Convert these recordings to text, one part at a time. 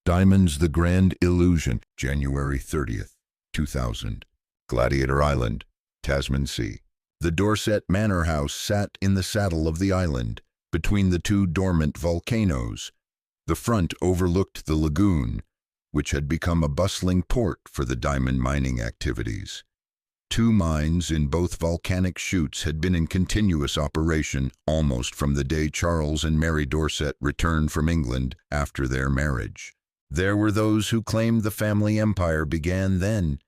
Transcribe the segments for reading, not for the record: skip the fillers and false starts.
Diamonds the Grand Illusion, January 30th, 2000. Gladiator Island, Tasman Sea. The Dorset manor house sat in the saddle of the island, between the two dormant volcanoes. The front overlooked the lagoon, which had become a bustling port for the diamond mining activities. Two mines in both volcanic chutes had been in continuous operation almost from the day Charles and Mary Dorset returned from England after their marriage. There were those who claimed the family empire began then,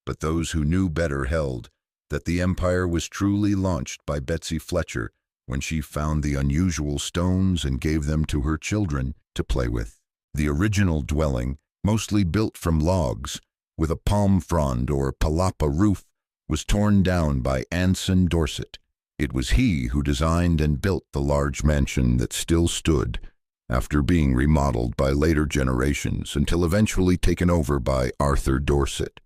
but those who knew better held that the empire was truly launched by Betsy Fletcher when she found the unusual stones and gave them to her children to play with. The original dwelling, mostly built from logs, with a palm frond or palapa roof, was torn down by Arthur Dorset. It was he who designed and built the large mansion that still stood, after being remodeled by later generations until eventually taken over by Arthur Dorset.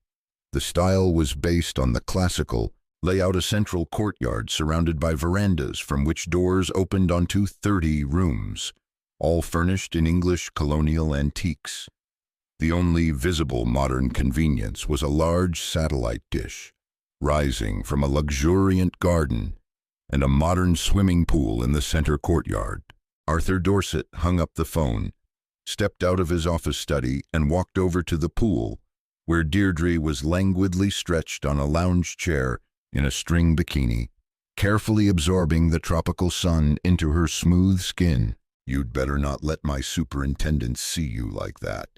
The style was based on the classical, layout a central courtyard surrounded by verandas from which doors opened onto 30 rooms, all furnished in English colonial antiques. The only visible modern convenience was a large satellite dish, rising from a luxuriant garden, and a modern swimming pool in the center courtyard. Arthur Dorset hung up the phone, stepped out of his office study, and walked over to the pool, where Deirdre was languidly stretched on a lounge chair in a string bikini, carefully absorbing the tropical sun into her smooth skin. "You'd better not let my superintendent see you like that,"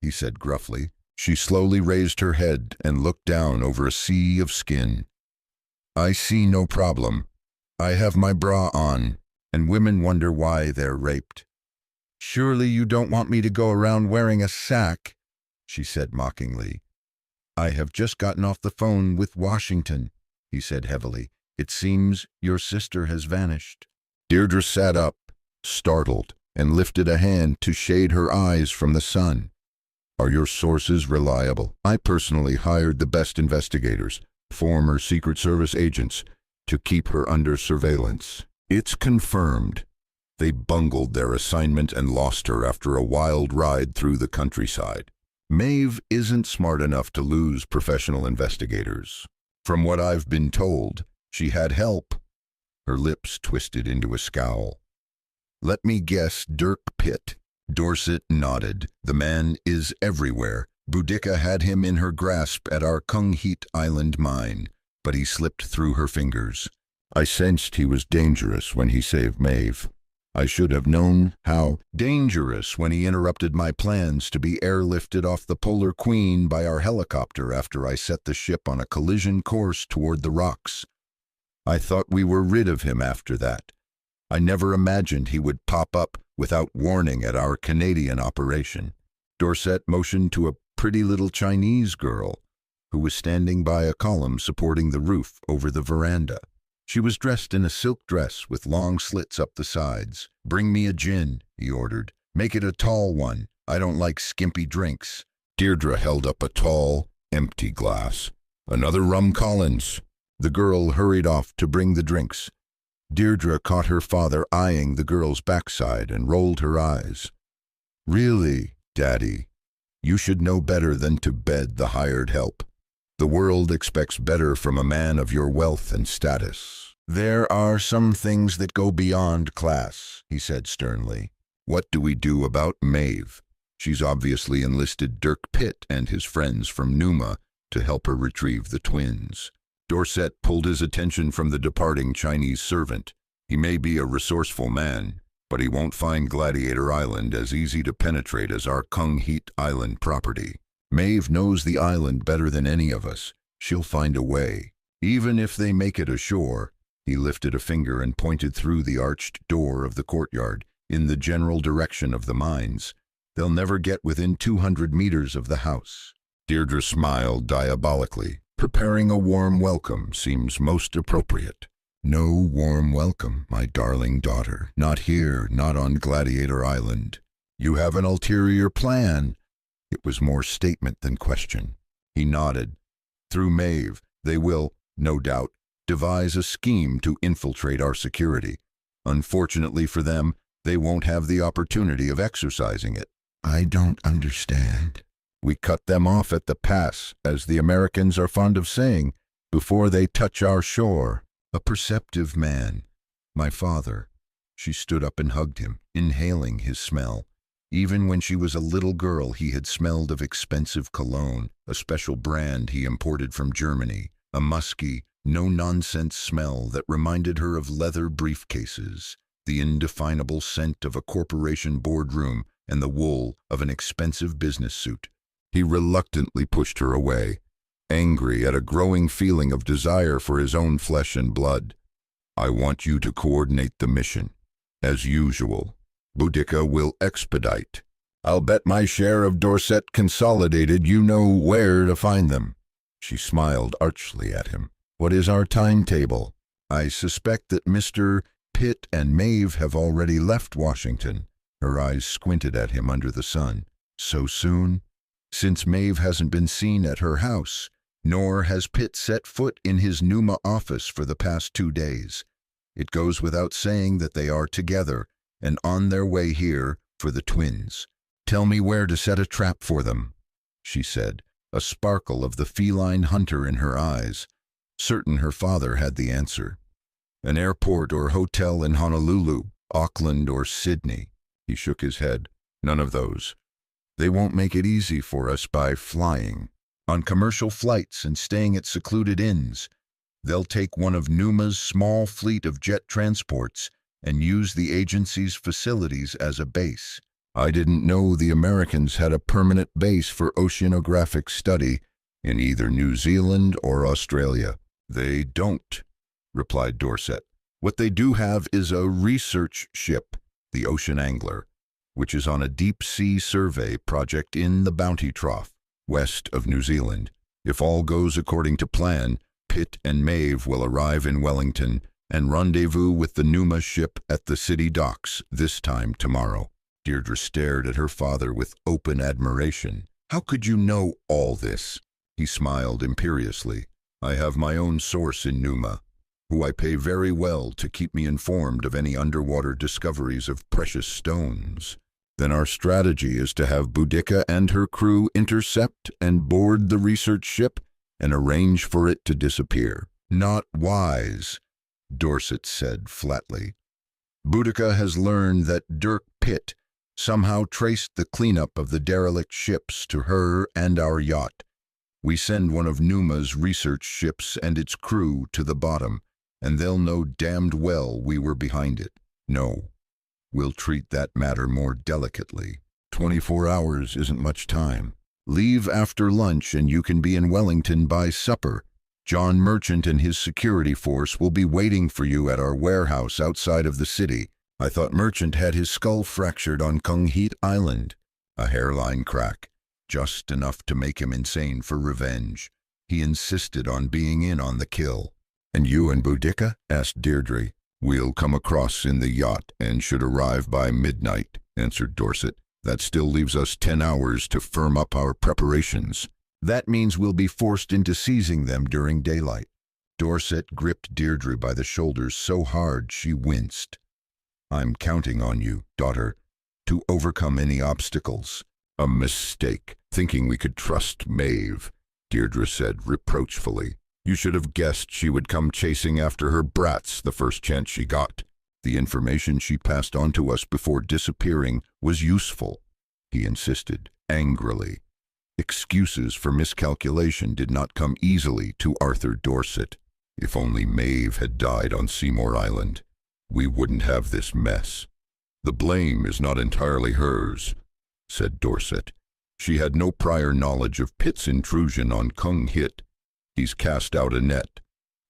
he said gruffly. She slowly raised her head and looked down over a sea of skin. "I see no problem. I have my bra on, and women wonder why they're raped." "Surely you don't want me to go around wearing a sack," she said mockingly. "I have just gotten off the phone with Washington," he said heavily. "It seems your sister has vanished." Deirdre sat up, startled, and lifted a hand to shade her eyes from the sun. "Are your sources reliable? I personally hired the best investigators, former Secret Service agents, to keep her under surveillance. It's confirmed. They bungled their assignment and lost her after a wild ride through the countryside. Maeve isn't smart enough to lose professional investigators. From what I've been told, she had help." Her lips twisted into a scowl. "Let me guess, Dirk Pitt." Dorset nodded. "The man is everywhere. Boudica had him in her grasp at our Kung-Heat Island mine, but he slipped through her fingers. I sensed he was dangerous when he saved Maeve. I should have known how dangerous when he interrupted my plans to be airlifted off the Polar Queen by our helicopter after I set the ship on a collision course toward the rocks. I thought we were rid of him after that. I never imagined he would pop up without warning at our Canadian operation." Dorset motioned to a pretty little Chinese girl who was standing by a column supporting the roof over the veranda. She was dressed in a silk dress with long slits up the sides. "Bring me a gin," he ordered. "Make it a tall one. I don't like skimpy drinks." Deirdre held up a tall, empty glass. "Another rum Collins." The girl hurried off to bring the drinks. Deirdre caught her father eyeing the girl's backside and rolled her eyes. "Really, Daddy? You should know better than to bed the hired help. The world expects better from a man of your wealth and status." "There are some things that go beyond class," he said sternly. "What do we do about Maeve? She's obviously enlisted Dirk Pitt and his friends from Numa to help her retrieve the twins." Dorset pulled his attention from the departing Chinese servant. "He may be a resourceful man, but he won't find Gladiator Island as easy to penetrate as our Kung-Heat Island property. Maeve knows the island better than any of us. She'll find a way. Even if they make it ashore," he lifted a finger and pointed through the arched door of the courtyard in the general direction of the mines, "they'll never get within 200 meters of the house." Deirdre smiled diabolically. "Preparing a warm welcome seems most appropriate." "No warm welcome, my darling daughter. Not here, not on Gladiator Island. You have an ulterior plan." It was more statement than question. He nodded. "Through Maeve, they will, no doubt, devise a scheme to infiltrate our security. Unfortunately for them, they won't have the opportunity of exercising it. I don't understand. We cut them off at the pass, as the Americans are fond of saying, before they touch our shore. A perceptive man. My father. She stood up and hugged him, inhaling his smell. Even when she was a little girl, he had smelled of expensive cologne, a special brand he imported from Germany, a musky, no-nonsense smell that reminded her of leather briefcases, the indefinable scent of a corporation boardroom, and the wool of an expensive business suit. He reluctantly pushed her away, angry at a growing feeling of desire for his own flesh and blood. I want you to coordinate the mission. As usual, Boudica will expedite. I'll bet my share of Dorset Consolidated you know where to find them. She smiled archly at him. What is our timetable? I suspect that Mr. Pitt and Maeve have already left Washington. Her eyes squinted at him under the sun. So soon? Since Maeve hasn't been seen at her house, nor has Pitt set foot in his Numa office for the past 2 days. It goes without saying that they are together and on their way here for the twins. Tell me where to set a trap for them, she said, a sparkle of the feline hunter in her eyes, certain her father had the answer. An airport or hotel in Honolulu, Auckland or Sydney. He shook his head. None of those. They won't make it easy for us by flying. On commercial flights and staying at secluded inns, they'll take one of Numa's small fleet of jet transports and use the agency's facilities as a base. I didn't know the Americans had a permanent base for oceanographic study in either New Zealand or Australia. They don't, replied Dorset. What they do have is a research ship, the Ocean Angler, which is on a deep-sea survey project in the Bounty Trough, west of New Zealand. If all goes according to plan, Pitt and Maeve will arrive in Wellington and rendezvous with the Numa ship at the city docks this time tomorrow. Deirdre stared at her father with open admiration. How could you know all this? He smiled imperiously. I have my own source in Numa, who I pay very well to keep me informed of any underwater discoveries of precious stones. Then our strategy is to have Boudica and her crew intercept and board the research ship and arrange for it to disappear. Not wise, Dorset said flatly. Boudica has learned that Dirk Pitt somehow traced the cleanup of the derelict ships to her and our yacht. We send one of Numa's research ships and its crew to the bottom, and they'll know damned well we were behind it. No, we'll treat that matter more delicately. 24 hours isn't much time. Leave after lunch and you can be in Wellington by supper. John Merchant and his security force will be waiting for you at our warehouse outside of the city. I thought Merchant had his skull fractured on Kung Island. A hairline crack, just enough to make him insane for revenge. He insisted on being in on the kill. And you and Boudica? Asked Deirdre. We'll come across in the yacht and should arrive by midnight, answered Dorset. That still leaves us 10 hours to firm up our preparations. That means we'll be forced into seizing them during daylight. Dorset gripped Deirdre by the shoulders so hard she winced. I'm counting on you, daughter, to overcome any obstacles. A mistake, thinking we could trust Maeve, Deirdre said reproachfully. You should have guessed she would come chasing after her brats the first chance she got. The information she passed on to us before disappearing was useful, he insisted, angrily. Excuses for miscalculation did not come easily to Arthur Dorset. If only Maeve had died on Seymour Island, we wouldn't have this mess. The blame is not entirely hers, said Dorset. She had no prior knowledge of Pitt's intrusion on Kung Hit. He's cast out a net,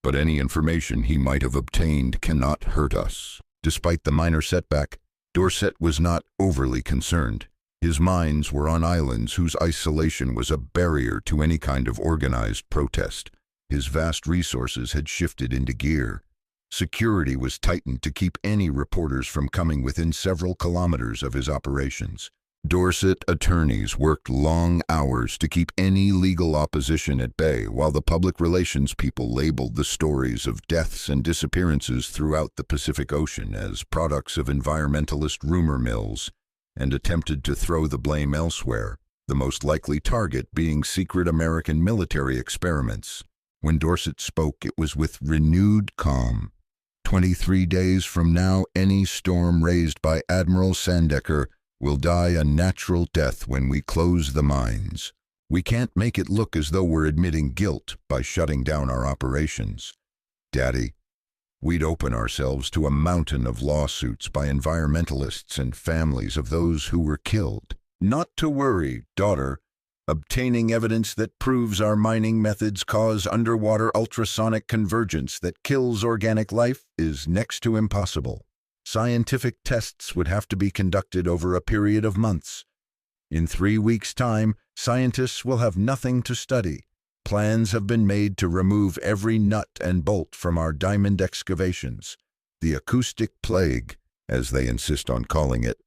but any information he might have obtained cannot hurt us. Despite the minor setback, Dorset was not overly concerned. His mines were on islands whose isolation was a barrier to any kind of organized protest. His vast resources had shifted into gear. Security was tightened to keep any reporters from coming within several kilometers of his operations. Dorset attorneys worked long hours to keep any legal opposition at bay, while the public relations people labeled the stories of deaths and disappearances throughout the Pacific Ocean as products of environmentalist rumor mills and attempted to throw the blame elsewhere, the most likely target being secret American military experiments. When Dorset spoke, it was with renewed calm. 23 days from now, any storm raised by Admiral Sandecker will die a natural death when we close the mines. We can't make it look as though we're admitting guilt by shutting down our operations. Daddy, we'd open ourselves to a mountain of lawsuits by environmentalists and families of those who were killed. Not to worry, daughter. Obtaining evidence that proves our mining methods cause underwater ultrasonic convergence that kills organic life is next to impossible. Scientific tests would have to be conducted over a period of months. In 3 weeks' time, scientists will have nothing to study. Plans have been made to remove every nut and bolt from our diamond excavations. The acoustic plague, as they insist on calling it,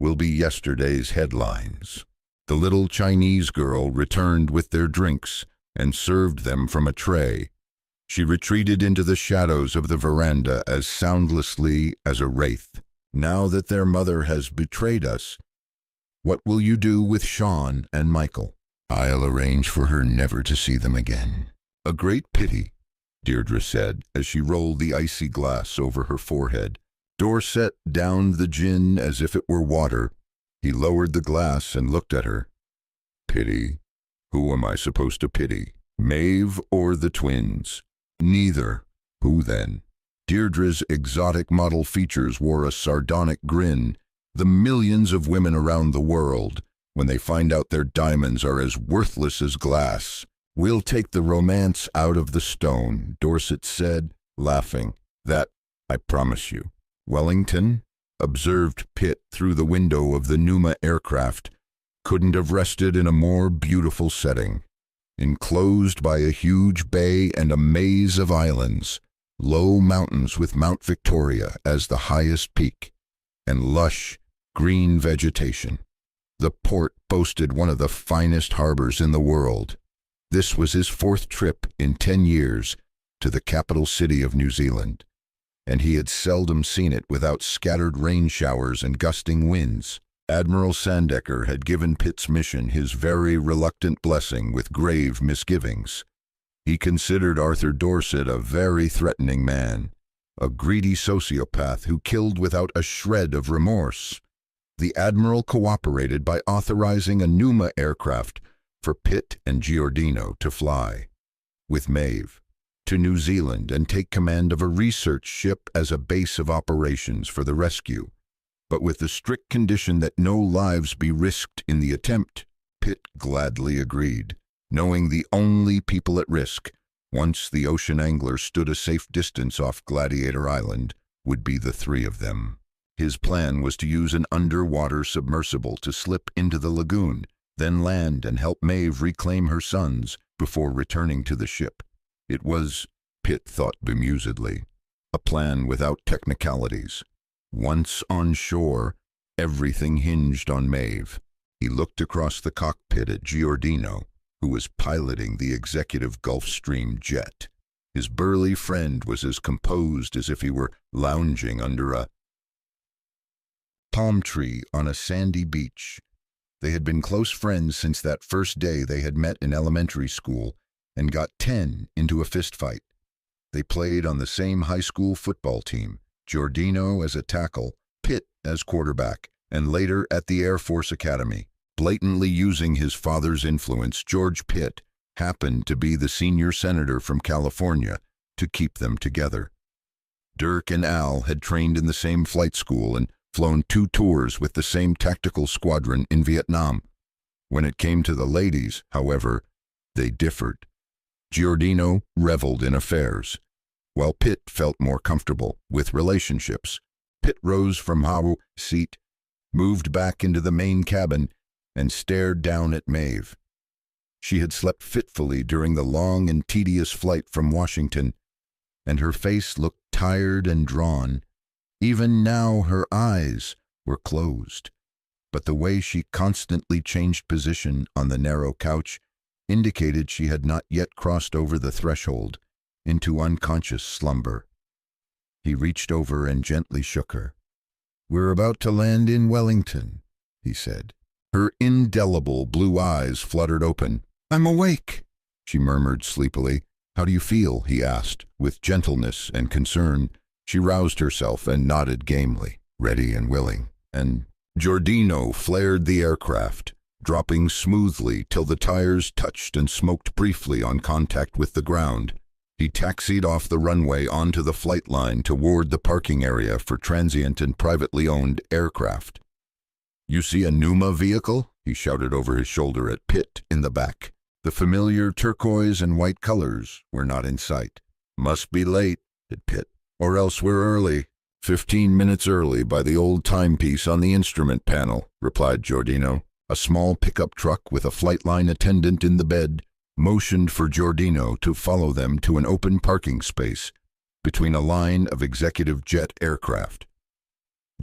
will be yesterday's headlines. The little Chinese girl returned with their drinks and served them from a tray. She retreated into the shadows of the veranda as soundlessly as a wraith. Now that their mother has betrayed us, what will you do with Sean and Michael? I'll arrange for her never to see them again. A great pity, Deirdre said as she rolled the icy glass over her forehead. Dorset downed the gin as if it were water. He lowered the glass and looked at her. Pity? Who am I supposed to pity? Maeve or the twins? Neither. Who then? Deirdre's exotic model features wore a sardonic grin. The millions of women around the world, when they find out their diamonds are as worthless as glass. We'll take the romance out of the stone, Dorset said, laughing. That, I promise you. Wellington, observed Pitt through the window of the Numa aircraft, couldn't have rested in a more beautiful setting. Enclosed by a huge bay and a maze of islands, low mountains with Mount Victoria as the highest peak, and lush, green vegetation. The port boasted one of the finest harbors in the world. This was his 4th trip in 10 years to the capital city of New Zealand, and he had seldom seen it without scattered rain showers and gusting winds. Admiral Sandecker had given Pitt's mission his very reluctant blessing with grave misgivings. He considered Arthur Dorset a very threatening man, a greedy sociopath who killed without a shred of remorse. The Admiral cooperated by authorizing a Numa aircraft for Pitt and Giordino to fly, with Maeve, to New Zealand and take command of a research ship as a base of operations for the rescue, but with the strict condition that no lives be risked in the attempt. Pitt gladly agreed, knowing the only people at risk, once the ocean angler stood a safe distance off Gladiator Island, would be the 3 of them. His plan was to use an underwater submersible to slip into the lagoon, then land and help Maeve reclaim her sons before returning to the ship. It was, Pitt thought bemusedly, a plan without technicalities. Once on shore, everything hinged on Maeve. He looked across the cockpit at Giordino, who was piloting the executive Gulfstream jet. His burly friend was as composed as if he were lounging under a palm tree on a sandy beach. They had been close friends since that first day they had met in elementary school and got 10 into a fistfight. They played on the same high school football team, Giordino as a tackle, Pitt as quarterback, and later at the Air Force Academy. Blatantly using his father's influence, George Pitt happened to be the senior senator from California to keep them together. Dirk and Al had trained in the same flight school and flown 2 tours with the same tactical squadron in Vietnam. When it came to the ladies, however, they differed. Giordino reveled in affairs, while Pitt felt more comfortable with relationships. Pitt rose from Hawu seat, moved back into the main cabin, and stared down at Maeve. She had slept fitfully during the long and tedious flight from Washington, and her face looked tired and drawn. Even now her eyes were closed, but the way she constantly changed position on the narrow couch indicated she had not yet crossed over the threshold into unconscious slumber. He reached over and gently shook her. "We're about to land in Wellington. he said. Her indelible blue eyes fluttered open. I'm awake, she murmured sleepily. How do you feel? He asked, with gentleness and concern. She roused herself and nodded gamely, ready and willing. And Giordino flared the aircraft, dropping smoothly till the tires touched and smoked briefly on contact with the ground. He taxied off the runway onto the flight line toward the parking area for transient and privately owned aircraft. You see a Numa vehicle? He shouted over his shoulder at Pitt in the back. The familiar turquoise and white colors were not in sight. Must be late, said Pitt, or else we're early. 15 minutes early by the old timepiece on the instrument panel, replied Giordino. A small pickup truck with a flight line attendant in the bed motioned for Giordino to follow them to an open parking space between a line of executive jet aircraft.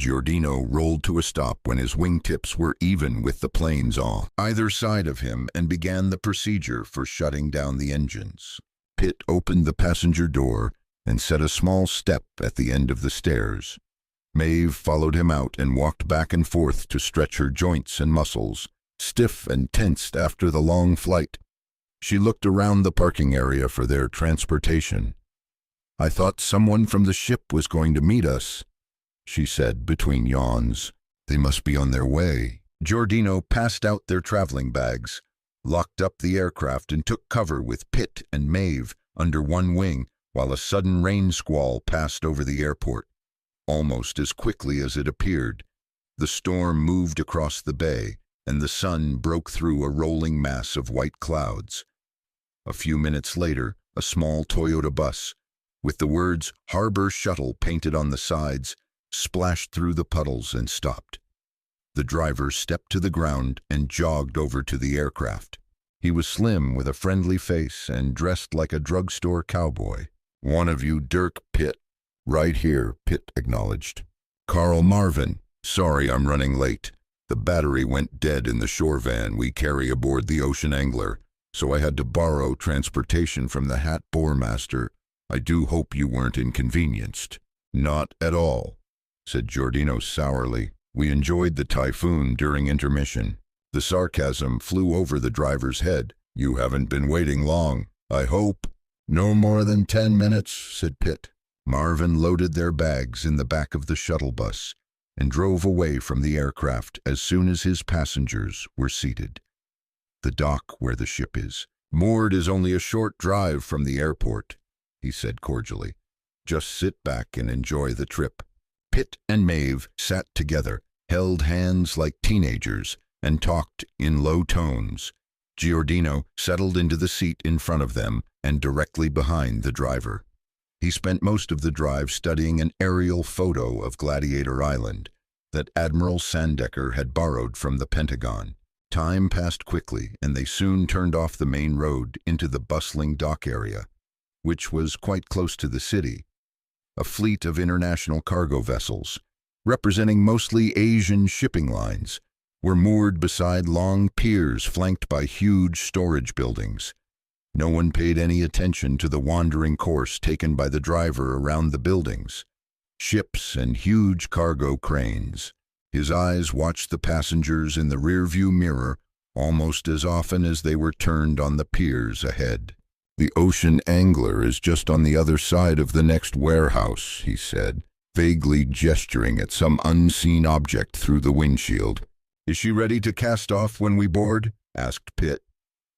Giordino rolled to a stop when his wingtips were even with the planes on either side of him and began the procedure for shutting down the engines. Pitt opened the passenger door and set a small step at the end of the stairs. Maeve followed him out and walked back and forth to stretch her joints and muscles, stiff and tensed after the long flight. She looked around the parking area for their transportation. I thought someone from the ship was going to meet us, she said between yawns. They must be on their way. Giordino passed out their traveling bags, locked up the aircraft and took cover with Pitt and Maeve under one wing while a sudden rain squall passed over the airport. Almost as quickly as it appeared, the storm moved across the bay and the sun broke through a rolling mass of white clouds. A few minutes later, a small Toyota bus, with the words Harbor Shuttle painted on the sides, splashed through the puddles and stopped. The driver stepped to the ground and jogged over to the aircraft. He was slim with a friendly face and dressed like a drugstore cowboy. One of you, Dirk Pitt. Right here, Pitt acknowledged. Carl Marvin. Sorry I'm running late. The battery went dead in the shore van we carry aboard the Ocean Angler, so I had to borrow transportation from the Hat Boremaster. I do hope you weren't inconvenienced. Not at all, said Giordino sourly. We enjoyed the typhoon during intermission. The sarcasm flew over the driver's head. You haven't been waiting long, I hope. No more than 10 minutes, said Pitt. Marvin loaded their bags in the back of the shuttle bus and drove away from the aircraft as soon as his passengers were seated. The dock where the ship is moored is only a short drive from the airport, he said cordially. Just sit back and enjoy the trip. Pitt and Maeve sat together, held hands like teenagers, and talked in low tones. Giordino settled into the seat in front of them and directly behind the driver. He spent most of the drive studying an aerial photo of Gladiator Island that Admiral Sandecker had borrowed from the Pentagon. Time passed quickly, and they soon turned off the main road into the bustling dock area, which was quite close to the city. A fleet of international cargo vessels, representing mostly Asian shipping lines, were moored beside long piers flanked by huge storage buildings. No one paid any attention to the wandering course taken by the driver around the buildings. Ships and huge cargo cranes. His eyes watched the passengers in the rearview mirror almost as often as they were turned on the piers ahead. The Ocean Angler is just on the other side of the next warehouse, he said, vaguely gesturing at some unseen object through the windshield. Is she ready to cast off when we board? Asked Pitt.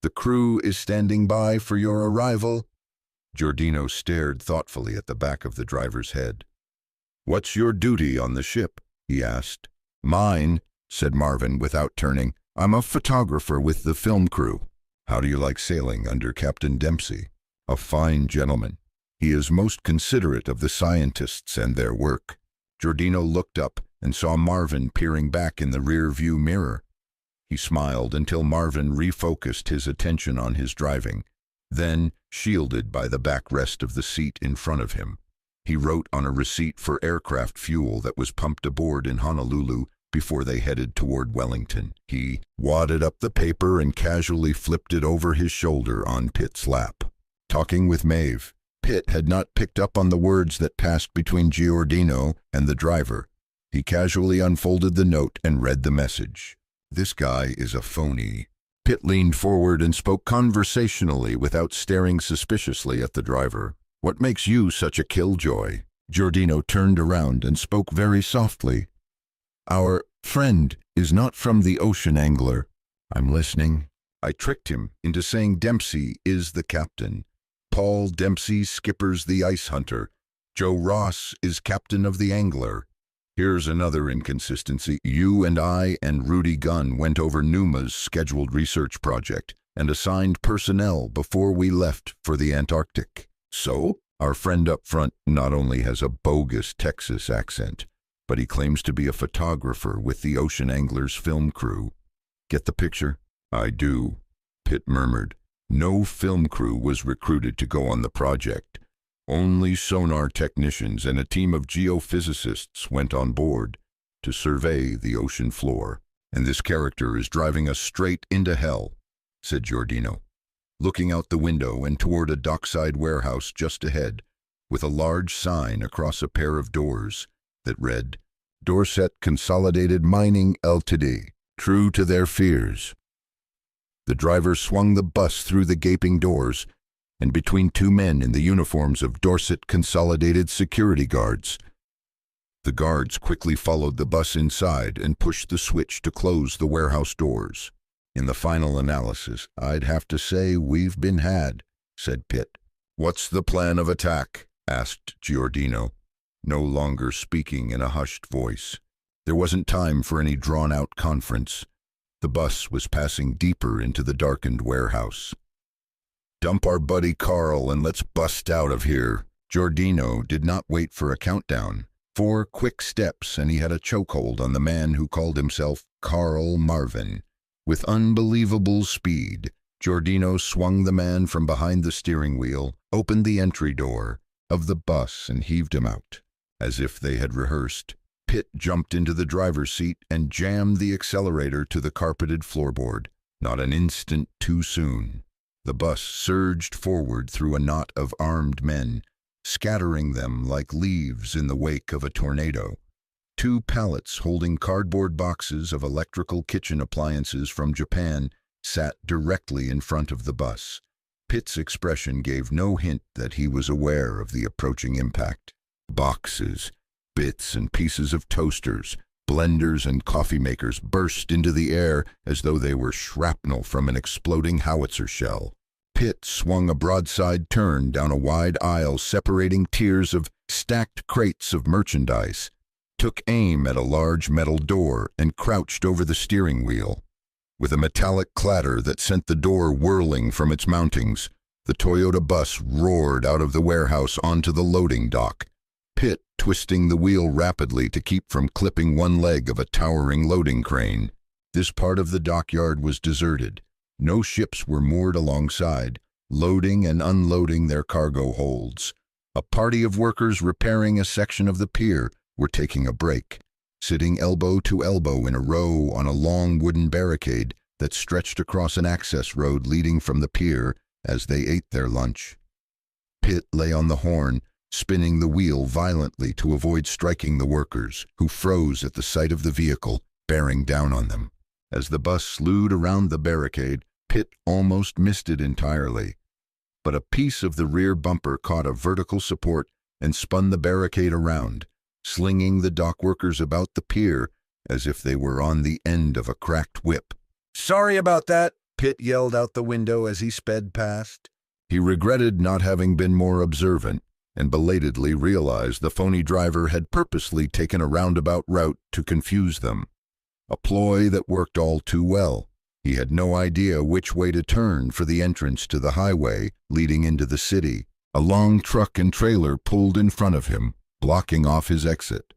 The crew is standing by for your arrival. Giordino stared thoughtfully at the back of the driver's head. What's your duty on the ship? He asked. Mine, said Marvin without turning. I'm a photographer with the film crew. How do you like sailing under Captain Dempsey? A fine gentleman. He is most considerate of the scientists and their work. Giordino looked up and saw Marvin peering back in the rear-view mirror. He smiled until Marvin refocused his attention on his driving, then, shielded by the backrest of the seat in front of him, he wrote on a receipt for aircraft fuel that was pumped aboard in Honolulu before they headed toward Wellington. He wadded up the paper and casually flipped it over his shoulder on Pitt's lap. Talking with Maeve, Pitt had not picked up on the words that passed between Giordino and the driver. He casually unfolded the note and read the message. "This guy is a phony." Pitt leaned forward and spoke conversationally without staring suspiciously at the driver. "What makes you such a killjoy?" Giordino turned around and spoke very softly. "Our friend is not from the Ocean Angler." "I'm listening." "I tricked him into saying Dempsey is the captain. Paul Dempsey skippers the Ice Hunter. Joe Ross is captain of the Angler. Here's another inconsistency. You and I and Rudy Gunn went over Numa's scheduled research project and assigned personnel before we left for the Antarctic. So, our friend up front not only has a bogus Texas accent, but he claims to be a photographer with the Ocean Anglers film crew. Get the picture?" "I do," Pitt murmured. "No film crew was recruited to go on the project. Only sonar technicians and a team of geophysicists went on board to survey the ocean floor. And this character is driving us straight into hell," said Giordino, looking out the window and toward a dockside warehouse just ahead, with a large sign across a pair of doors that read, "Dorset Consolidated Mining Ltd. True to their fears." The driver swung the bus through the gaping doors and between two men in the uniforms of Dorset Consolidated security guards. The guards quickly followed the bus inside and pushed the switch to close the warehouse doors. "In the final analysis, I'd have to say we've been had," said Pitt. "What's the plan of attack?" asked Giordino, no longer speaking in a hushed voice. There wasn't time for any drawn-out conference. The bus was passing deeper into the darkened warehouse. "Dump our buddy Carl and let's bust out of here." Giordino did not wait for a countdown. 4 quick steps and he had a chokehold on the man who called himself Carl Marvin. With unbelievable speed, Giordino swung the man from behind the steering wheel, opened the entry door of the bus and heaved him out. As if they had rehearsed, Pitt jumped into the driver's seat and jammed the accelerator to the carpeted floorboard. Not an instant too soon. The bus surged forward through a knot of armed men, scattering them like leaves in the wake of a tornado. 2 pallets holding cardboard boxes of electrical kitchen appliances from Japan sat directly in front of the bus. Pitt's expression gave no hint that he was aware of the approaching impact. Boxes, bits and pieces of toasters, blenders and coffee makers burst into the air as though they were shrapnel from an exploding howitzer shell. Pitt swung a broadside turn down a wide aisle separating tiers of stacked crates of merchandise, took aim at a large metal door, and crouched over the steering wheel. With a metallic clatter that sent the door whirling from its mountings, the Toyota bus roared out of the warehouse onto the loading dock, Pitt twisting the wheel rapidly to keep from clipping one leg of a towering loading crane. This part of the dockyard was deserted. No ships were moored alongside, loading and unloading their cargo holds. A party of workers repairing a section of the pier were taking a break, sitting elbow to elbow in a row on a long wooden barricade that stretched across an access road leading from the pier as they ate their lunch. Pitt lay on the horn, spinning the wheel violently to avoid striking the workers, who froze at the sight of the vehicle bearing down on them. As the bus slewed around the barricade, Pitt almost missed it entirely. But a piece of the rear bumper caught a vertical support and spun the barricade around, slinging the dock workers about the pier as if they were on the end of a cracked whip. "Sorry about that," Pitt yelled out the window as he sped past. He regretted not having been more observant and belatedly realized the phony driver had purposely taken a roundabout route to confuse them. A ploy that worked all too well. He had no idea which way to turn for the entrance to the highway leading into the city. A long truck and trailer pulled in front of him, blocking off his exit.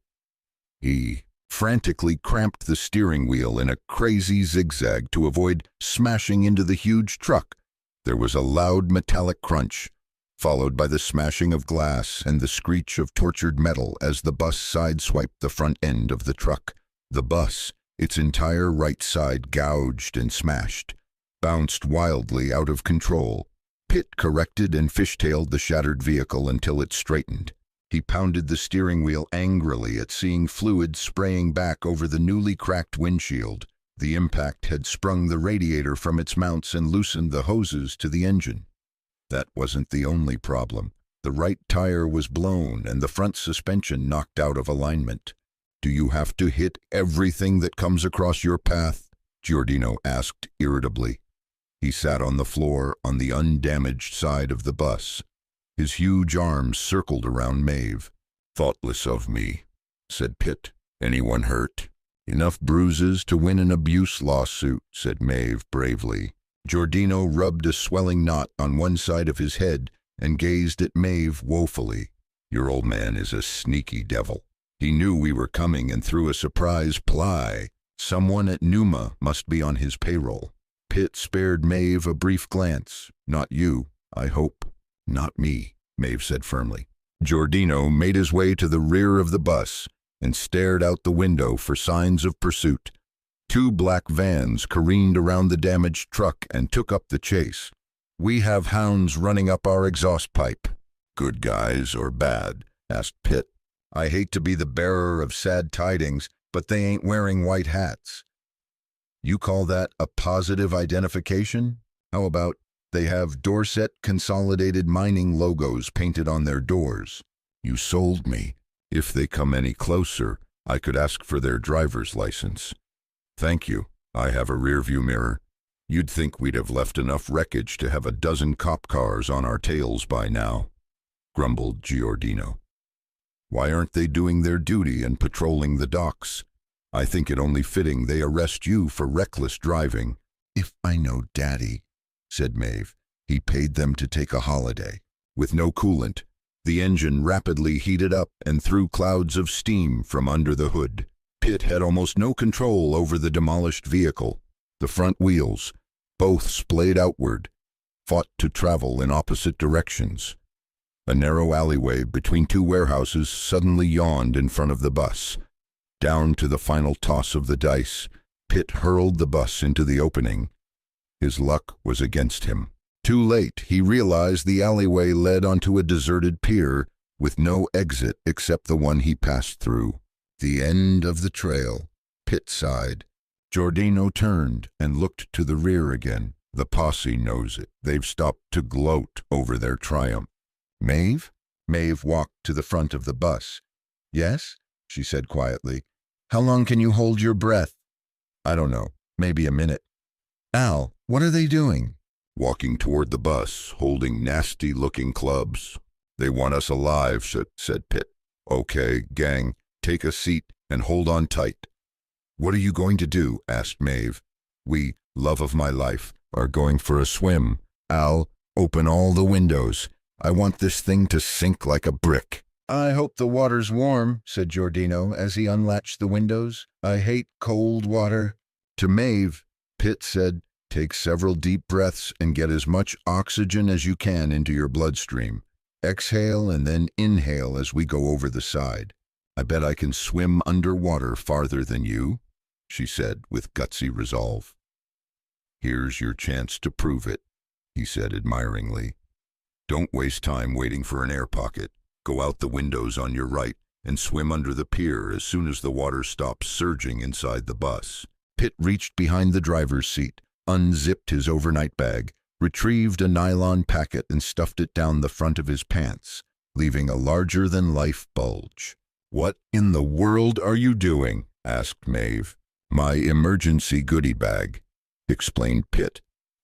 He frantically cramped the steering wheel in a crazy zigzag to avoid smashing into the huge truck. There was a loud metallic crunch, followed by the smashing of glass and the screech of tortured metal as the bus sideswiped the front end of the truck. The bus, its entire right side gouged and smashed, bounced wildly out of control. Pitt corrected and fishtailed the shattered vehicle until it straightened. He pounded the steering wheel angrily at seeing fluid spraying back over the newly cracked windshield. The impact had sprung the radiator from its mounts and loosened the hoses to the engine. That wasn't the only problem. The right tire was blown and the front suspension knocked out of alignment. "Do you have to hit everything that comes across your path?" Giordino asked irritably. He sat on the floor on the undamaged side of the bus. His huge arms circled around Maeve. "Thoughtless of me," said Pitt. "Anyone hurt?" "Enough bruises to win an abuse lawsuit," said Maeve bravely. Giordino rubbed a swelling knot on one side of his head and gazed at Maeve woefully. "Your old man is a sneaky devil. He knew we were coming and threw a surprise ply. Someone at Numa must be on his payroll." Pitt spared Maeve a brief glance. "Not you, I hope." "Not me," Maeve said firmly. Giordino made his way to the rear of the bus and stared out the window for signs of pursuit. 2 black vans careened around the damaged truck and took up the chase. "We have hounds running up our exhaust pipe." "Good guys or bad?" asked Pitt. "I hate to be the bearer of sad tidings, but they ain't wearing white hats." "You call that a positive identification? How about they have Dorset Consolidated Mining logos painted on their doors?" "You sold me. If they come any closer, I could ask for their driver's license." "Thank you. I have a rearview mirror. You'd think we'd have left enough wreckage to have a dozen cop cars on our tails by now," grumbled Giordino. "Why aren't they doing their duty and patrolling the docks? I think it only fitting they arrest you for reckless driving." "If I know Daddy," said Maeve. "He paid them to take a holiday." With no coolant, the engine rapidly heated up and threw clouds of steam from under the hood. Pitt had almost no control over the demolished vehicle. The front wheels, both splayed outward, fought to travel in opposite directions. A narrow alleyway between 2 warehouses suddenly yawned in front of the bus. Down to the final toss of the dice, Pitt hurled the bus into the opening. His luck was against him. Too late, he realized the alleyway led onto a deserted pier with no exit except the one he passed through. "The end of the trail," Pitt sighed. Giordino turned and looked to the rear again. "The posse knows it. They've stopped to gloat over their triumph." "Maeve?" Maeve walked to the front of the bus. "Yes?" she said quietly. "How long can you hold your breath?" "I don't know. Maybe a minute." "Al, what are they doing?" "Walking toward the bus, holding nasty-looking clubs. They want us alive," said Pitt. "Okay, gang, take a seat and hold on tight." "What are you going to do?" asked Maeve. "We, love of my life, are going for a swim. Al, open all the windows. I want this thing to sink like a brick." "I hope the water's warm," said Giordino as he unlatched the windows. "I hate cold water." To Maeve, Pitt said, "Take several deep breaths and get as much oxygen as you can into your bloodstream. Exhale and then inhale as we go over the side. I bet I can swim underwater farther than you," she said with gutsy resolve. "Here's your chance to prove it," he said admiringly. "Don't waste time waiting for an air pocket. Go out the windows on your right and swim under the pier as soon as the water stops surging inside the bus." Pitt reached behind the driver's seat, unzipped his overnight bag, retrieved a nylon packet and stuffed it down the front of his pants, leaving a larger-than-life bulge. "What in the world are you doing?" asked Maeve. "My emergency goodie bag," explained Pitt.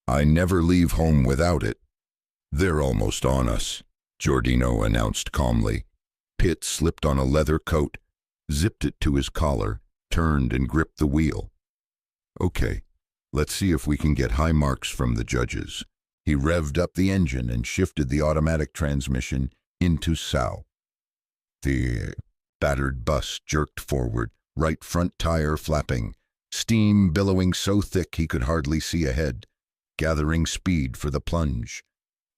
"I never leave home without it." "They're almost on us," Giordino announced calmly. Pitt slipped on a leather coat, zipped it to his collar, turned and gripped the wheel. "Okay, let's see if we can get high marks from the judges." He revved up the engine and shifted the automatic transmission into sow. The battered bus jerked forward, right front tire flapping, steam billowing so thick he could hardly see ahead, gathering speed for the plunge.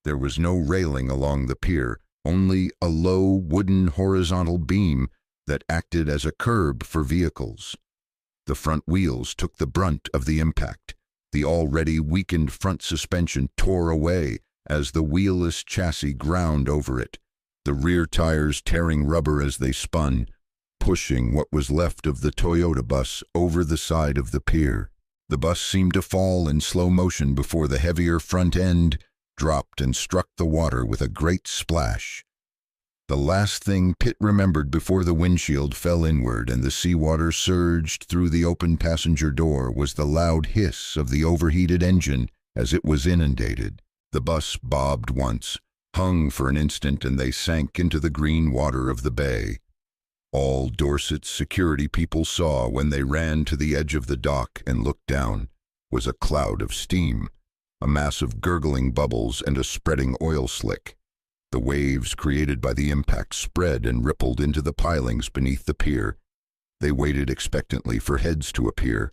There was no railing along the pier, only a low wooden horizontal beam that acted as a curb for vehicles. The front wheels took the brunt of the impact. The already weakened front suspension tore away as the wheelless chassis ground over it. the rear tires tearing rubber as they spun, pushing what was left of the Toyota bus over the side of the pier. The bus seemed to fall in slow motion before the heavier front end dropped and struck the water with a great splash. The last thing Pitt remembered before the windshield fell inward and the seawater surged through the open passenger door was the loud hiss of the overheated engine as it was inundated. The bus bobbed once, hung for an instant, and they sank into the green water of the bay. All Dorset's security people saw when they ran to the edge of the dock and looked down was a cloud of steam, a mass of gurgling bubbles and a spreading oil slick. The waves created by the impact spread and rippled into the pilings beneath the pier. They waited expectantly for heads to appear,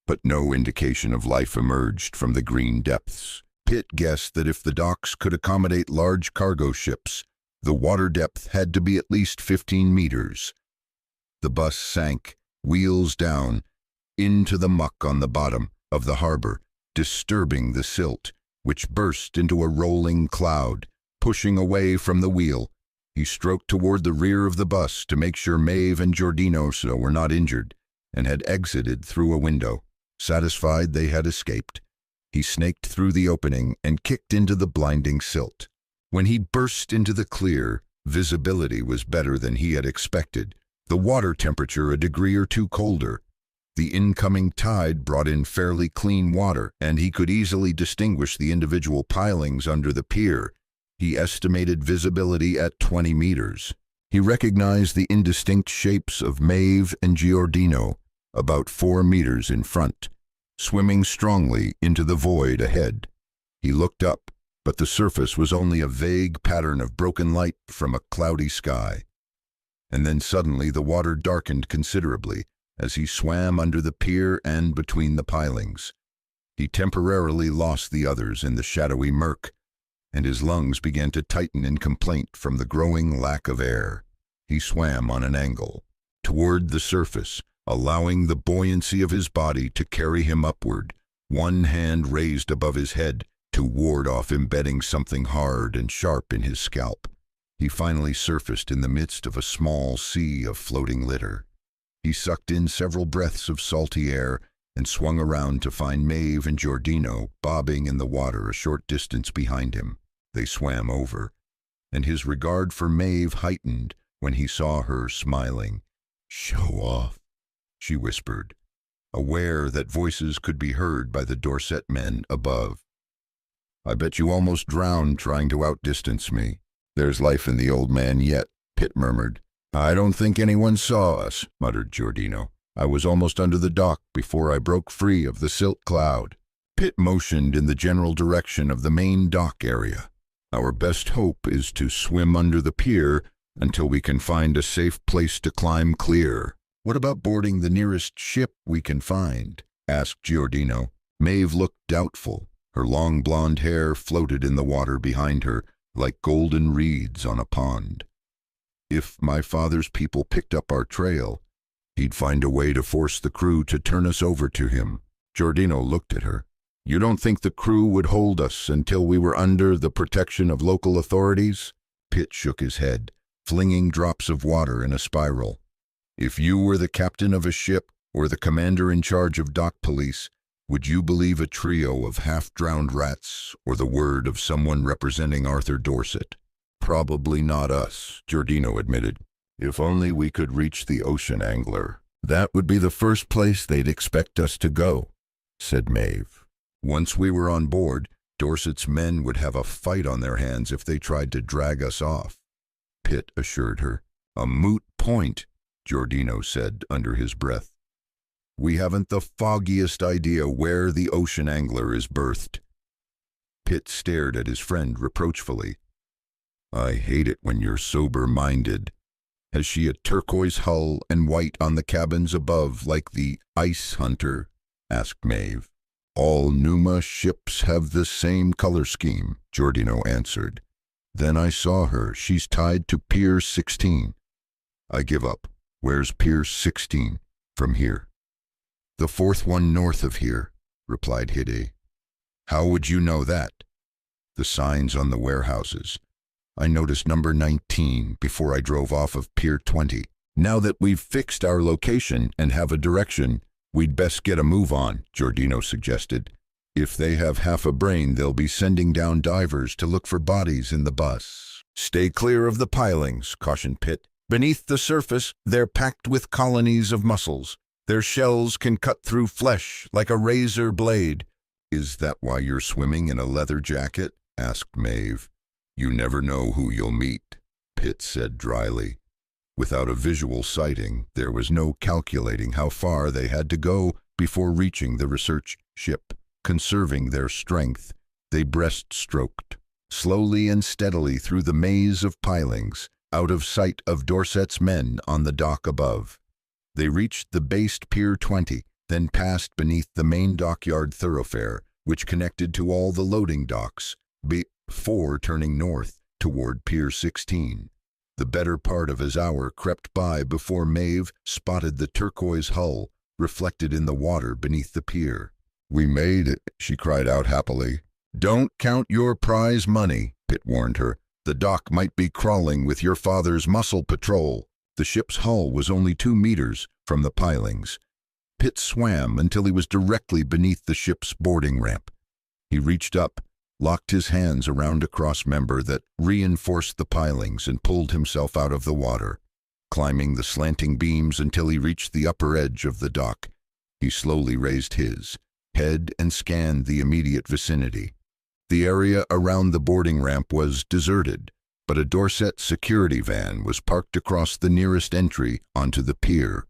but no indication of life emerged from the green depths. Pitt guessed that if the docks could accommodate large cargo ships, the water depth had to be at least 15 meters. The bus sank, wheels down, into the muck on the bottom of the harbor, disturbing the silt, which burst into a rolling cloud, pushing away from the wheel. He stroked toward the rear of the bus to make sure Maeve and Giordino were not injured, and had exited through a window. Satisfied they had escaped, he snaked through the opening and kicked into the blinding silt. When he burst into the clear, visibility was better than he had expected, the water temperature a degree or two colder. The incoming tide brought in fairly clean water, and he could easily distinguish the individual pilings under the pier. He estimated visibility at 20 meters. He recognized the indistinct shapes of Maeve and Giordino, about 4 meters in front, swimming strongly into the void ahead. He looked up, but the surface was only a vague pattern of broken light from a cloudy sky. And then suddenly the water darkened considerably as he swam under the pier and between the pilings. He temporarily lost the others in the shadowy murk, and his lungs began to tighten in complaint from the growing lack of air. He swam on an angle, toward the surface, allowing the buoyancy of his body to carry him upward, one hand raised above his head to ward off embedding something hard and sharp in his scalp. He finally surfaced in the midst of a small sea of floating litter. He sucked in several breaths of salty air and swung around to find Maeve and Giordino bobbing in the water a short distance behind him. They swam over, and his regard for Maeve heightened when he saw her smiling. "Show off," she whispered, aware that voices could be heard by the Dorset men above. "I bet you almost drowned trying to outdistance me." "There's life in the old man yet," Pitt murmured. "I don't think anyone saw us," muttered Giordino. "I was almost under the dock before I broke free of the silt cloud." Pitt motioned in the general direction of the main dock area. "Our best hope is to swim under the pier until we can find a safe place to climb clear." "What about boarding the nearest ship we can find?" asked Giordino. Maeve looked doubtful. Her long blonde hair floated in the water behind her like golden reeds on a pond. "If my father's people picked up our trail, he'd find a way to force the crew to turn us over to him." Giordino looked at her. "You don't think the crew would hold us until we were under the protection of local authorities?" Pitt shook his head, flinging drops of water in a spiral. "If you were the captain of a ship or the commander in charge of dock police, would you believe a trio of half-drowned rats or the word of someone representing Arthur Dorset?" "Probably not us," Giordino admitted. "If only we could reach the ocean angler. That would be the first place they'd expect us to go," said Maeve. "Once we were on board, Dorset's men would have a fight on their hands if they tried to drag us off," Pitt assured her. "A moot point," Giordino said under his breath. "We haven't the foggiest idea where the ocean angler is berthed." Pitt stared at his friend reproachfully. "I hate it when you're sober-minded. Has she a turquoise hull and white on the cabins above like the Ice Hunter?" asked Maeve. "All Numa ships have the same color scheme," Giordino answered. "Then I saw her. She's tied to Pier 16. "I give up. Where's Pier 16 from here?" "The fourth one north of here," replied Hide. "How would you know that?" "The signs on the warehouses. I noticed number 19 before I drove off of Pier 20. Now that we've fixed our location and have a direction, we'd best get a move on, Giordino suggested. If they have half a brain, they'll be sending down divers to look for bodies in the bus. Stay clear of the pilings, cautioned Pitt. Beneath the surface, they're packed with colonies of mussels. Their shells can cut through flesh like a razor blade. Is that why you're swimming in a leather jacket? Asked Maeve. You never know who you'll meet, Pitt said dryly. Without a visual sighting, there was no calculating how far they had to go before reaching the research ship. Conserving their strength, they breaststroked, slowly and steadily through the maze of pilings, out of sight of Dorset's men on the dock above. They reached the based Pier 20, then passed beneath the main dockyard thoroughfare, which connected to all the loading docks, before turning north toward Pier 16. The better part of an hour crept by before Maeve spotted the turquoise hull reflected in the water beneath the pier. We made it, she cried out happily. Don't count your prize money, Pitt warned her. The dock might be crawling with your father's mussel patrol. The ship's hull was only 2 meters from the pilings. Pitt swam until he was directly beneath the ship's boarding ramp. He reached up, locked his hands around a cross-member that reinforced the pilings and pulled himself out of the water. Climbing the slanting beams until he reached the upper edge of the dock, he slowly raised his head and scanned the immediate vicinity. The area around the boarding ramp was deserted, but a Dorset security van was parked across the nearest entry onto the pier.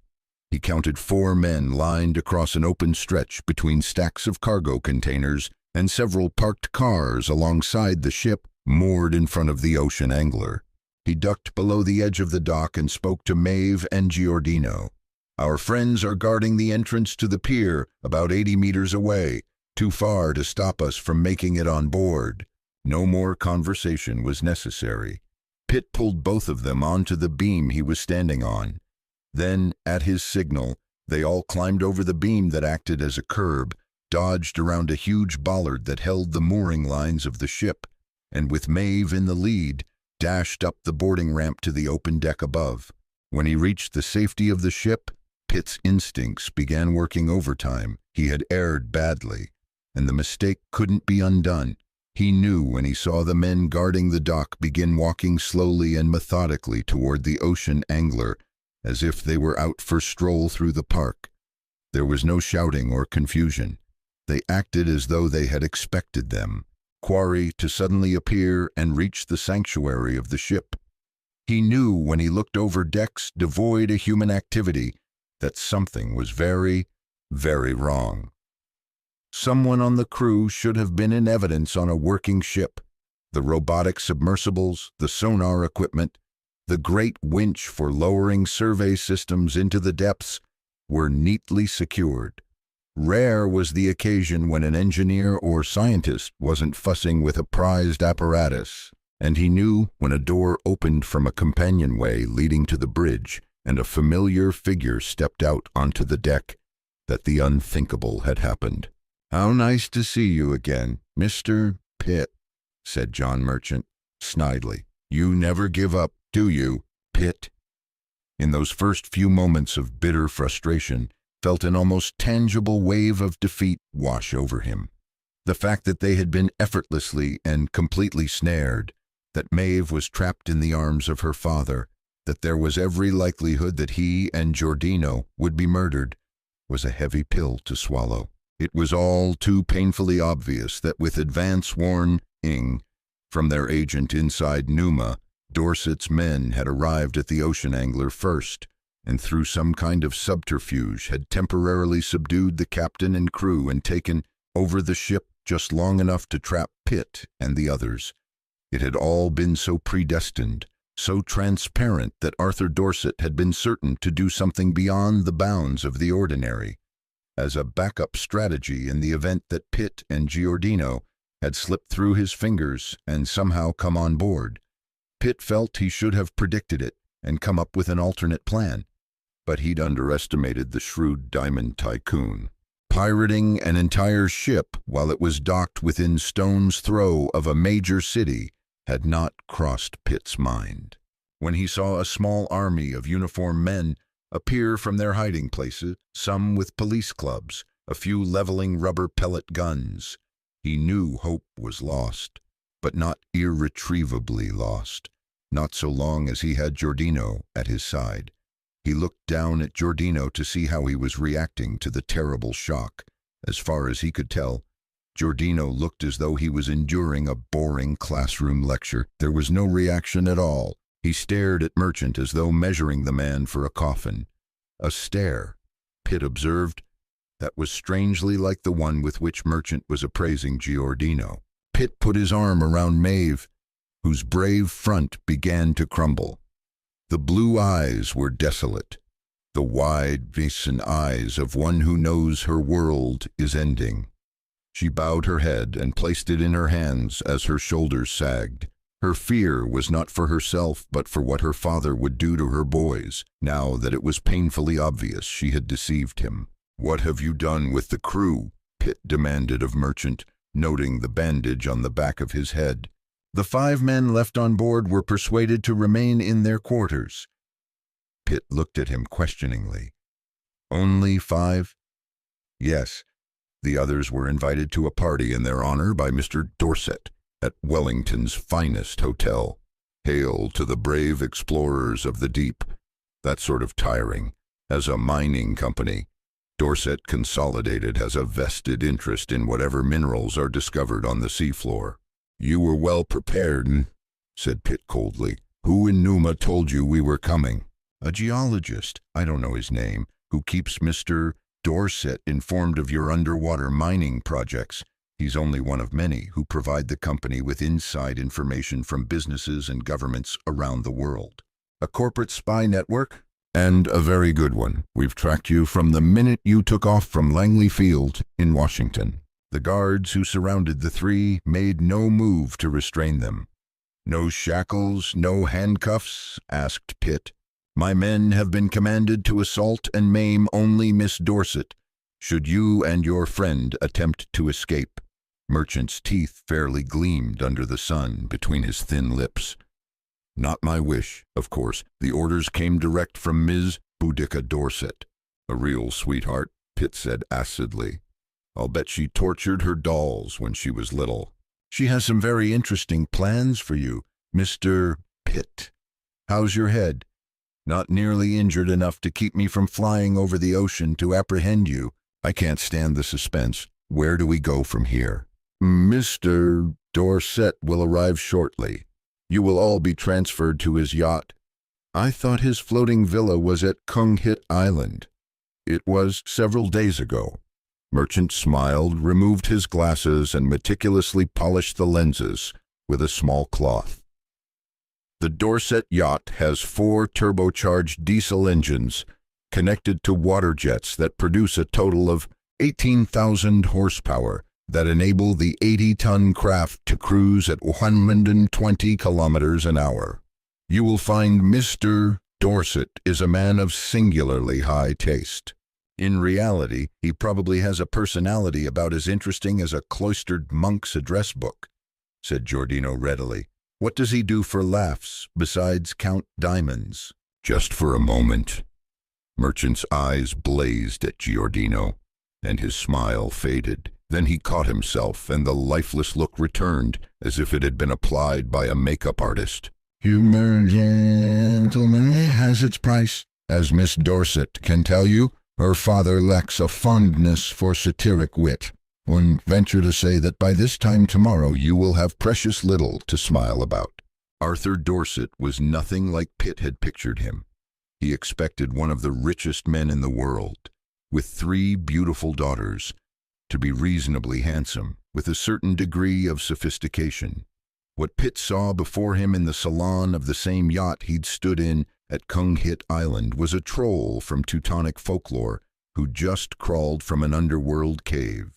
He counted 4 men lined across an open stretch between stacks of cargo containers and several parked cars alongside the ship moored in front of the ocean angler. He ducked below the edge of the dock and spoke to Maeve and Giordino. Our friends are guarding the entrance to the pier about 80 meters away, too far to stop us from making it on board. No more conversation was necessary. Pitt pulled both of them onto the beam he was standing on. Then, at his signal, they all climbed over the beam that acted as a curb, dodged around a huge bollard that held the mooring lines of the ship, and with Maeve in the lead, dashed up the boarding ramp to the open deck above. When he reached the safety of the ship, Pitt's instincts began working overtime. He had erred badly, and the mistake couldn't be undone. He knew when he saw the men guarding the dock begin walking slowly and methodically toward the ocean angler, as if they were out for a stroll through the park. There was no shouting or confusion. They acted as though they had expected them, quarry to suddenly appear and reach the sanctuary of the ship. He knew when he looked over decks devoid of human activity that something was very, very wrong. Someone on the crew should have been in evidence on a working ship. The robotic submersibles, the sonar equipment, the great winch for lowering survey systems into the depths were neatly secured. Rare was the occasion when an engineer or scientist wasn't fussing with a prized apparatus, and he knew when a door opened from a companionway leading to the bridge and a familiar figure stepped out onto the deck that the unthinkable had happened. "How nice to see you again, Mr. Pitt," said John Merchant, snidely. "You never give up, do you, Pitt?" In those first few moments of bitter frustration, felt an almost tangible wave of defeat wash over him. The fact that they had been effortlessly and completely snared, that Maeve was trapped in the arms of her father, that there was every likelihood that he and Giordino would be murdered, was a heavy pill to swallow. It was all too painfully obvious that with advance warning from their agent inside Numa, Dorset's men had arrived at the ocean angler first, and through some kind of subterfuge had temporarily subdued the captain and crew and taken over the ship just long enough to trap Pitt and the others. It had all been so predestined, so transparent that Arthur Dorset had been certain to do something beyond the bounds of the ordinary, as a backup strategy in the event that Pitt and Giordino had slipped through his fingers and somehow come on board. Pitt felt he should have predicted it and come up with an alternate plan, but he'd underestimated the shrewd diamond tycoon. Pirating an entire ship while it was docked within stone's throw of a major city had not crossed Pitt's mind. When he saw a small army of uniformed men appear from their hiding places, some with police clubs, a few leveling rubber pellet guns, he knew hope was lost, but not irretrievably lost, not so long as he had Giordino at his side. He looked down at Giordino to see how he was reacting to the terrible shock. As far as he could tell, Giordino looked as though he was enduring a boring classroom lecture. There was no reaction at all. He stared at Merchant as though measuring the man for a coffin. A stare, Pitt observed, that was strangely like the one with which Merchant was appraising Giordino. Pitt put his arm around Maeve, whose brave front began to crumble. The blue eyes were desolate, the wide, vacant eyes of one who knows her world is ending. She bowed her head and placed it in her hands as her shoulders sagged. Her fear was not for herself, but for what her father would do to her boys, now that it was painfully obvious she had deceived him. "What have you done with the crew?" Pitt demanded of Merchant, noting the bandage on the back of his head. "The 5 men left on board were persuaded to remain in their quarters." Pitt looked at him questioningly. "Only 5? "Yes. The others were invited to a party in their honor by Mr. Dorset at Wellington's finest hotel. Hail to the brave explorers of the deep. That's sort of tiring. As a mining company, Dorset Consolidated has a vested interest in whatever minerals are discovered on the seafloor." "You were well prepared," said Pitt coldly. "Who in Numa told you we were coming?" "A geologist, I don't know his name, who keeps Mr. Dorset informed of your underwater mining projects. He's only one of many who provide the company with inside information from businesses and governments around the world." "A corporate spy network?" "And a very good one. We've tracked you from the minute you took off from Langley Field in Washington." The guards who surrounded the 3 made no move to restrain them. "No shackles, no handcuffs?" asked Pitt. "My men have been commanded to assault and maim only Miss Dorset, should you and your friend attempt to escape." Merchant's teeth fairly gleamed under the sun between his thin lips. "Not my wish, of course. The orders came direct from Ms. Boudica Dorset." "A real sweetheart," Pitt said acidly. "I'll bet she tortured her dolls when she was little." "She has some very interesting plans for you, Mr. Pitt. How's your head?" "Not nearly injured enough to keep me from flying over the ocean to apprehend you. I can't stand the suspense. Where do we go from here?" "Mr. Dorset will arrive shortly. You will all be transferred to his yacht." "I thought his floating villa was at Kung Hit Island." "It was several days ago." Merchant smiled, removed his glasses, and meticulously polished the lenses with a small cloth. "The Dorset yacht has 4 turbocharged diesel engines connected to water jets that produce a total of 18,000 horsepower that enable the 80-ton craft to cruise at 120 kilometers an hour. You will find Mr. Dorset is a man of singularly high taste. In reality, he probably has a personality about as interesting as a cloistered monk's address book," said Giordino readily. "What does he do for laughs, besides count diamonds?" "Just for a moment." Merchant's eyes blazed at Giordino, and his smile faded. Then he caught himself, and the lifeless look returned, as if it had been applied by a makeup artist. "Humor, gentlemen, has its price. As Miss Dorset can tell you, her father lacks a fondness for satiric wit. One venture to say that by this time tomorrow you will have precious little to smile about." Arthur Dorset was nothing like Pitt had pictured him. He expected one of the richest men in the world, with 3 beautiful daughters, to be reasonably handsome, with a certain degree of sophistication. What Pitt saw before him in the salon of the same yacht he'd stood in at Kung Hit Island was a troll from Teutonic folklore who just crawled from an underworld cave.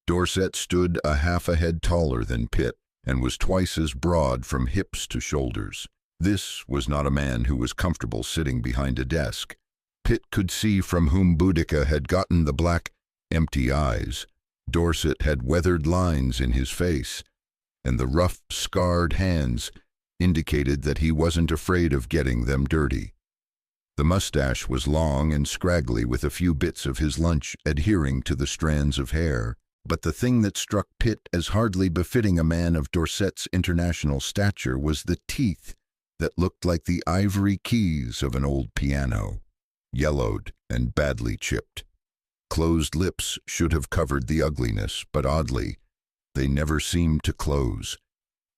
Dorset stood a half a head taller than Pitt and was twice as broad from hips to shoulders. This was not a man who was comfortable sitting behind a desk. Pitt could see from whom Boudica had gotten the black, empty eyes. Dorset had weathered lines in his face, and the rough, scarred hands indicated that he wasn't afraid of getting them dirty. The mustache was long and scraggly, with a few bits of his lunch adhering to the strands of hair. But the thing that struck Pitt as hardly befitting a man of Dorset's international stature was the teeth that looked like the ivory keys of an old piano, yellowed and badly chipped. Closed lips should have covered the ugliness, but oddly, they never seemed to close,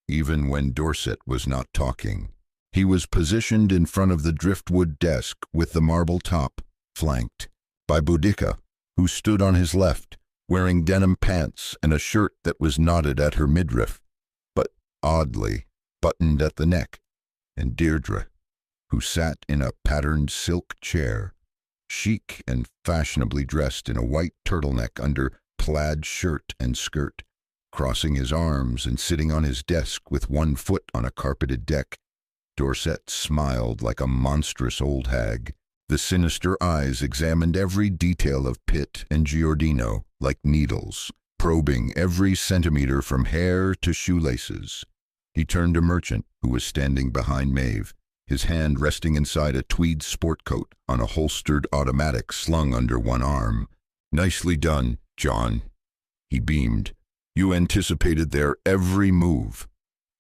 even when Dorset was not talking. He was positioned in front of the driftwood desk with the marble top, flanked by Boudica, who stood on his left, wearing denim pants and a shirt that was knotted at her midriff, but oddly buttoned at the neck, and Deirdre, who sat in a patterned silk chair, chic and fashionably dressed in a white turtleneck under plaid shirt and skirt, crossing his arms and sitting on his desk with one foot on a carpeted deck. Dorset smiled like a monstrous old hag. The sinister eyes examined every detail of Pitt and Giordino like needles, probing every centimeter from hair to shoelaces. He turned to Merchant, who was standing behind Maeve, his hand resting inside a tweed sport coat on a holstered automatic slung under one arm. "Nicely done, John," he beamed. "You anticipated their every move."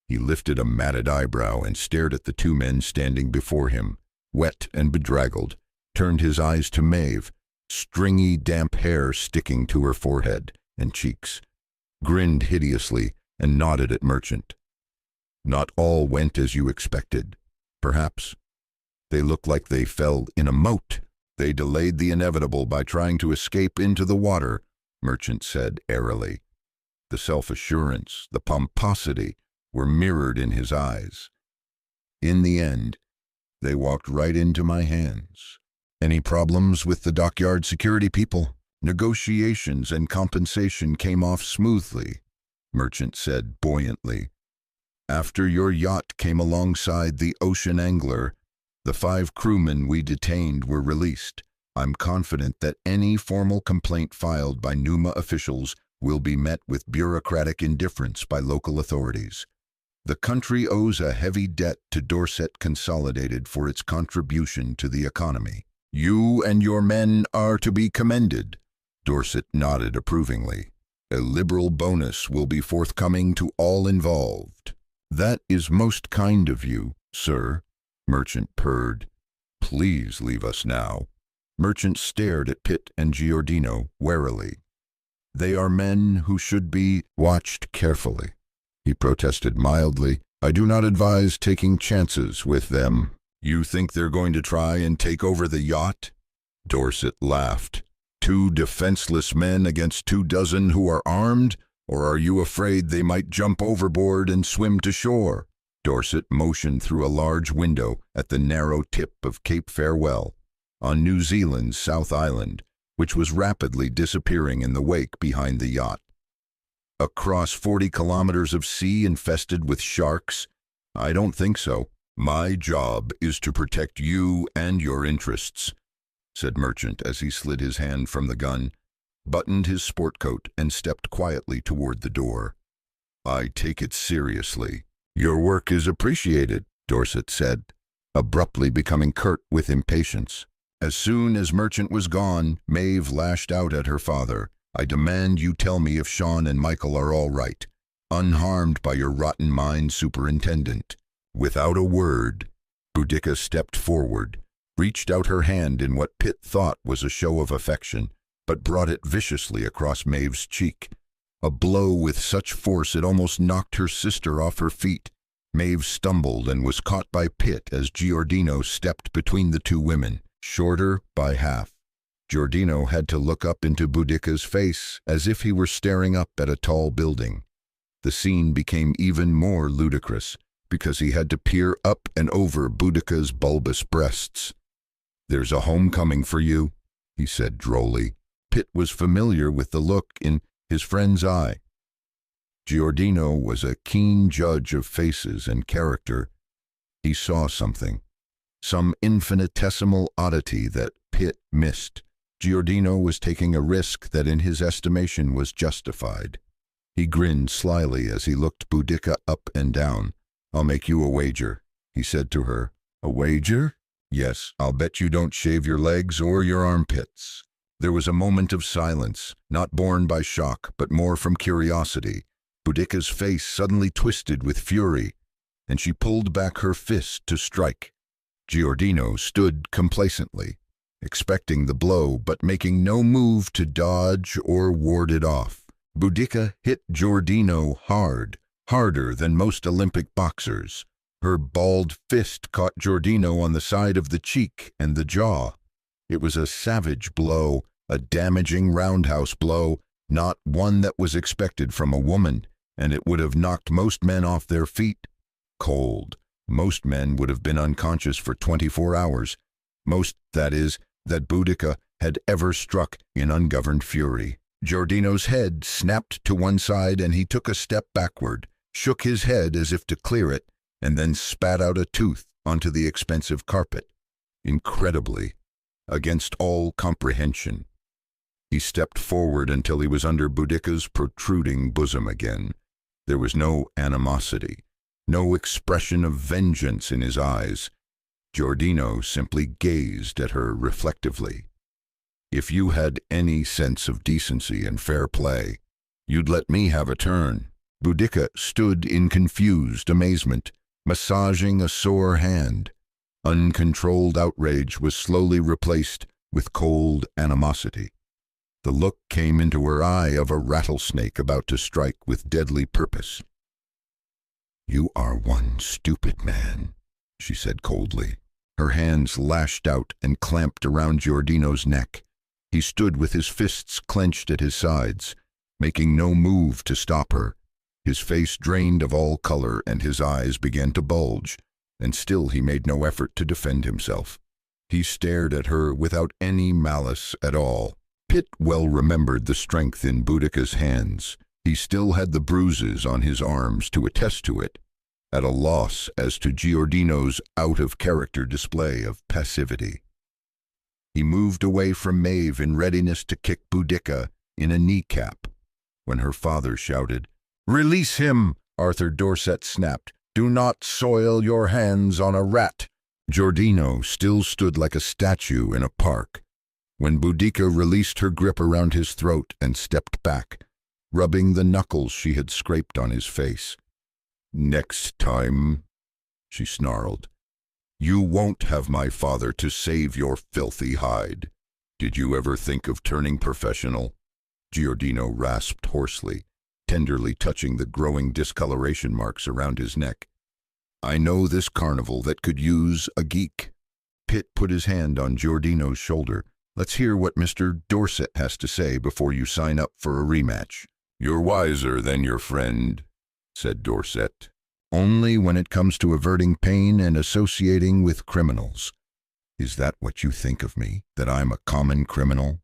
He lifted a matted eyebrow and stared at the two men standing before him, wet and bedraggled, turned his eyes to Maeve, stringy, damp hair sticking to her forehead and cheeks, grinned hideously, and nodded at Merchant. "Not all went as you expected, perhaps. They look like they fell in a moat. They delayed the inevitable by trying to escape into the water," Merchant said airily. The self-assurance, the pomposity, were mirrored in his eyes. "In the end, they walked right into my hands. Any problems with the dockyard security people?" "Negotiations and compensation came off smoothly," Merchant said buoyantly. "After your yacht came alongside the Ocean Angler, the 5 crewmen we detained were released. I'm confident that any formal complaint filed by Numa officials will be met with bureaucratic indifference by local authorities. The country owes a heavy debt to Dorset Consolidated for its contribution to the economy. You and your men are to be commended." Dorset nodded approvingly. "A liberal bonus will be forthcoming to all involved." "That is most kind of you, sir," Merchant purred. "Please leave us now." Merchant stared at Pitt and Giordino warily. "They are men who should be watched carefully," he protested mildly. "I do not advise taking chances with them." "You think they're going to try and take over the yacht?" Dorset laughed. "2 defenseless men against 24 who are armed? Or are you afraid they might jump overboard and swim to shore?" Dorset motioned through a large window at the narrow tip of Cape Farewell, on New Zealand's South Island, which was rapidly disappearing in the wake behind the yacht. "Across 40 kilometers of sea infested with sharks? I don't think so. My job is to protect you and your interests," said Merchant as he slid his hand from the gun, buttoned his sport coat, and stepped quietly toward the door. "I take it seriously." "Your work is appreciated," Dorset said, abruptly becoming curt with impatience. As soon as Merchant was gone, Maeve lashed out at her father. "I demand you tell me if Sean and Michael are all right, unharmed by your rotten mind, Superintendent." Without a word, Boudica stepped forward, reached out her hand in what Pitt thought was a show of affection, but brought it viciously across Maeve's cheek. A blow with such force it almost knocked her sister off her feet. Maeve stumbled and was caught by Pitt as Giordino stepped between the two women, shorter by half. Giordino had to look up into Boudica's face as if he were staring up at a tall building. The scene became even more ludicrous because he had to peer up and over Boudica's bulbous breasts. "There's a homecoming for you," he said drolly. Pitt was familiar with the look in his friend's eye. Giordino was a keen judge of faces and character. He saw something, some infinitesimal oddity that Pitt missed. Giordino was taking a risk that in his estimation was justified. He grinned slyly as he looked Boudica up and down. "I'll make you a wager," he said to her. "A wager?" "Yes, I'll bet you don't shave your legs or your armpits." There was a moment of silence, not born by shock, but more from curiosity. Boudica's face suddenly twisted with fury, and she pulled back her fist to strike. Giordino stood complacently, expecting the blow, but making no move to dodge or ward it off. Boudica hit Giordino hard, harder than most Olympic boxers. Her balled fist caught Giordino on the side of the cheek and the jaw. It was a savage blow, a damaging roundhouse blow, not one that was expected from a woman, and it would have knocked most men off their feet. Cold. Most men would have been unconscious for 24 hours. Most, that is, that Boudica had ever struck in ungoverned fury. Giordino's head snapped to one side and he took a step backward, shook his head as if to clear it, and then spat out a tooth onto the expensive carpet. Incredibly, against all comprehension, he stepped forward until he was under Boudica's protruding bosom again. There was no animosity, no expression of vengeance in his eyes. Giordino simply gazed at her reflectively. "If you had any sense of decency and fair play, you'd let me have a turn." Boudica stood in confused amazement, massaging a sore hand. Uncontrolled outrage was slowly replaced with cold animosity. The look came into her eye of a rattlesnake about to strike with deadly purpose. "You are one stupid man," she said coldly. Her hands lashed out and clamped around Giordino's neck. He stood with his fists clenched at his sides, making no move to stop her. His face drained of all color and his eyes began to bulge, and still he made no effort to defend himself. He stared at her without any malice at all. Pitt well remembered the strength in Boudica's hands. He still had the bruises on his arms to attest to it, at a loss as to Giordino's out-of-character display of passivity. He moved away from Maeve in readiness to kick Boudica in a kneecap, when her father shouted, "Release him!" Arthur Dorset snapped. "Do not soil your hands on a rat." Giordino still stood like a statue in a park, when Boudica released her grip around his throat and stepped back, rubbing the knuckles she had scraped on his face. "Next time," she snarled, "you won't have my father to save your filthy hide. Did you ever think of turning professional?" Giordino rasped hoarsely, tenderly touching the growing discoloration marks around his neck. "I know this carnival that could use a geek." Pitt put his hand on Giordino's shoulder. "Let's hear what Mr. Dorset has to say before you sign up for a rematch." "You're wiser than your friend," said Dorset. "Only when it comes to averting pain and associating with criminals." "Is that what you think of me, that I'm a common criminal?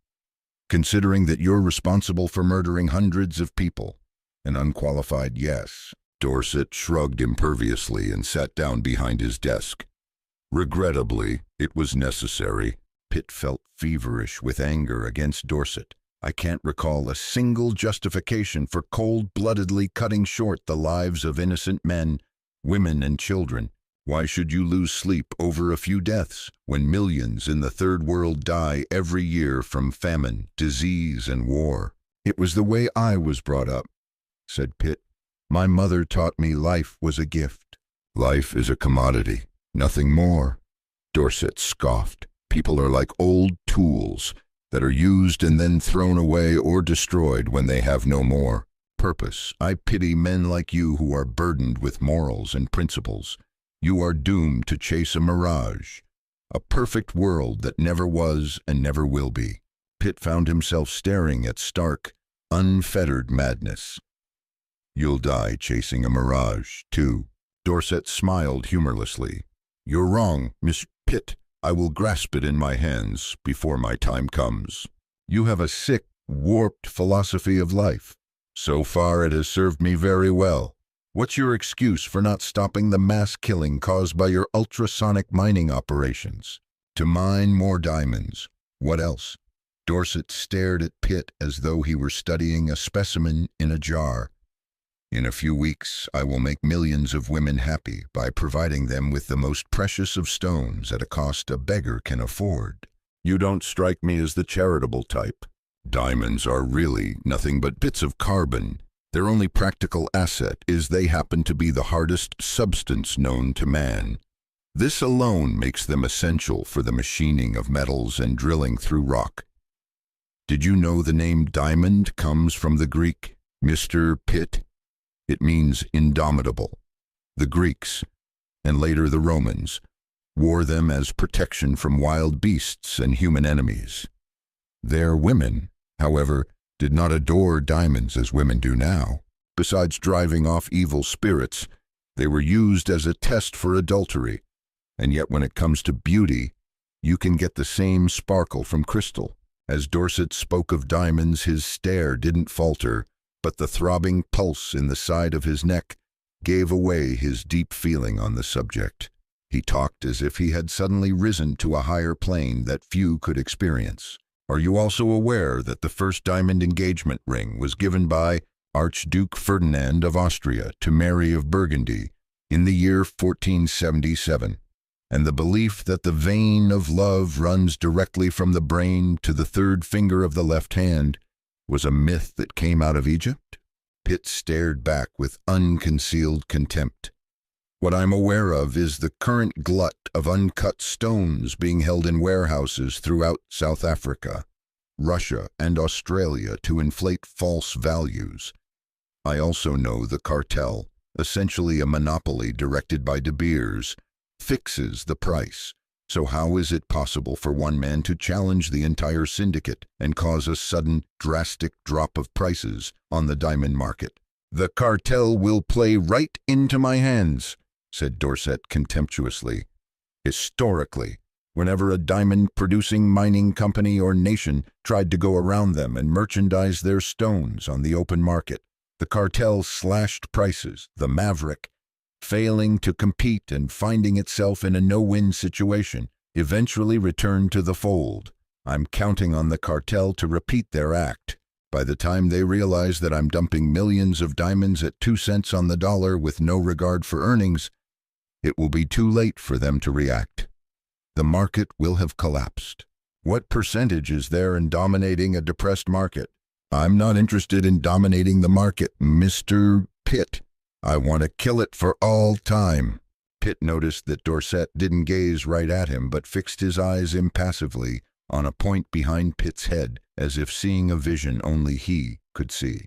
Considering that you're responsible for murdering hundreds of people?" An unqualified yes. Dorset shrugged imperviously and sat down behind his desk. "Regrettably, it was necessary." Pitt felt feverish with anger against Dorset. "I can't recall a single justification for cold-bloodedly cutting short the lives of innocent men, women, and children. Why should you lose sleep over a few deaths, when millions in the Third World die every year from famine, disease, and war?" "It was the way I was brought up," said Pitt. "My mother taught me life was a gift." "Life is a commodity, nothing more," Dorset scoffed. "People are like old tools that are used and then thrown away or destroyed when they have no more purpose. I pity men like you who are burdened with morals and principles. You are doomed to chase a mirage, a perfect world that never was and never will be." Pitt found himself staring at stark, unfettered madness. "You'll die chasing a mirage, too." Dorset smiled humorlessly. "You're wrong, Miss Pitt. I will grasp it in my hands before my time comes." "You have a sick, warped philosophy of life. So far it has served me very well. What's your excuse for not stopping the mass killing caused by your ultrasonic mining operations?" "To mine more diamonds. What else?" Dorset stared at Pitt as though he were studying a specimen in a jar. In a few weeks, I will make millions of women happy by providing them with the most precious of stones at a cost a beggar can afford. You don't strike me as the charitable type. Diamonds are really nothing but bits of carbon. Their only practical asset is they happen to be the hardest substance known to man. This alone makes them essential for the machining of metals and drilling through rock. Did you know the name diamond comes from the Greek Mr. Pitt? It means indomitable. The Greeks, and later the Romans, wore them as protection from wild beasts and human enemies. Their women, however, did not adore diamonds as women do now. Besides driving off evil spirits, they were used as a test for adultery. And yet when it comes to beauty, you can get the same sparkle from crystal. As Dorset spoke of diamonds, his stare didn't falter, but the throbbing pulse in the side of his neck gave away his deep feeling on the subject. He talked as if he had suddenly risen to a higher plane that few could experience. Are you also aware that the first diamond engagement ring was given by Archduke Ferdinand of Austria to Mary of Burgundy in the year 1477? And the belief that the vein of love runs directly from the brain to the third finger of the left hand was a myth that came out of Egypt? Pitt stared back with unconcealed contempt. What I'm aware of is the current glut of uncut stones being held in warehouses throughout South Africa, Russia, and Australia to inflate false values. I also know the cartel, essentially a monopoly directed by De Beers, fixes the price. So how is it possible for one man to challenge the entire syndicate and cause a sudden, drastic drop of prices on the diamond market? The cartel will play right into my hands, said Dorset contemptuously. Historically, whenever a diamond-producing mining company or nation tried to go around them and merchandise their stones on the open market, the cartel slashed prices. The maverick, failing to compete and finding itself in a no-win situation, eventually returned to the fold. I'm counting on the cartel to repeat their act. By the time they realize that I'm dumping millions of diamonds at 2 cents on the dollar with no regard for earnings, it will be too late for them to react. The market will have collapsed. What percentage is there in dominating a depressed market? I'm not interested in dominating the market, Mr. Pitt. I want to kill it for all time. Pitt noticed that Dorset didn't gaze right at him, but fixed his eyes impassively on a point behind Pitt's head, as if seeing a vision only he could see.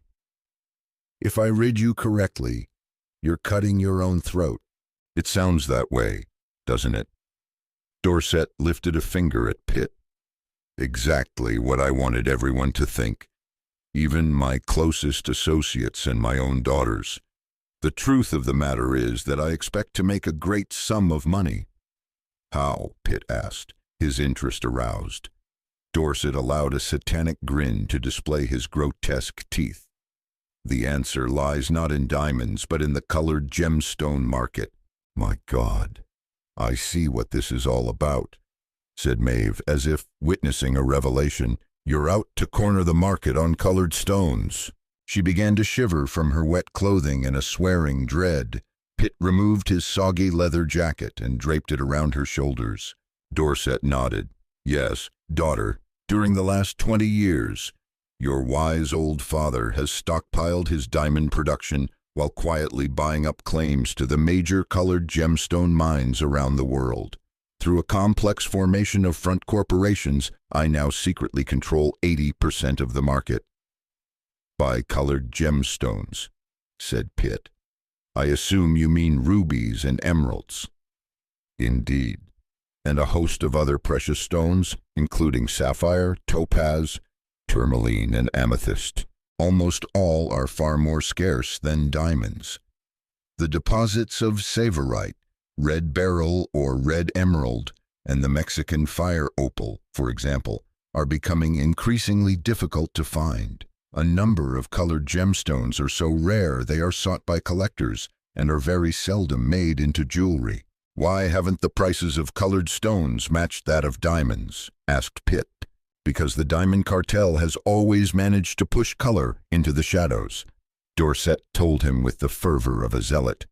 If I read you correctly, you're cutting your own throat. It sounds that way, doesn't it? Dorset lifted a finger at Pitt. Exactly what I wanted everyone to think, even my closest associates and my own daughters. The truth of the matter is that I expect to make a great sum of money. How? Pitt asked, his interest aroused. Dorset allowed a satanic grin to display his grotesque teeth. The answer lies not in diamonds, but in the colored gemstone market. My God, I see what this is all about, said Maeve, as if witnessing a revelation. You're out to corner the market on colored stones. She began to shiver from her wet clothing in a swearing dread. Pitt removed his soggy leather jacket and draped it around her shoulders. Dorset nodded. Yes, daughter, during the last 20 years, your wise old father has stockpiled his diamond production while quietly buying up claims to the major colored gemstone mines around the world. Through a complex formation of front corporations, I now secretly control 80% of the market. By colored gemstones, said Pitt. I assume you mean rubies and emeralds. Indeed, and a host of other precious stones, including sapphire, topaz, tourmaline, and amethyst. Almost all are far more scarce than diamonds. The deposits of savorite, red beryl or red emerald, and the Mexican fire opal, for example, are becoming increasingly difficult to find. A number of colored gemstones are so rare they are sought by collectors and are very seldom made into jewelry. Why haven't the prices of colored stones matched that of diamonds? Asked Pitt. Because the diamond cartel has always managed to push color into the shadows. Dorset told him with the fervor of a zealot.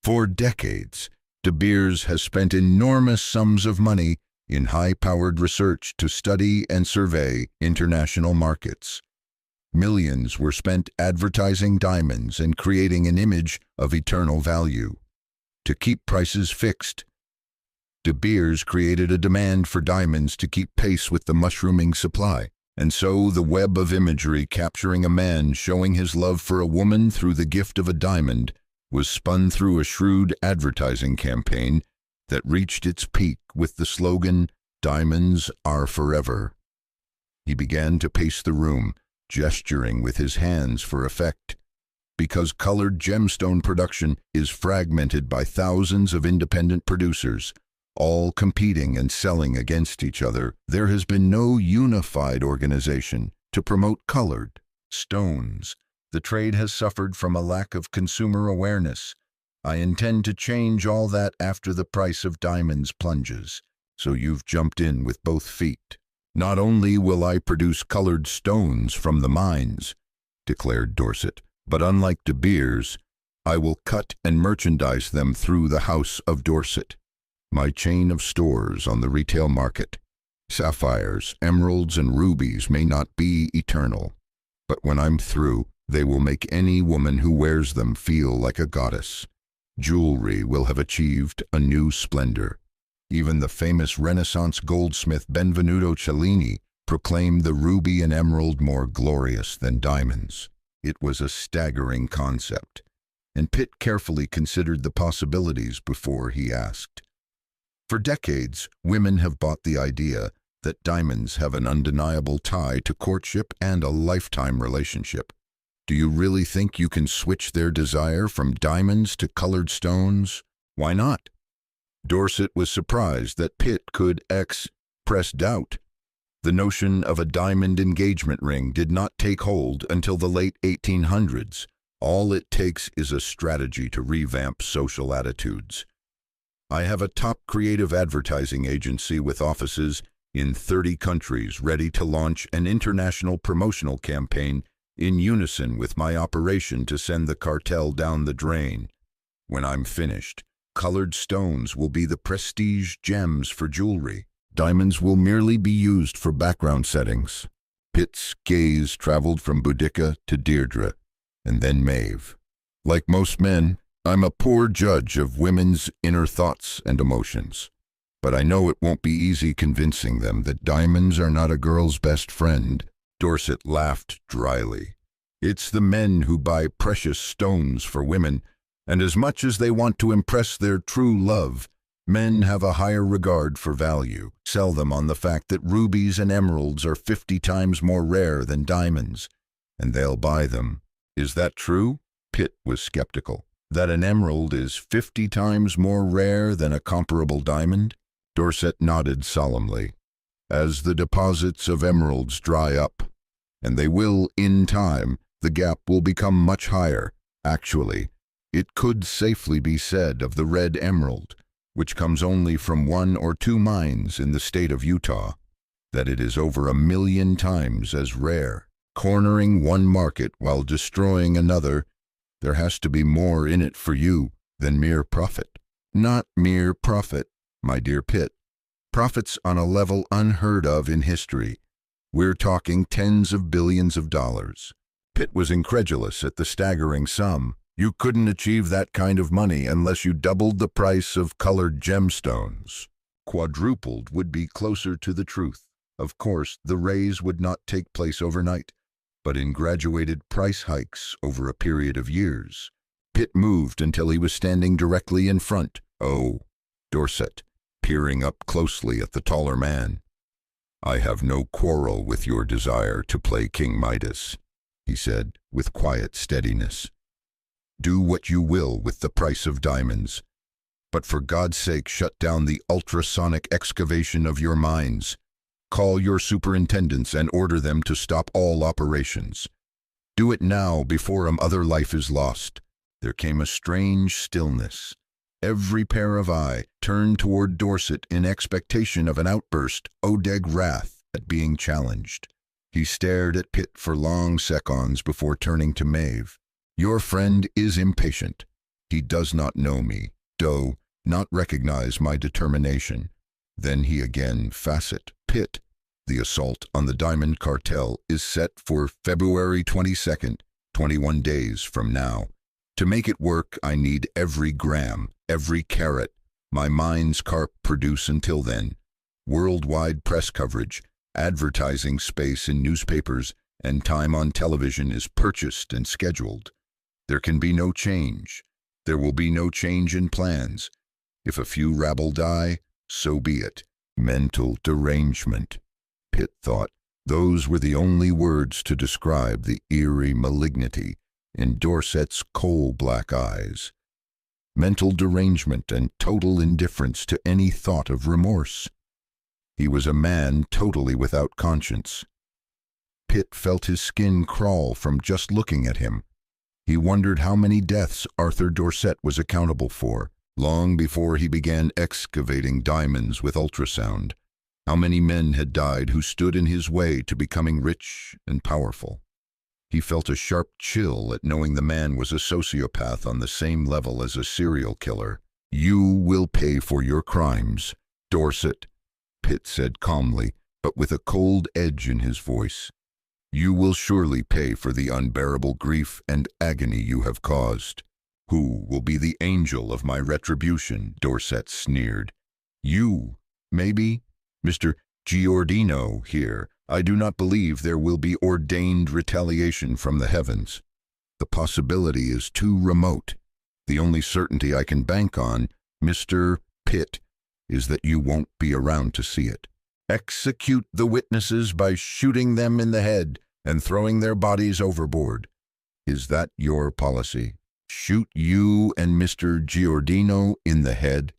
For decades, De Beers has spent enormous sums of money in high-powered research to study and survey international markets. Millions were spent advertising diamonds and creating an image of eternal value. To keep prices fixed, De Beers created a demand for diamonds to keep pace with the mushrooming supply. And so the web of imagery capturing a man showing his love for a woman through the gift of a diamond was spun through a shrewd advertising campaign that reached its peak with the slogan, "Diamonds are forever." He began to pace the room, gesturing with his hands for effect. Because colored gemstone production is fragmented by thousands of independent producers, all competing and selling against each other, there has been no unified organization to promote colored stones. The trade has suffered from a lack of consumer awareness. I intend to change all that after the price of diamonds plunges. So you've jumped in with both feet. Not only will I produce colored stones from the mines, declared Dorset, but unlike De Beers, I will cut and merchandise them through the House of Dorset, my chain of stores on the retail market. Sapphires, emeralds, and rubies may not be eternal, but when I'm through, they will make any woman who wears them feel like a goddess. Jewelry will have achieved a new splendor. Even the famous Renaissance goldsmith Benvenuto Cellini proclaimed the ruby and emerald more glorious than diamonds. It was a staggering concept, and Pitt carefully considered the possibilities before he asked. For decades, women have bought the idea that diamonds have an undeniable tie to courtship and a lifetime relationship. Do you really think you can switch their desire from diamonds to colored stones? Why not? Dorset was surprised that Pitt could express doubt. The notion of a diamond engagement ring did not take hold until the late 1800s. All it takes is a strategy to revamp social attitudes. I have a top creative advertising agency with offices in 30 countries ready to launch an international promotional campaign in unison with my operation to send the cartel down the drain. When I'm finished, colored stones will be the prestige gems for jewelry. Diamonds will merely be used for background settings. Pitt's gaze traveled from Boudica to Deirdre, and then Maeve. Like most men, I'm a poor judge of women's inner thoughts and emotions. But I know it won't be easy convincing them that diamonds are not a girl's best friend. Dorset laughed dryly. It's the men who buy precious stones for women, and as much as they want to impress their true love, men have a higher regard for value. Sell them on the fact that rubies and emeralds are 50 times more rare than diamonds, and they'll buy them. Is that true? Pitt was skeptical. That an emerald is 50 times more rare than a comparable diamond? Dorset nodded solemnly. As the deposits of emeralds dry up, and they will in time, the gap will become much higher. Actually, it could safely be said of the red emerald, which comes only from 1 or 2 mines in the state of Utah, that it is over 1 million times as rare. Cornering one market while destroying another, there has to be more in it for you than mere profit. Not mere profit, my dear Pitt. Profits on a level unheard of in history. We're talking tens of billions of dollars. Pitt was incredulous at the staggering sum. You couldn't achieve that kind of money unless you doubled the price of colored gemstones. Quadrupled would be closer to the truth. Of course, the raise would not take place overnight, but in graduated price hikes over a period of years. Pitt moved until he was standing directly in front. Oh, Dorset, peering up closely at the taller man. I have no quarrel with your desire to play King Midas, he said with quiet steadiness. Do what you will with the price of diamonds, but for God's sake shut down the ultrasonic excavation of your mines. Call your superintendents and order them to stop all operations. Do it now before other life is lost. There came a strange stillness. Every pair of eye turned toward Dorset in expectation of an outburst, Odeg wrath at being challenged. He stared at Pitt for long seconds before turning to Maeve. Your friend is impatient. He does not know me, does not recognize my determination. Then he again facet, Pitt. The assault on the Diamond Cartel is set for February 22nd, 21 days from now. To make it work, I need every gram, every carat my mind's carp produce until then. Worldwide press coverage, advertising space in newspapers, and time on television is purchased and scheduled. There can be no change. There will be no change in plans. If a few rabble die, so be it. Mental derangement, Pitt thought. Those were the only words to describe the eerie malignity in Dorset's coal-black eyes. Mental derangement and total indifference to any thought of remorse. He was a man totally without conscience. Pitt felt his skin crawl from just looking at him. He wondered how many deaths Arthur Dorset was accountable for, long before he began excavating diamonds with ultrasound. How many men had died who stood in his way to becoming rich and powerful. He felt a sharp chill at knowing the man was a sociopath on the same level as a serial killer. You will pay for your crimes, Dorset, Pitt said calmly, but with a cold edge in his voice. You will surely pay for the unbearable grief and agony you have caused. Who will be the angel of my retribution? Dorset sneered. You, maybe? Mr. Giordino here. I do not believe there will be ordained retaliation from the heavens. The possibility is too remote. The only certainty I can bank on, Mr. Pitt, is that you won't be around to see it. Execute the witnesses by shooting them in the head and throwing their bodies overboard. Is that your policy? Shoot you and Mr. Giordino in the head?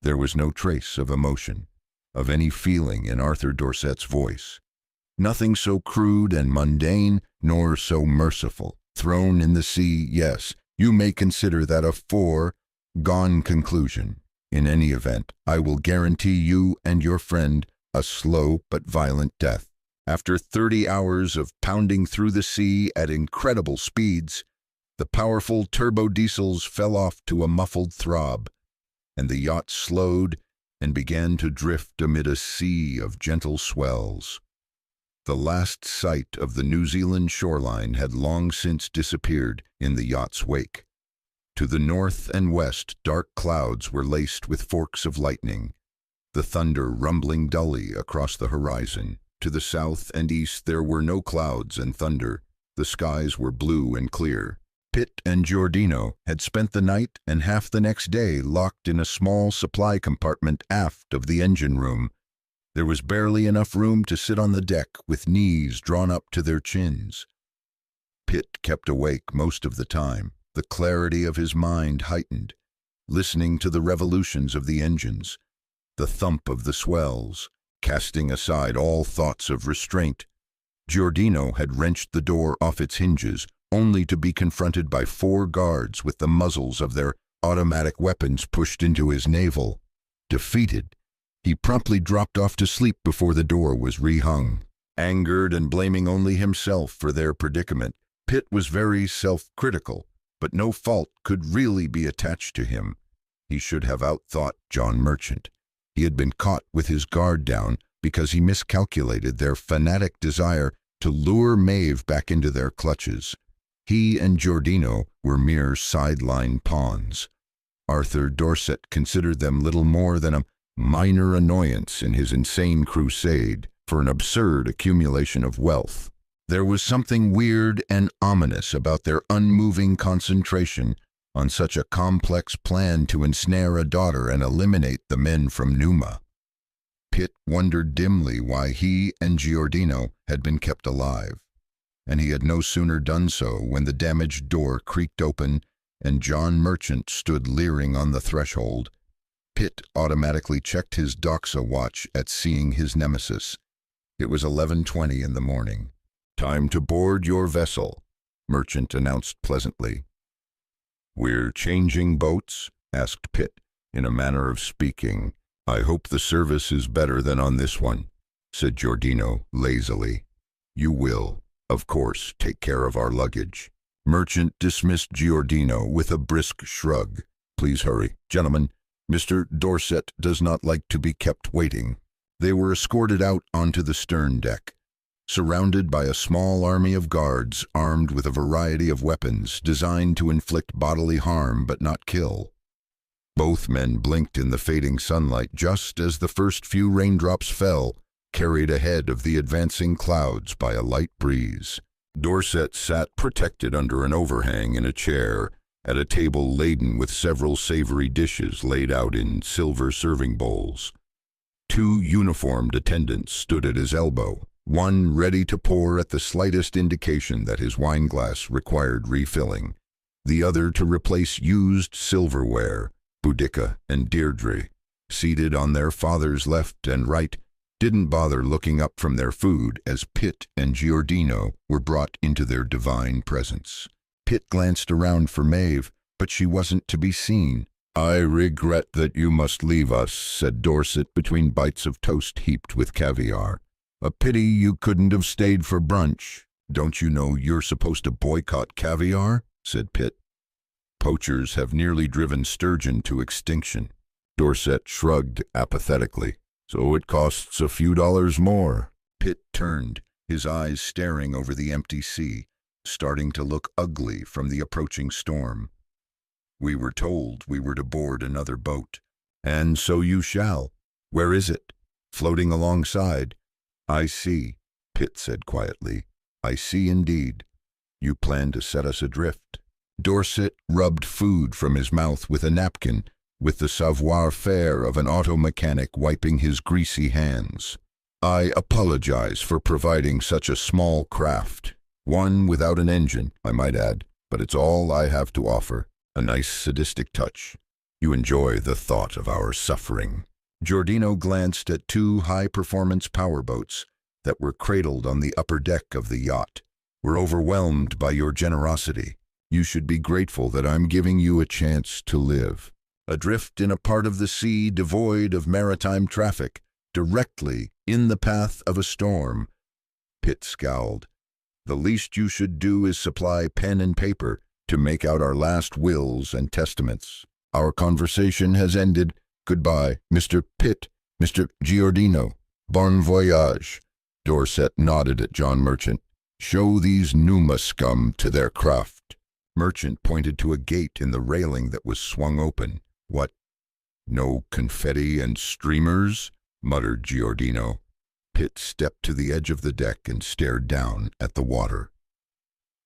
There was no trace of emotion, of any feeling in Arthur Dorset's voice. Nothing so crude and mundane, nor so merciful. Thrown in the sea, yes, you may consider that a foregone conclusion. In any event, I will guarantee you and your friend a slow but violent death. After 30 hours of pounding through the sea at incredible speeds, the powerful turbodiesels fell off to a muffled throb, and the yacht slowed and began to drift amid a sea of gentle swells. The last sight of the New Zealand shoreline had long since disappeared in the yacht's wake. To the north and west, dark clouds were laced with forks of lightning, the thunder rumbling dully across the horizon. To the south and east there were no clouds and thunder. The skies were blue and clear. Pitt and Giordino had spent the night and half the next day locked in a small supply compartment aft of the engine room. There was barely enough room to sit on the deck with knees drawn up to their chins. Pitt kept awake most of the time, the clarity of his mind heightened, listening to the revolutions of the engines, the thump of the swells, casting aside all thoughts of restraint. Giordino had wrenched the door off its hinges, only to be confronted by 4 guards with the muzzles of their automatic weapons pushed into his navel. Defeated, he promptly dropped off to sleep before the door was rehung. Angered and blaming only himself for their predicament, Pitt was very self-critical, but no fault could really be attached to him. He should have outthought John Merchant. He had been caught with his guard down because he miscalculated their fanatic desire to lure Maeve back into their clutches. He and Giordino were mere sideline pawns. Arthur Dorset considered them little more than a minor annoyance in his insane crusade for an absurd accumulation of wealth. There was something weird and ominous about their unmoving concentration on such a complex plan to ensnare a daughter and eliminate the men from Numa. Pitt wondered dimly why he and Giordino had been kept alive, and he had no sooner done so when the damaged door creaked open and John Merchant stood leering on the threshold. Pitt automatically checked his Doxa watch at seeing his nemesis. It was 11:20 in the morning. "Time to board your vessel," Merchant announced pleasantly. "We're changing boats?" asked Pitt, in a manner of speaking. "I hope the service is better than on this one," said Giordino lazily. "You will, of course, take care of our luggage." Merchant dismissed Giordino with a brisk shrug. "Please hurry, gentlemen. Mr. Dorset does not like to be kept waiting." They were escorted out onto the stern deck, surrounded by a small army of guards armed with a variety of weapons designed to inflict bodily harm but not kill. Both men blinked in the fading sunlight just as the first few raindrops fell, carried ahead of the advancing clouds by a light breeze. Dorset sat protected under an overhang in a chair at a table laden with several savory dishes laid out in silver serving bowls. Two uniformed attendants stood at his elbow, one ready to pour at the slightest indication that his wineglass required refilling, the other to replace used silverware. Boudica and Deirdre, seated on their father's left and right, didn't bother looking up from their food as Pitt and Giordino were brought into their divine presence. Pitt glanced around for Maeve, but she wasn't to be seen. "I regret that you must leave us," said Dorset between bites of toast heaped with caviar. "A pity you couldn't have stayed for brunch." "Don't you know you're supposed to boycott caviar?" said Pitt. "Poachers have nearly driven sturgeon to extinction." Dorset shrugged apathetically. "So it costs a few dollars more." Pitt turned, his eyes staring over the empty sea, starting to look ugly from the approaching storm. "We were told we were to board another boat." "And so you shall. Where is it?" "Floating alongside." "I see," Pitt said quietly. "I see indeed. You plan to set us adrift." Dorset rubbed food from his mouth with a napkin, with the savoir-faire of an auto mechanic wiping his greasy hands. "I apologize for providing such a small craft. One without an engine, I might add, but it's all I have to offer. A nice sadistic touch. You enjoy the thought of our suffering." Giordino glanced at two high-performance powerboats that were cradled on the upper deck of the yacht. "We're overwhelmed by your generosity. You should be grateful that I'm giving you a chance to live. Adrift in a part of the sea devoid of maritime traffic, directly in the path of a storm." Pitt scowled. "The least you should do is supply pen and paper to make out our last wills and testaments. Our conversation has ended. Goodbye, Mr. Pitt, Mr. Giordino. Bon voyage." Dorset nodded at John Merchant. "Show these Numa scum to their craft." Merchant pointed to a gate in the railing that was swung open. "What? No confetti and streamers?" muttered Giordino. Pitt stepped to the edge of the deck and stared down at the water.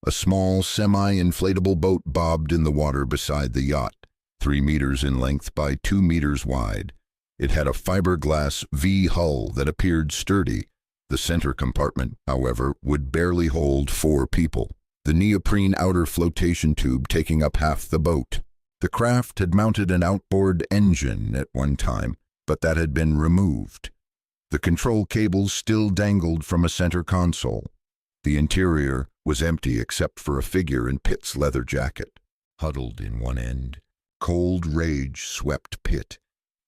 A small, semi-inflatable boat bobbed in the water beside the yacht, 3 meters in length by 2 meters wide. It had a fiberglass V hull that appeared sturdy. The center compartment, however, would barely hold 4 people, the neoprene outer flotation tube taking up half the boat. The craft had mounted an outboard engine at one time, but that had been removed. The control cables still dangled from a center console. The interior was empty except for a figure in Pitt's leather jacket, huddled in one end. Cold rage swept Pitt.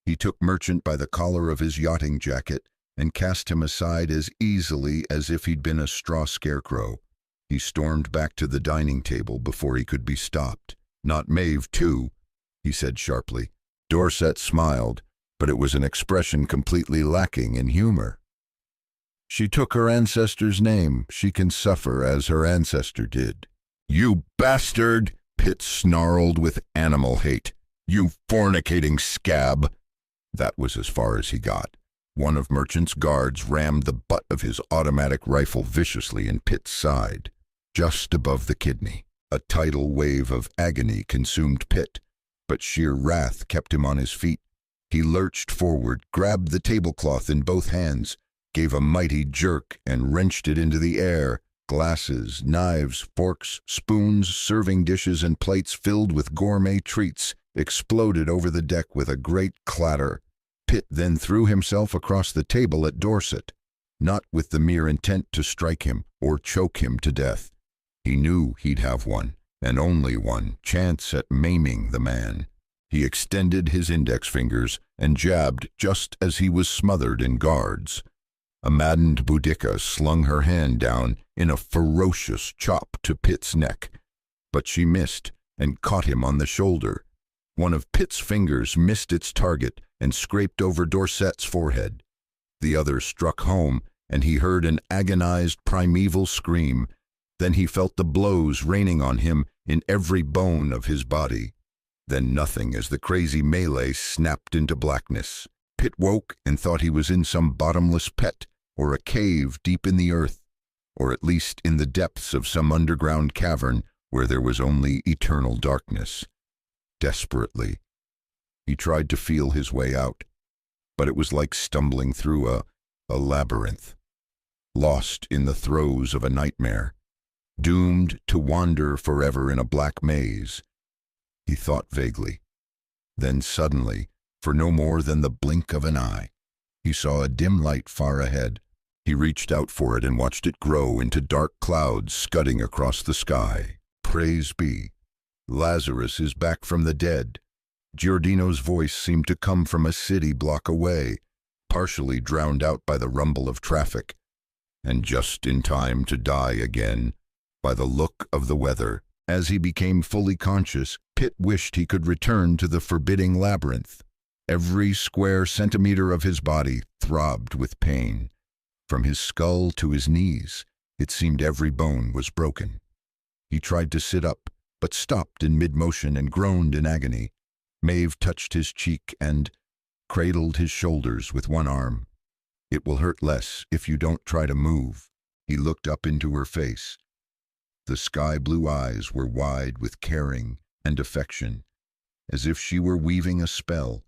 He took Merchant by the collar of his yachting jacket and cast him aside as easily as if he'd been a straw scarecrow. He stormed back to the dining table before he could be stopped. "Not Maeve, too," he said sharply. Dorset smiled, but it was an expression completely lacking in humor. "She took her ancestor's name. She can suffer as her ancestor did." "You bastard!" Pitt snarled with animal hate. "You fornicating scab!" That was as far as he got. One of Merchant's guards rammed the butt of his automatic rifle viciously in Pitt's side, just above the kidney. A tidal wave of agony consumed Pitt, but sheer wrath kept him on his feet. He lurched forward, grabbed the tablecloth in both hands, gave a mighty jerk, and wrenched it into the air. Glasses, knives, forks, spoons, serving dishes, and plates filled with gourmet treats exploded over the deck with a great clatter. Pitt then threw himself across the table at Dorset, not with the mere intent to strike him or choke him to death. He knew he'd have one, and only one, chance at maiming the man. He extended his index fingers and jabbed just as he was smothered in guards. A maddened Boudica slung her hand down in a ferocious chop to Pitt's neck. but she missed and caught him on the shoulder. One of Pitt's fingers missed its target and scraped over Dorset's forehead. The other struck home, and he heard an agonized primeval scream. Then he felt the blows raining on him in every bone of his body. Then nothing as the crazy melee snapped into blackness. Pitt woke and thought he was in some bottomless pit or a cave deep in the earth, or at least in the depths of some underground cavern where there was only eternal darkness. Desperately, he tried to feel his way out, but it was like stumbling through a labyrinth, lost in the throes of a nightmare, doomed to wander forever in a black maze. He thought vaguely. Then suddenly, for no more than the blink of an eye, he saw a dim light far ahead. He reached out for it and watched it grow into dark clouds scudding across the sky. Praise be. Lazarus is back from the dead. Giordino's voice seemed to come from a city block away, partially drowned out by the rumble of traffic, and just in time to die again by the look of the weather. As he became fully conscious, Pitt wished he could return to the forbidding labyrinth. Every square centimeter of his body throbbed with pain. From his skull to his knees, it seemed every bone was broken. He tried to sit up, but stopped in mid-motion and groaned in agony. Maeve touched his cheek and cradled his shoulders with one arm. "It will hurt less if you don't try to move." He looked up into her face. The sky-blue eyes were wide with caring and affection, as if she were weaving a spell.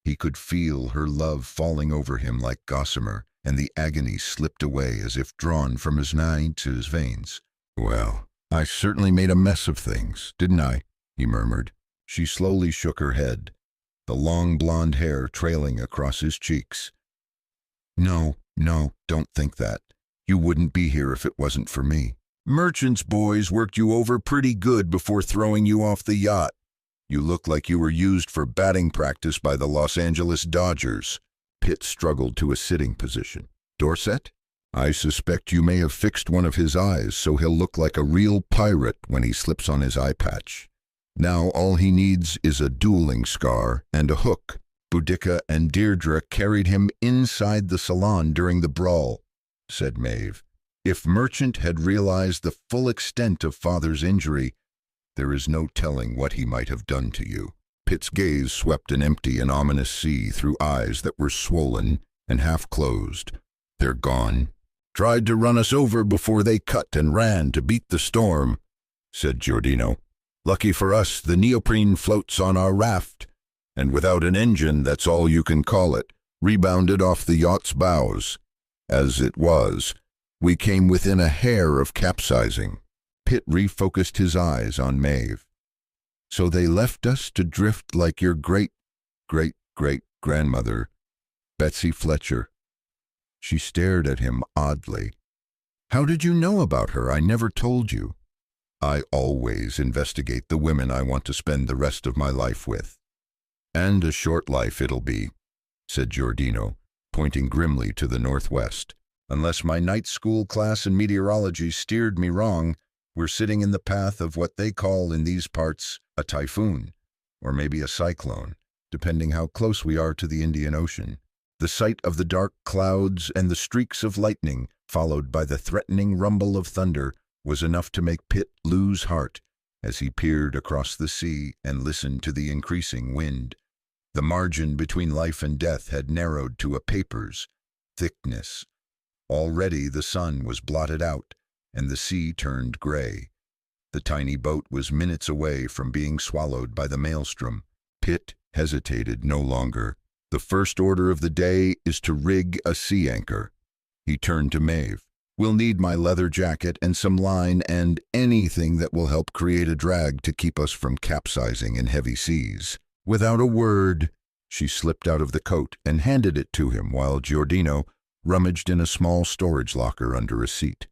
He could feel her love falling over him like gossamer, and the agony slipped away as if drawn from his nine to his veins. "Well, I certainly made a mess of things, didn't I?" he murmured. She slowly shook her head, the long blonde hair trailing across his cheeks. No, don't think that. You wouldn't be here if it wasn't for me. Merchants' boys worked you over pretty good before throwing you off the yacht. You look like you were used for batting practice by the Los Angeles Dodgers." Pitt struggled to a sitting position. "Dorset? I suspect you may have fixed one of his eyes so he'll look like a real pirate when he slips on his eye patch. Now all he needs is a dueling scar and a hook." "Boudica and Deirdre carried him inside the salon during the brawl," said Maeve. "If Merchant had realized the full extent of Father's injury, there is no telling what he might have done to you." Pitt's gaze swept an empty and ominous sea through eyes that were swollen and half-closed. "They're gone. Tried to run us over before they cut and ran to beat the storm," said Giordino. "Lucky for us, the neoprene floats on our raft, and without an engine, that's all you can call it, rebounded off the yacht's bows. As it was, we came within a hair of capsizing." Pitt refocused his eyes on Maeve. "So they left us to drift like your great-great-great-grandmother, Betsy Fletcher." She stared at him oddly. "How did you know about her? I never told you." "I always investigate the women I want to spend the rest of my life with. And a short life it'll be," said Giordino, pointing grimly to the northwest. "Unless my night school class in meteorology steered me wrong, we're sitting in the path of what they call in these parts a typhoon, or maybe a cyclone, depending how close we are to the Indian Ocean." The sight of the dark clouds and the streaks of lightning, followed by the threatening rumble of thunder, was enough to make Pitt lose heart as he peered across the sea and listened to the increasing wind. The margin between life and death had narrowed to a paper's thickness. Already the sun was blotted out, and the sea turned gray. The tiny boat was minutes away from being swallowed by the maelstrom. Pitt hesitated no longer. The first order of the day is to rig a sea anchor. He turned to Maeve. "We'll need my leather jacket and some line and anything that will help create a drag to keep us from capsizing in heavy seas." Without a word, she slipped out of the coat and handed it to him while Giordino rummaged in a small storage locker under a seat.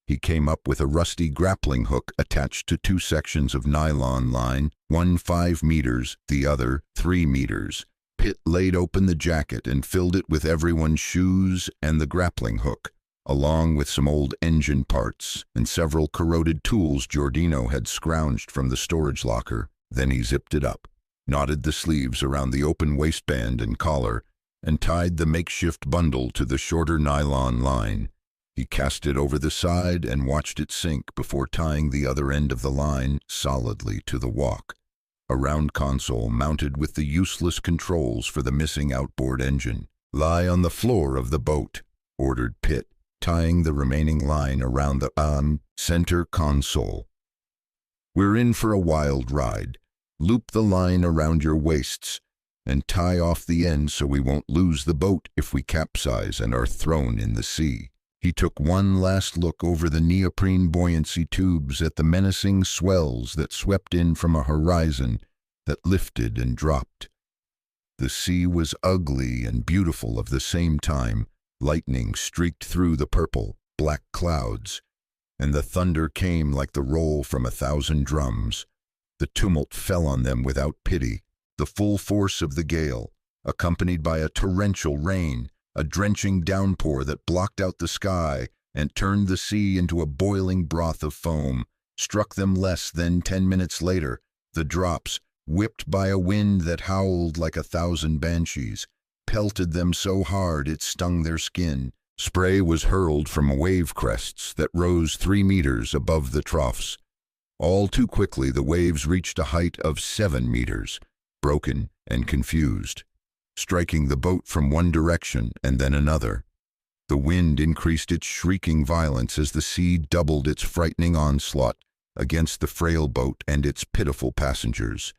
He came up with a rusty grappling hook attached to two sections of nylon line, one 5 meters, the other 3 meters. Pitt laid open the jacket and filled it with everyone's shoes and the grappling hook. along with some old engine parts and several corroded tools Giordino had scrounged from the storage locker. Then he zipped it up, knotted the sleeves around the open waistband and collar, and tied the makeshift bundle to the shorter nylon line. He cast it over the side and watched it sink before tying the other end of the line solidly to the walk. A round console mounted with the useless controls for the missing outboard engine. "Lie on the floor of the boat," ordered Pitt, tying the remaining line around the center console. "We're in for a wild ride. Loop the line around your waists and tie off the end so we won't lose the boat if we capsize and are thrown in the sea." He took one last look over the neoprene buoyancy tubes at the menacing swells that swept in from a horizon that lifted and dropped. The sea was ugly and beautiful at the same time. Lightning streaked through the purple, black clouds, and the thunder came like the roll from 1,000 drums. The tumult fell on them without pity, the full force of the gale, accompanied by a torrential rain, a drenching downpour that blocked out the sky and turned the sea into a boiling broth of foam, struck them less than 10 minutes later. The drops, whipped by a wind that howled like 1,000 banshees, pelted them so hard it stung their skin. Spray was hurled from wave crests that rose 3 meters above the troughs. All too quickly the waves reached a height of 7 meters, broken and confused, striking the boat from one direction and then another. The wind increased its shrieking violence as the sea doubled its frightening onslaught against the frail boat and its pitiful passengers.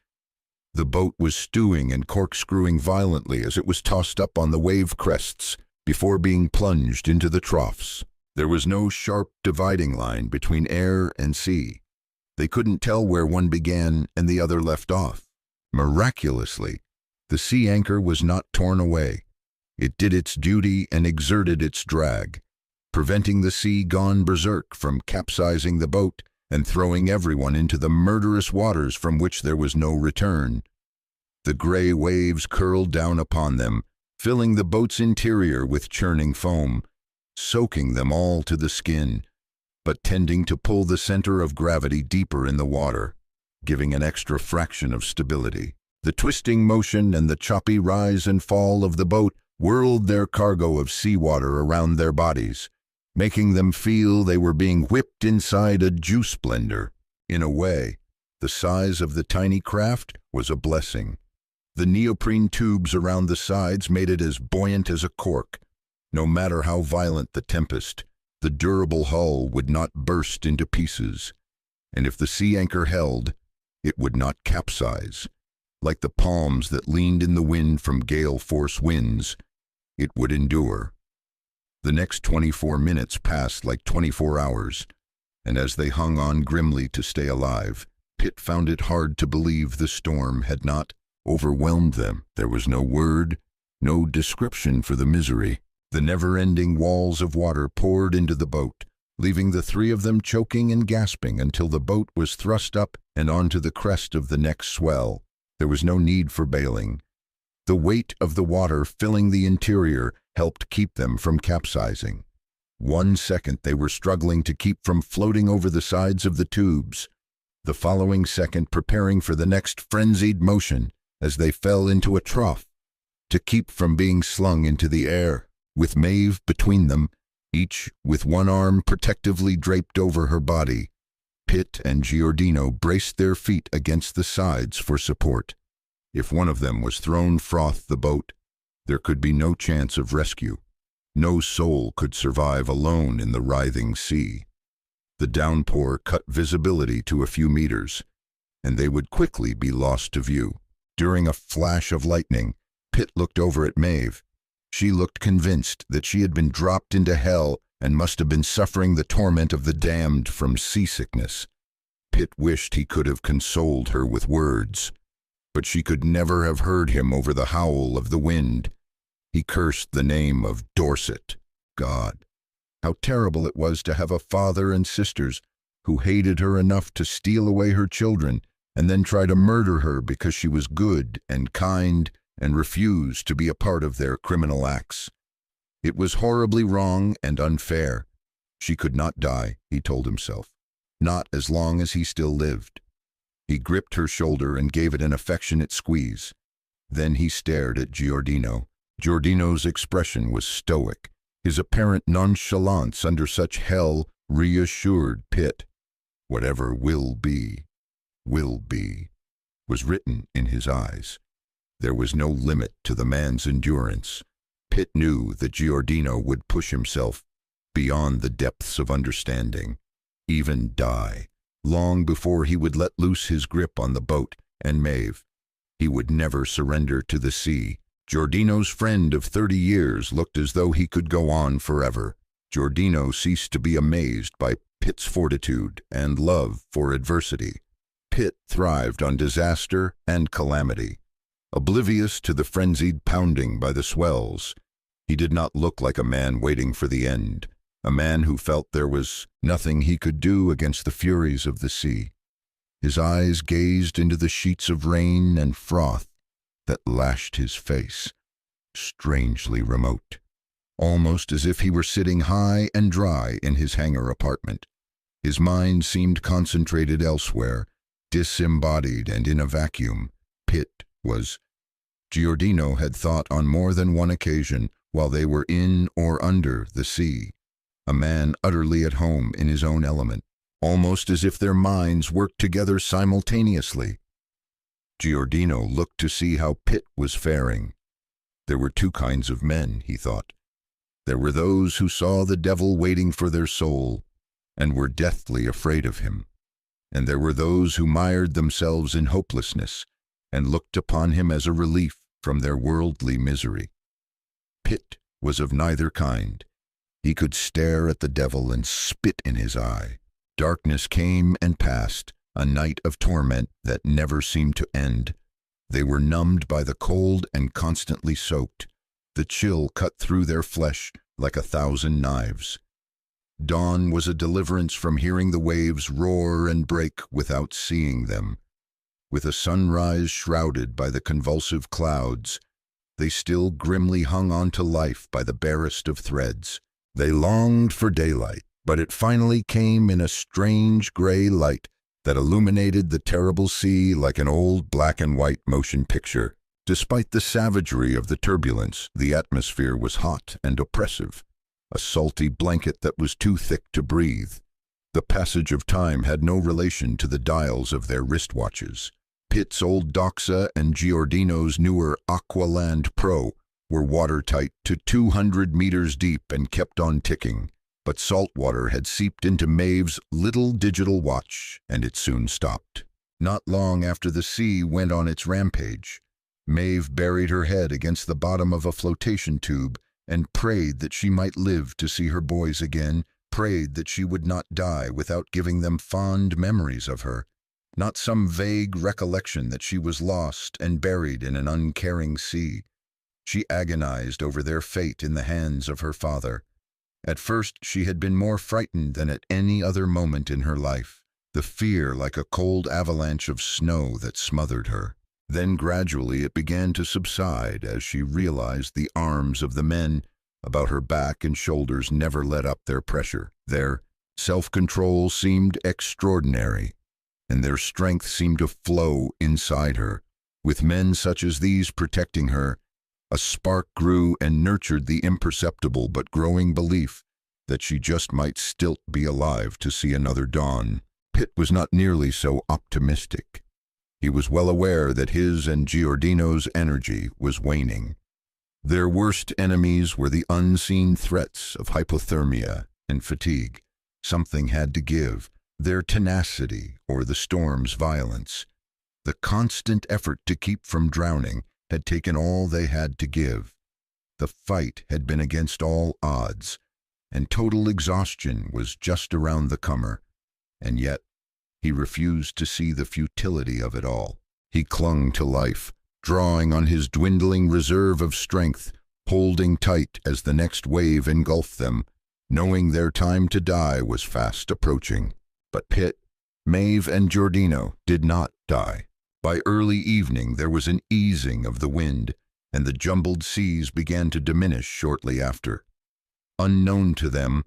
The boat was stewing and corkscrewing violently as it was tossed up on the wave crests before being plunged into the troughs. There was no sharp dividing line between air and sea. They couldn't tell where one began and the other left off. Miraculously, the sea anchor was not torn away. It did its duty and exerted its drag, preventing the sea gone berserk from capsizing the boat and throwing everyone into the murderous waters from which there was no return. The gray waves curled down upon them, filling the boat's interior with churning foam, soaking them all to the skin, but tending to pull the center of gravity deeper in the water, giving an extra fraction of stability. The twisting motion and the choppy rise and fall of the boat whirled their cargo of seawater around their bodies, making them feel they were being whipped inside a juice blender. In a way, the size of the tiny craft was a blessing. The neoprene tubes around the sides made it as buoyant as a cork. No matter how violent the tempest, the durable hull would not burst into pieces, and if the sea anchor held, it would not capsize. Like the palms that leaned in the wind from gale-force winds, it would endure. The next 24 minutes passed like 24 hours, and as they hung on grimly to stay alive, Pitt found it hard to believe the storm had not overwhelmed them. There was no word, no description for the misery. The never-ending walls of water poured into the boat, leaving the three of them choking and gasping until the boat was thrust up and onto the crest of the next swell. There was no need for bailing. The weight of the water filling the interior helped keep them from capsizing. 1 second they were struggling to keep from floating over the sides of the tubes, the following second preparing for the next frenzied motion as they fell into a trough, to keep from being slung into the air, with Maeve between them, each with one arm protectively draped over her body. Pitt and Giordino braced their feet against the sides for support. If one of them was thrown froth the boat, there could be no chance of rescue. No soul could survive alone in the writhing sea. The downpour cut visibility to a few meters, and they would quickly be lost to view. During a flash of lightning, Pitt looked over at Maeve. She looked convinced that she had been dropped into hell and must have been suffering the torment of the damned from seasickness. Pitt wished he could have consoled her with words, but she could never have heard him over the howl of the wind. He cursed the name of Dorset. God, how terrible it was to have a father and sisters who hated her enough to steal away her children and then try to murder her because she was good and kind and refused to be a part of their criminal acts. It was horribly wrong and unfair. She could not die, he told himself. Not as long as he still lived. He gripped her shoulder and gave it an affectionate squeeze. Then he stared at Giordino. Giordino's expression was stoic. His apparent nonchalance under such hell reassured Pitt. Whatever will be, was written in his eyes. There was no limit to the man's endurance. Pitt knew that Giordino would push himself beyond the depths of understanding, even die, long before he would let loose his grip on the boat and Maeve. He would never surrender to the sea. Giordino's friend of 30 years looked as though he could go on forever. Giordino ceased to be amazed by Pitt's fortitude and love for adversity. Pitt thrived on disaster and calamity. Oblivious to the frenzied pounding by the swells, he did not look like a man waiting for the end, a man who felt there was nothing he could do against the furies of the sea. His eyes gazed into the sheets of rain and froth that lashed his face, strangely remote, almost as if he were sitting high and dry in his hangar apartment. His mind seemed concentrated elsewhere, disembodied and in a vacuum. Pitt was. Giordino had thought on more than one occasion while they were in or under the sea, a man utterly at home in his own element, almost as if their minds worked together simultaneously. Giordino looked to see how Pitt was faring. There were two kinds of men, he thought. There were those who saw the devil waiting for their soul and were deathly afraid of him, and there were those who mired themselves in hopelessness and looked upon him as a relief from their worldly misery. Pitt was of neither kind. He could stare at the devil and spit in his eye. Darkness came and passed, a night of torment that never seemed to end. They were numbed by the cold and constantly soaked. The chill cut through their flesh like 1,000 knives. Dawn was a deliverance from hearing the waves roar and break without seeing them. With a sunrise shrouded by the convulsive clouds, they still grimly hung on to life by the barest of threads. They longed for daylight, but it finally came in a strange gray light that illuminated the terrible sea like an old black and white motion picture. Despite the savagery of the turbulence, the atmosphere was hot and oppressive, a salty blanket that was too thick to breathe. The passage of time had no relation to the dials of their wristwatches. Pitt's old Doxa and Giordino's newer Aqualand Pro were watertight to 200 meters deep and kept on ticking, but salt water had seeped into Maeve's little digital watch, and it soon stopped. Not long after the sea went on its rampage, Maeve buried her head against the bottom of a flotation tube and prayed that she might live to see her boys again, prayed that she would not die without giving them fond memories of her, not some vague recollection that she was lost and buried in an uncaring sea. She agonized over their fate in the hands of her father. At first she had been more frightened than at any other moment in her life, the fear like a cold avalanche of snow that smothered her. Then gradually it began to subside as she realized the arms of the men about her back and shoulders never let up their pressure. Their self-control seemed extraordinary, and their strength seemed to flow inside her. With men such as these protecting her, a spark grew and nurtured the imperceptible but growing belief that she just might still be alive to see another dawn. Pitt was not nearly so optimistic. He was well aware that his and Giordino's energy was waning. Their worst enemies were the unseen threats of hypothermia and fatigue. Something had to give, their tenacity or the storm's violence. The constant effort to keep from drowning had taken all they had to give. The fight had been against all odds, and total exhaustion was just around the corner. And yet, he refused to see the futility of it all. He clung to life, drawing on his dwindling reserve of strength, holding tight as the next wave engulfed them, knowing their time to die was fast approaching. But Pitt, Maeve, and Giordino did not die. By early evening there was an easing of the wind, and the jumbled seas began to diminish shortly after. Unknown to them,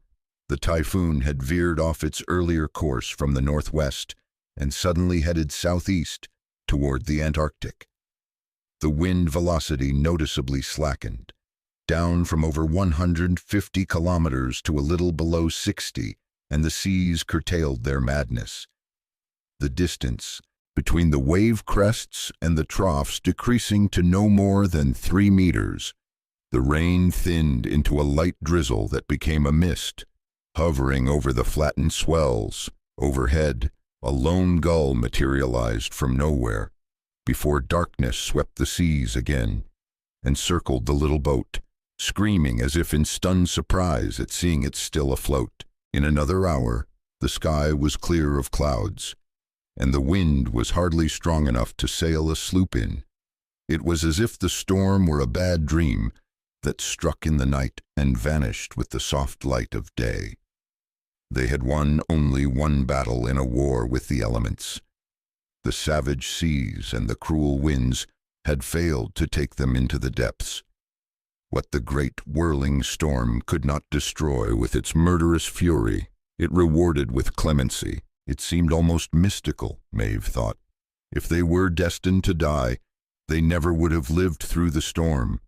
the typhoon had veered off its earlier course from the northwest and suddenly headed southeast toward the Antarctic. The wind velocity noticeably slackened, down from over 150 kilometers to a little below 60, and the seas curtailed their madness. The distance between the wave crests and the troughs decreasing to no more than 3 meters. The rain thinned into a light drizzle that became a mist, hovering over the flattened swells. Overhead, a lone gull materialized from nowhere, before darkness swept the seas again, and circled the little boat, screaming as if in stunned surprise at seeing it still afloat. In another hour, the sky was clear of clouds, and the wind was hardly strong enough to sail a sloop in. It was as if the storm were a bad dream that struck in the night and vanished with the soft light of day. They had won only one battle in a war with the elements. The savage seas and the cruel winds had failed to take them into the depths. What the great whirling storm could not destroy with its murderous fury, it rewarded with clemency. It seemed almost mystical, Maeve thought. If they were destined to die, they never would have lived through the storm.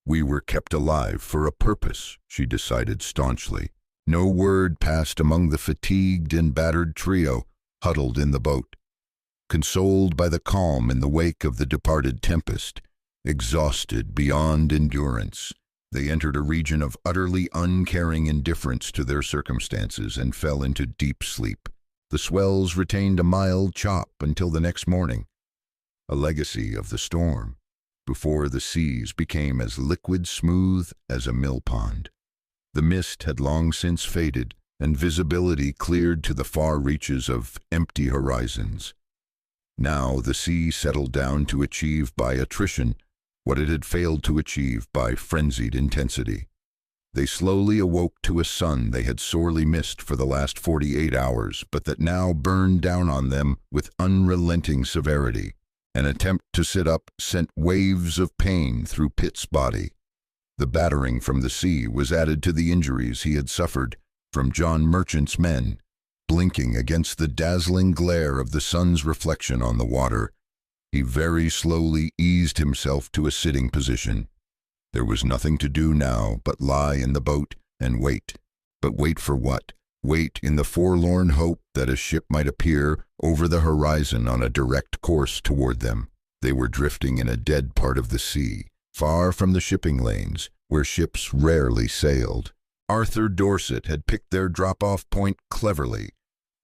We were kept alive for a purpose, she decided staunchly. No word passed among the fatigued and battered trio huddled in the boat. Consoled by the calm in the wake of the departed tempest, exhausted beyond endurance, they entered a region of utterly uncaring indifference to their circumstances and fell into deep sleep. The swells retained a mild chop until the next morning, a legacy of the storm, before the seas became as liquid smooth as a mill pond. The mist had long since faded, and visibility cleared to the far reaches of empty horizons. Now the sea settled down to achieve by attrition what it had failed to achieve by frenzied intensity. They slowly awoke to a sun they had sorely missed for the last 48 hours, but that now burned down on them with unrelenting severity. An attempt to sit up sent waves of pain through Pitt's body. The battering from the sea was added to the injuries he had suffered from John Merchant's men, blinking against the dazzling glare of the sun's reflection on the water. He very slowly eased himself to a sitting position. There was nothing to do now but lie in the boat and wait. But wait for what? Wait in the forlorn hope that a ship might appear over the horizon on a direct course toward them. They were drifting in a dead part of the sea, far from the shipping lanes, where ships rarely sailed. Arthur Dorset had picked their drop-off point cleverly.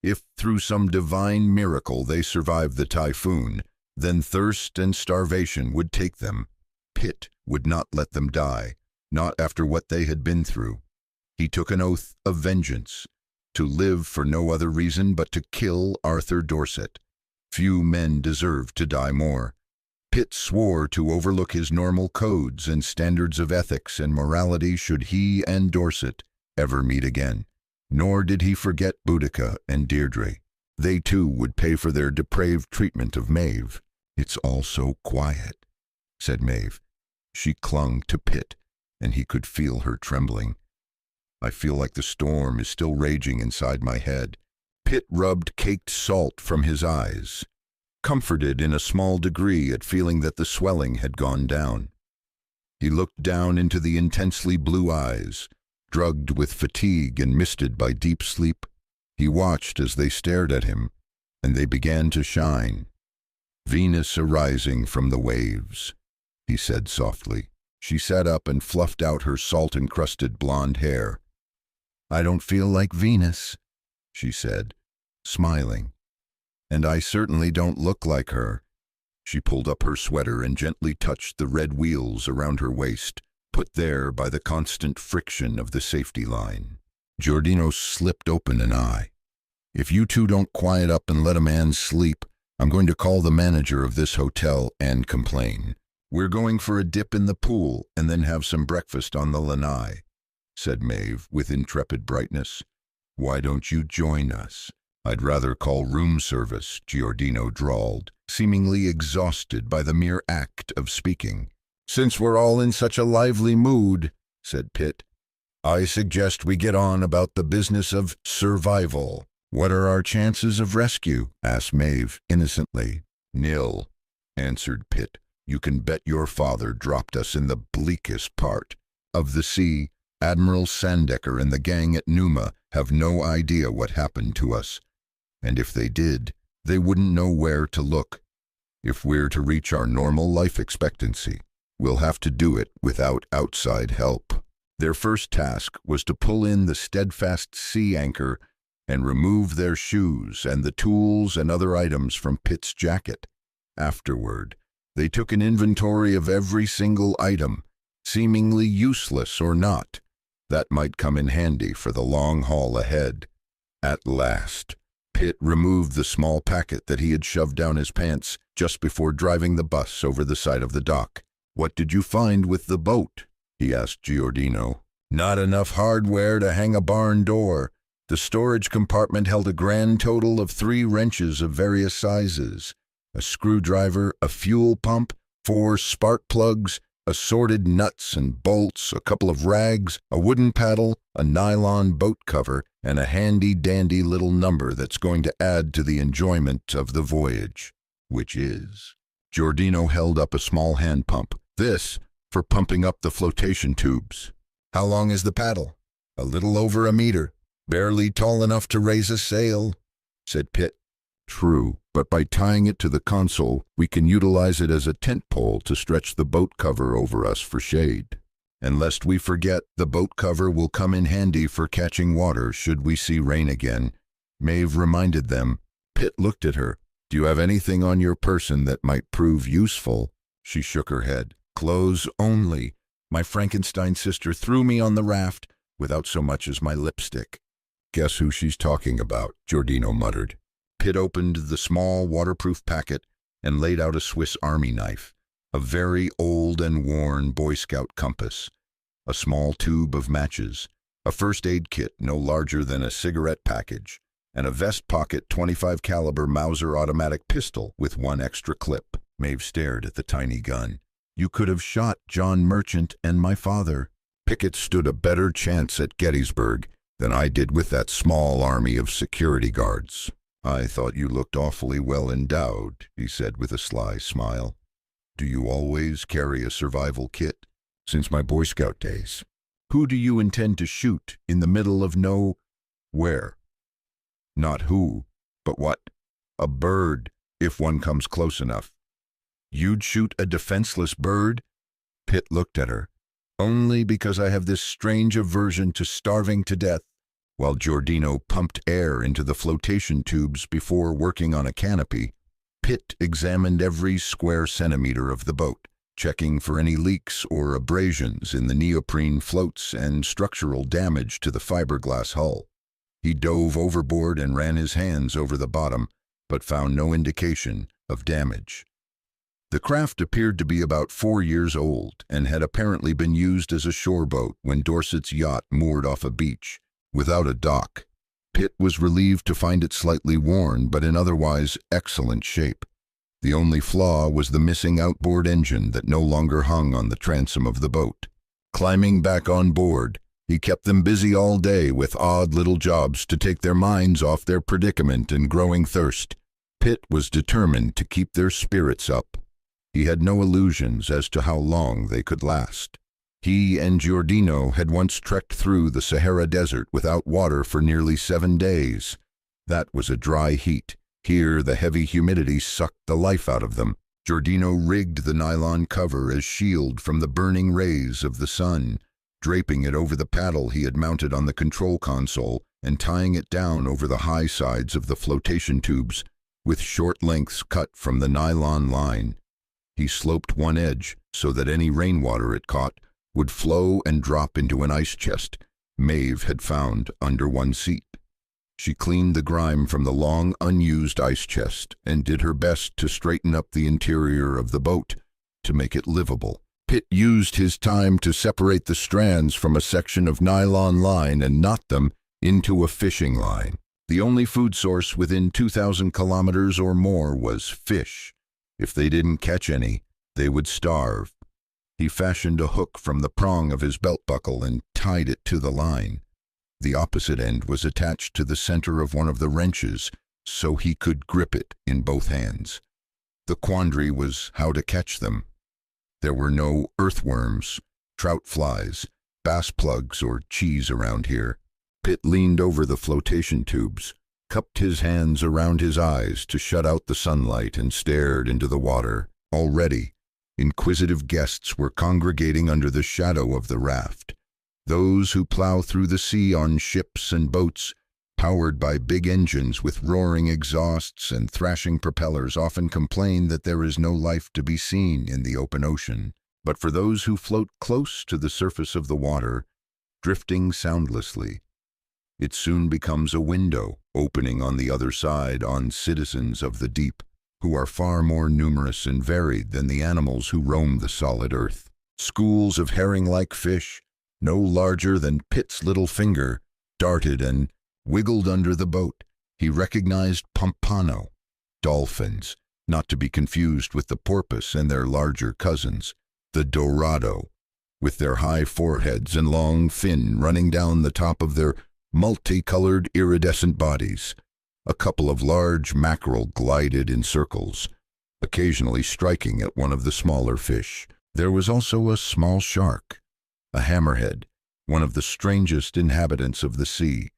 If through some divine miracle they survived the typhoon, then thirst and starvation would take them. Pitt would not let them die, not after what they had been through. He took an oath of vengeance, to live for no other reason but to kill Arthur Dorset. Few men deserved to die more. Pitt swore to overlook his normal codes and standards of ethics and morality should he and Dorset ever meet again. Nor did he forget Boudica and Deirdre. They too would pay for their depraved treatment of Maeve. "It's all so quiet," said Maeve. She clung to Pitt, and he could feel her trembling. "I feel like the storm is still raging inside my head." Pitt rubbed caked salt from his eyes, comforted in a small degree at feeling that the swelling had gone down. He looked down into the intensely blue eyes, drugged with fatigue and misted by deep sleep. He watched as they stared at him, and they began to shine. "Venus arising from the waves," he said softly. She sat up and fluffed out her salt-encrusted blonde hair. "I don't feel like Venus," she said, smiling. "And I certainly don't look like her." She pulled up her sweater and gently touched the red wheels around her waist, put there by the constant friction of the safety line. Giordino slipped open an eye. "If you two don't quiet up and let a man sleep, I'm going to call the manager of this hotel and complain. We're going for a dip in the pool and then have some breakfast on the lanai," said Maeve with intrepid brightness. "Why don't you join us?" "I'd rather call room service," Giordino drawled, seemingly exhausted by the mere act of speaking. "Since we're all in such a lively mood," said Pitt. I suggest we get on about the business of survival. What are our chances of rescue? Asked Maeve innocently. Nil, answered Pitt. You can bet your father dropped us in the bleakest part of the sea. Admiral Sandecker and the gang at Numa have no idea what happened to us. And if they did, they wouldn't know where to look. If we're to reach our normal life expectancy, we'll have to do it without outside help. Their first task was to pull in the steadfast sea anchor and remove their shoes and the tools and other items from Pitt's jacket. Afterward, they took an inventory of every single item, seemingly useless or not, that might come in handy for the long haul ahead. At last, Pitt removed the small packet that he had shoved down his pants just before driving the bus over the side of the dock. What did you find with the boat? He asked Giordino. Not enough hardware to hang a barn door. The storage compartment held a grand total of 3 wrenches of various sizes, a screwdriver, a fuel pump, 4 spark plugs, assorted nuts and bolts, a couple of rags, a wooden paddle, a nylon boat cover, and a handy-dandy little number that's going to add to the enjoyment of the voyage. Which is? Giordino held up a small hand pump. This, for pumping up the flotation tubes. How long is the paddle? A little over a meter. Barely tall enough to raise a sail, said Pitt. True, but by tying it to the console, we can utilize it as a tent pole to stretch the boat cover over us for shade. And lest we forget, the boat cover will come in handy for catching water should we see rain again. Maeve reminded them. Pitt looked at her. Do you have anything on your person that might prove useful? She shook her head. Clothes only. My Frankenstein sister threw me on the raft without so much as my lipstick. Guess who she's talking about, Giordino muttered. Pitt opened the small waterproof packet and laid out a Swiss Army knife, a very old and worn Boy Scout compass, a small tube of matches, a first aid kit no larger than a cigarette package, and a vest pocket .25 caliber Mauser automatic pistol with 1 extra clip. Maeve stared at the tiny gun. You could have shot John Merchant and my father. Pickett stood a better chance at Gettysburg than I did with that small army of security guards. I thought you looked awfully well endowed, he said with a sly smile. Do you always carry a survival kit? Since my Boy Scout days. Who do you intend to shoot in the middle of nowhere? Not who, but what? A bird, if one comes close enough. You'd shoot a defenseless bird? Pitt looked at her. Only because I have this strange aversion to starving to death. While Giordino pumped air into the flotation tubes before working on a canopy, Pitt examined every square centimeter of the boat, checking for any leaks or abrasions in the neoprene floats and structural damage to the fiberglass hull. He dove overboard and ran his hands over the bottom, but found no indication of damage. The craft appeared to be about 4 years old and had apparently been used as a shore boat when Dorset's yacht moored off a beach, without a dock. Pitt was relieved to find it slightly worn, but in otherwise excellent shape. The only flaw was the missing outboard engine that no longer hung on the transom of the boat. Climbing back on board, he kept them busy all day with odd little jobs to take their minds off their predicament and growing thirst. Pitt was determined to keep their spirits up. He had no illusions as to how long they could last. He and Giordino had once trekked through the Sahara Desert without water for nearly 7 days. That was a dry heat. Here the heavy humidity sucked the life out of them. Giordino rigged the nylon cover as shield from the burning rays of the sun, draping it over the paddle he had mounted on the control console and tying it down over the high sides of the flotation tubes with short lengths cut from the nylon line. He sloped one edge so that any rainwater it caught would flow and drop into an ice chest Maeve had found under one seat. She cleaned the grime from the long, unused ice chest and did her best to straighten up the interior of the boat to make it livable. Pitt used his time to separate the strands from a section of nylon line and knot them into a fishing line. The only food source within 2,000 kilometers or more was fish. If they didn't catch any, they would starve. He fashioned a hook from the prong of his belt buckle and tied it to the line. The opposite end was attached to the center of one of the wrenches, so he could grip it in both hands. The quandary was how to catch them. There were no earthworms, trout flies, bass plugs, or cheese around here. Pitt leaned over the flotation tubes, cupped his hands around his eyes to shut out the sunlight, and stared into the water. Already, inquisitive guests were congregating under the shadow of the raft. Those who plow through the sea on ships and boats, powered by big engines with roaring exhausts and thrashing propellers, often complain that there is no life to be seen in the open ocean. But for those who float close to the surface of the water, drifting soundlessly, it soon becomes a window opening on the other side on citizens of the deep, who are far more numerous and varied than the animals who roam the solid earth. Schools of herring-like fish, no larger than Pitt's little finger, darted and wiggled under the boat. He recognized pompano, dolphins, not to be confused with the porpoise and their larger cousins, the dorado, with their high foreheads and long fin running down the top of their multicolored iridescent bodies. A couple of large mackerel glided in circles, occasionally striking at one of the smaller fish. There was also a small shark, a hammerhead, one of the strangest inhabitants of the sea,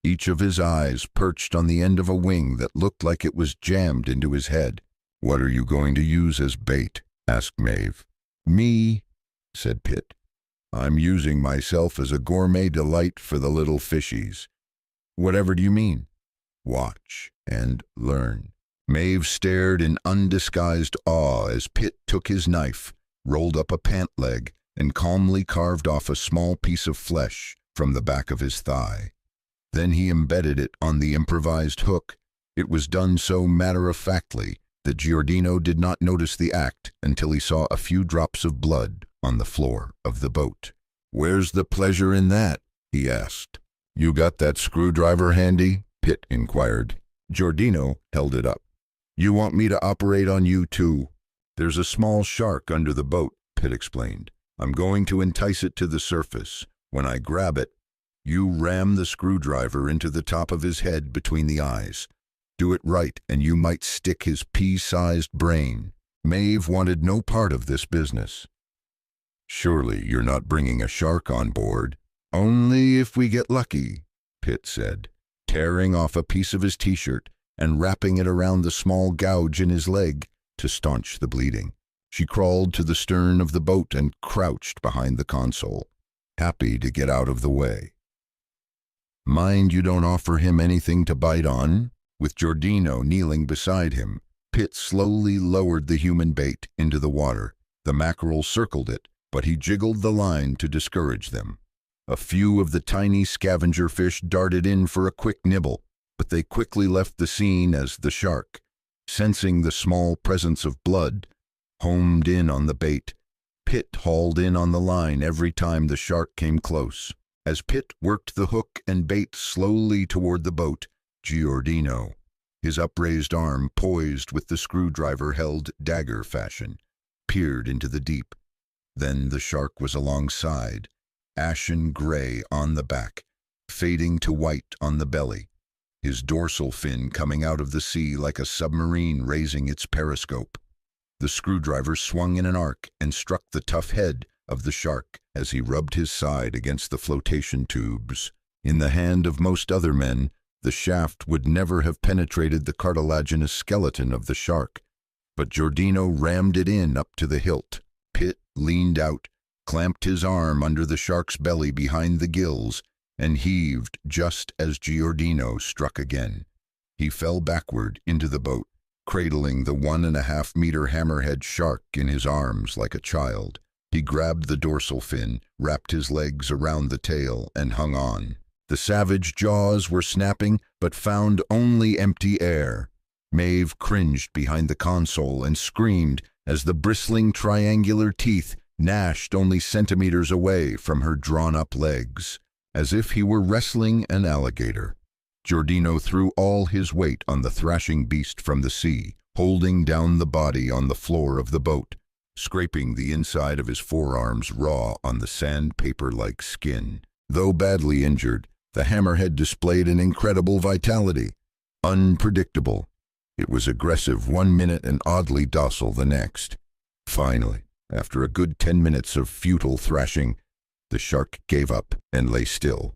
each of his eyes perched on the end of a wing that looked like it was jammed into his head. "What are you going to use as bait?" asked Maeve. "Me," said Pitt. "I'm using myself as a gourmet delight for the little fishies." "Whatever do you mean?" "Watch and learn." Maeve stared in undisguised awe as Pitt took his knife, rolled up a pant leg, and calmly carved off a small piece of flesh from the back of his thigh. Then he embedded it on the improvised hook. It was done so matter-of-factly that Giordino did not notice the act until he saw a few drops of blood on the floor of the boat. "Where's the pleasure in that?" he asked. "You got that screwdriver handy?" Pitt inquired. Giordino held it up. "You want me to operate on you too?" "There's a small shark under the boat," Pitt explained. "I'm going to entice it to the surface. When I grab it, you ram the screwdriver into the top of his head between the eyes. Do it right, and you might stick his pea-sized brain." Maeve wanted no part of this business. "Surely you're not bringing a shark on board?" "Only if we get lucky," Pitt said, tearing off a piece of his t-shirt and wrapping it around the small gouge in his leg to staunch the bleeding. She crawled to the stern of the boat and crouched behind the console, happy to get out of the way. "Mind you don't offer him anything to bite on?" With Giordino kneeling beside him, Pitt slowly lowered the human bait into the water. The mackerel circled it, but he jiggled the line to discourage them. A few of the tiny scavenger fish darted in for a quick nibble, but they quickly left the scene as the shark, sensing the small presence of blood, homed in on the bait. Pitt hauled in on the line every time the shark came close. As Pitt worked the hook and bait slowly toward the boat, Giordino, his upraised arm poised with the screwdriver held dagger fashion, peered into the deep. Then the shark was alongside, ashen gray on the back, fading to white on the belly, his dorsal fin coming out of the sea like a submarine raising its periscope. The screwdriver swung in an arc and struck the tough head of the shark as he rubbed his side against the flotation tubes. In the hand of most other men, the shaft would never have penetrated the cartilaginous skeleton of the shark, but Giordino rammed it in up to the hilt. Pitt leaned out, clamped his arm under the shark's belly behind the gills, and heaved just as Giordino struck again. He fell backward into the boat, cradling the 1.5-meter hammerhead shark in his arms like a child. He grabbed the dorsal fin, wrapped his legs around the tail, and hung on. The savage jaws were snapping, but found only empty air. Maeve cringed behind the console and screamed as the bristling triangular teeth gnashed only centimeters away from her drawn-up legs, as if he were wrestling an alligator. Giordino threw all his weight on the thrashing beast from the sea, holding down the body on the floor of the boat. scraping the inside of his forearms raw on the sandpaper-like skin. Though badly injured, the hammerhead displayed an incredible vitality. Unpredictable. It was aggressive one minute and oddly docile the next. Finally, after a good 10 minutes of futile thrashing, the shark gave up and lay still.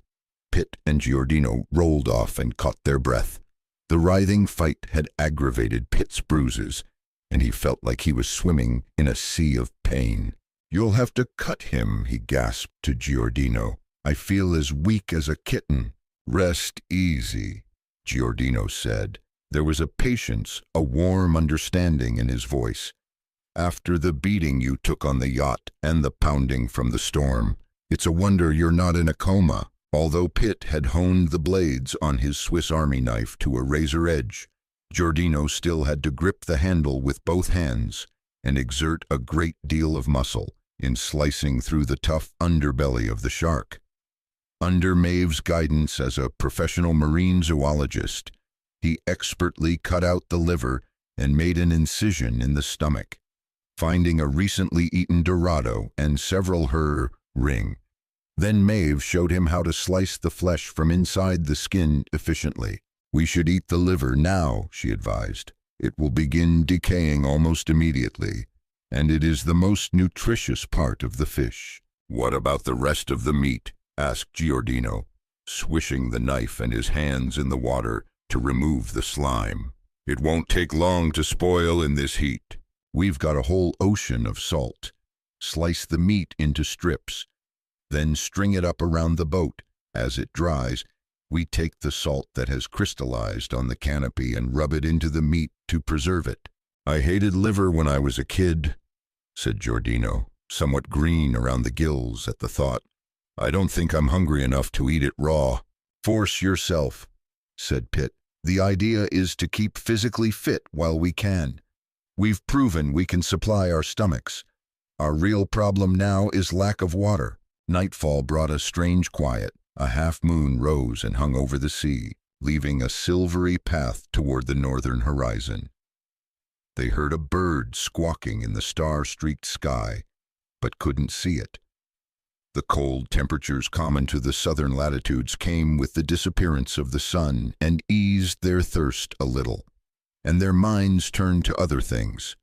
Pitt and Giordino rolled off and caught their breath. The writhing fight had aggravated Pitt's bruises, and he felt like he was swimming in a sea of pain. "You'll have to cut him," he gasped to Giordino. "I feel as weak as a kitten." "Rest easy," Giordino said. There was a patience, a warm understanding in his voice. "After the beating you took on the yacht and the pounding from the storm, it's a wonder you're not in a coma." Although Pitt had honed the blades on his Swiss Army knife to a razor edge, Giordino still had to grip the handle with both hands and exert a great deal of muscle in slicing through the tough underbelly of the shark. Under Maeve's guidance as a professional marine zoologist, he expertly cut out the liver and made an incision in the stomach, finding a recently eaten dorado and several ring. Then Maeve showed him how to slice the flesh from inside the skin efficiently. "We should eat the liver now," she advised. "It will begin decaying almost immediately, and it is the most nutritious part of the fish." "What about the rest of the meat?" asked Giordino, swishing the knife and his hands in the water to remove the slime. "It won't take long to spoil in this heat." "We've got a whole ocean of salt. Slice the meat into strips, then string it up around the boat. As it dries, we take the salt that has crystallized on the canopy and rub it into the meat to preserve it." "I hated liver when I was a kid," said Giordino, somewhat green around the gills at the thought. "I don't think I'm hungry enough to eat it raw." "Force yourself," said Pitt. "The idea is to keep physically fit while we can. We've proven we can supply our stomachs. Our real problem now is lack of water." Nightfall brought a strange quiet. A half-moon rose and hung over the sea, leaving a silvery path toward the northern horizon. They heard a bird squawking in the star-streaked sky, but couldn't see it. The cold temperatures common to the southern latitudes came with the disappearance of the sun and eased their thirst a little, and their minds turned to other things.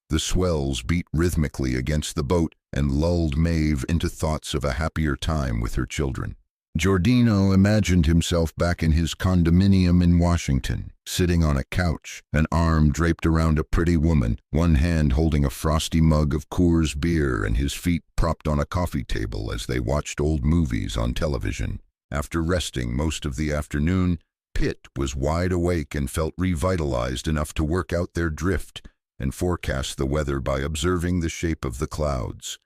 The swells beat rhythmically against the boat and lulled Maeve into thoughts of a happier time with her children. Giordino imagined himself back in his condominium in Washington, sitting on a couch, an arm draped around a pretty woman, one hand holding a frosty mug of Coors beer and his feet propped on a coffee table as they watched old movies on television. After resting most of the afternoon, Pitt was wide awake and felt revitalized enough to work out their drift and forecast the weather by observing the shape of the clouds,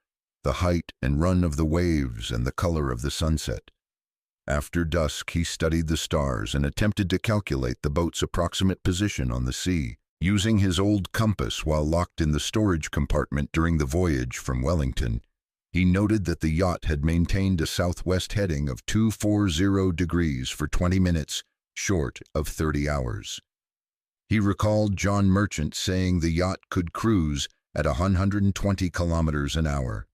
the height and run of the waves, and the color of the sunset. After dusk, he studied the stars and attempted to calculate the boat's approximate position on the sea, using his old compass while locked in the storage compartment during the voyage from Wellington. He noted that the yacht had maintained a southwest heading of 240 degrees for 20 minutes, short of 30 hours. He recalled John Merchant saying the yacht could cruise at 120 kilometers an hour.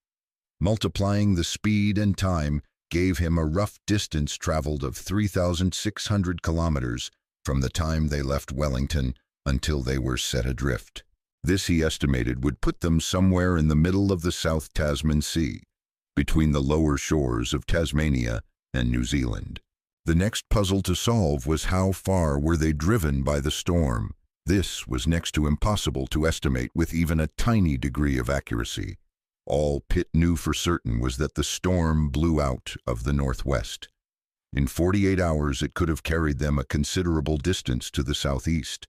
Multiplying the speed and time gave him a rough distance traveled of 3,600 kilometers from the time they left Wellington until they were set adrift. This, he estimated, would put them somewhere in the middle of the South Tasman Sea, between the lower shores of Tasmania and New Zealand. The next puzzle to solve was how far were they driven by the storm. This was next to impossible to estimate with even a tiny degree of accuracy. All Pitt knew for certain was that the storm blew out of the northwest. In 48 hours it could have carried them a considerable distance to the southeast,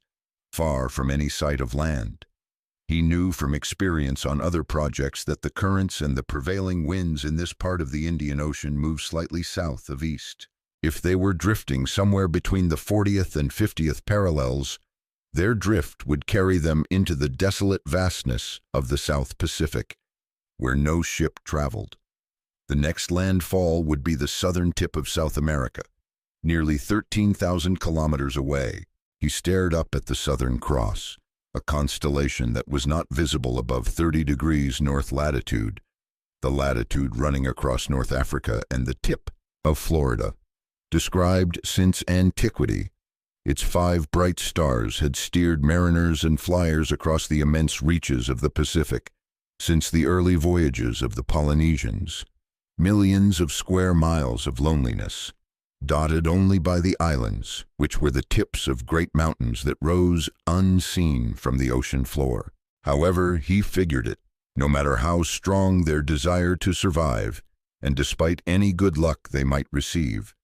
far from any sight of land. He knew from experience on other projects that the currents and the prevailing winds in this part of the Indian Ocean move slightly south of east. If they were drifting somewhere between the 40th and 50th parallels, their drift would carry them into the desolate vastness of the South Pacific, where no ship traveled. The next landfall would be the southern tip of South America, nearly 13,000 kilometers away. He stared up at the Southern Cross, a constellation that was not visible above 30 degrees north latitude, the latitude running across North Africa and the tip of Florida. Described since antiquity, its 5 bright stars had steered mariners and flyers across the immense reaches of the Pacific since the early voyages of the Polynesians. Millions of square miles of loneliness, dotted only by the islands, which were the tips of great mountains that rose unseen from the ocean floor. However, he figured it, no matter how strong their desire to survive, and despite any good luck they might receive,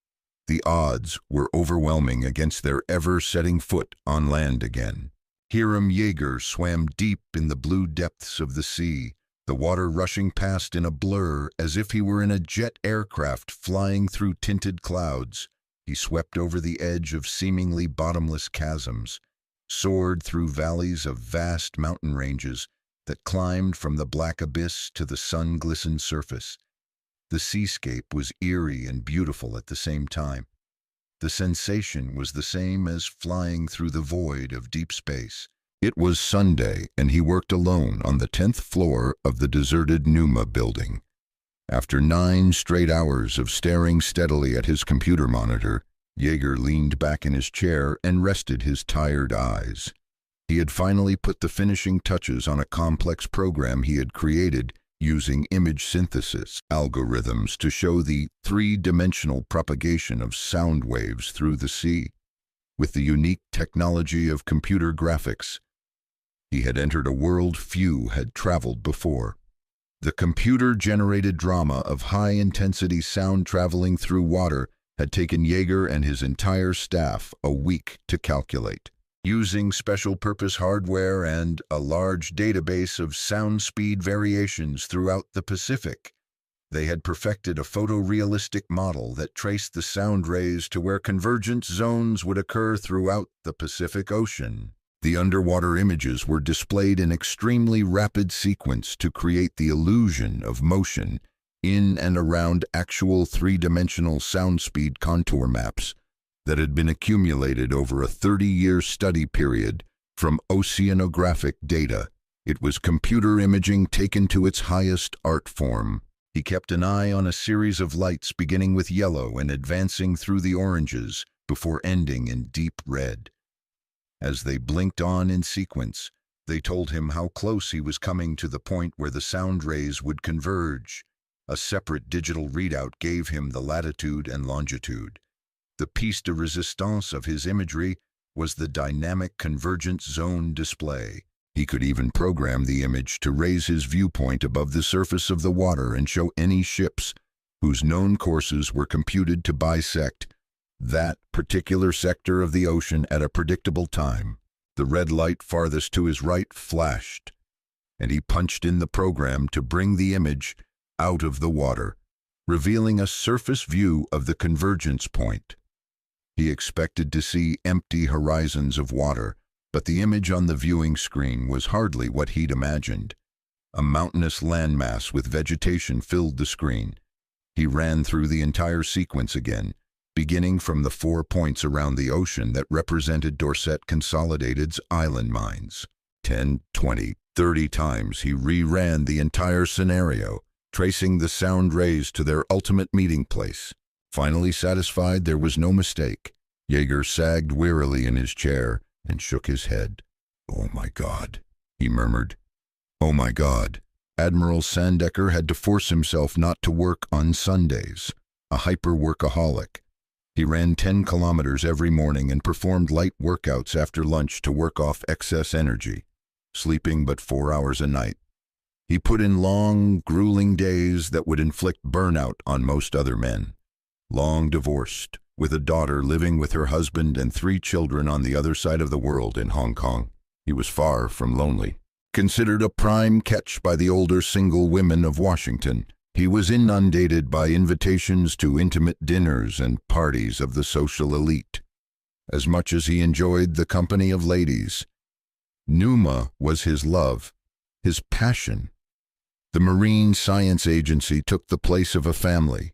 the odds were overwhelming against their ever setting foot on land again. Hiram Yeager swam deep in the blue depths of the sea, the water rushing past in a blur as if he were in a jet aircraft flying through tinted clouds. He swept over the edge of seemingly bottomless chasms, soared through valleys of vast mountain ranges that climbed from the black abyss to the sun-glistened surface. The seascape was eerie and beautiful at the same time. The sensation was the same as flying through the void of deep space. It was Sunday, and he worked alone on the 10th floor of the deserted Numa building. After 9 straight hours of staring steadily at his computer monitor, Yeager leaned back in his chair and rested his tired eyes. He had finally put the finishing touches on a complex program he had created using image synthesis algorithms to show the 3-dimensional propagation of sound waves through the sea. With the unique technology of computer graphics, he had entered a world few had traveled before. The computer-generated drama of high-intensity sound traveling through water had taken Yeager and his entire staff a week to calculate. Using special-purpose hardware and a large database of sound speed variations throughout the Pacific, they had perfected a photorealistic model that traced the sound rays to where convergence zones would occur throughout the Pacific Ocean. The underwater images were displayed in extremely rapid sequence to create the illusion of motion in and around actual 3-dimensional sound speed contour maps that had been accumulated over a 30-year study period from oceanographic data. It was computer imaging taken to its highest art form. He kept an eye on a series of lights beginning with yellow and advancing through the oranges before ending in deep red. As they blinked on in sequence, they told him how close he was coming to the point where the sound rays would converge. A separate digital readout gave him the latitude and longitude. The piece de resistance of his imagery was the dynamic convergence zone display. He could even program the image to raise his viewpoint above the surface of the water and show any ships whose known courses were computed to bisect that particular sector of the ocean at a predictable time. The red light farthest to his right flashed, and he punched in the program to bring the image out of the water, revealing a surface view of the convergence point. He expected to see empty horizons of water, but the image on the viewing screen was hardly what he'd imagined. A mountainous landmass with vegetation filled the screen. He ran through the entire sequence again, beginning from the 4 points around the ocean that represented Dorset Consolidated's island mines. 10, 20, 30 times he reran the entire scenario, tracing the sound rays to their ultimate meeting place. Finally satisfied there was no mistake, Yeager sagged wearily in his chair and shook his head. "Oh my God," he murmured. "Oh my God." Admiral Sandecker had to force himself not to work on Sundays, a hyper-workaholic. He ran 10 kilometers every morning and performed light workouts after lunch to work off excess energy, sleeping but 4 hours a night. He put in long, grueling days that would inflict burnout on most other men. Long divorced, with a daughter living with her husband and 3 children on the other side of the world in Hong Kong, he was far from lonely. Considered a prime catch by the older single women of Washington, he was inundated by invitations to intimate dinners and parties of the social elite. As much as he enjoyed the company of ladies, Numa was his love, his passion. The Marine Science Agency took the place of a family.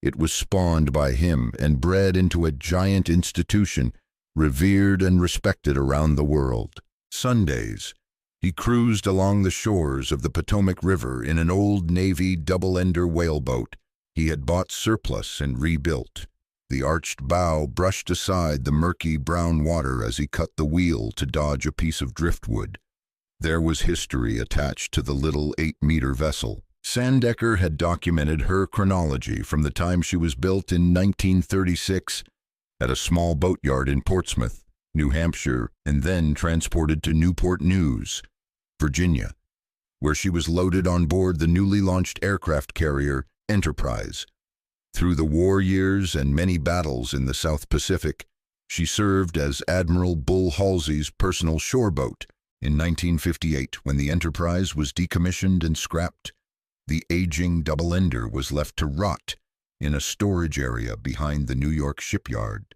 It was spawned by him and bred into a giant institution, revered and respected around the world. Sundays, he cruised along the shores of the Potomac River in an old Navy double-ender whaleboat he had bought surplus and rebuilt. The arched bow brushed aside the murky brown water as he cut the wheel to dodge a piece of driftwood. There was history attached to the little 8-meter vessel. Sandecker had documented her chronology from the time she was built in 1936 at a small boatyard in Portsmouth, New Hampshire, and then transported to Newport News, Virginia, where she was loaded on board the newly launched aircraft carrier Enterprise. Through the war years and many battles in the South Pacific, she served as Admiral Bull Halsey's personal shore boat. In 1958, when the Enterprise was decommissioned and scrapped, the aging double-ender was left to rot in a storage area behind the New York shipyard.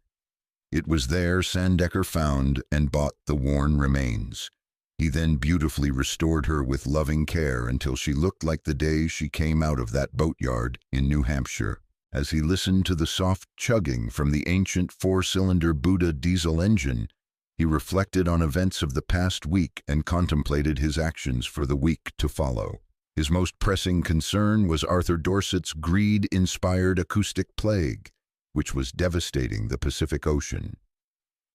It was there Sandecker found and bought the worn remains. He then beautifully restored her with loving care until she looked like the day she came out of that boatyard in New Hampshire. As he listened to the soft chugging from the ancient 4-cylinder Buddha diesel engine, he reflected on events of the past week and contemplated his actions for the week to follow. His most pressing concern was Arthur Dorset's greed-inspired acoustic plague, which was devastating the Pacific Ocean.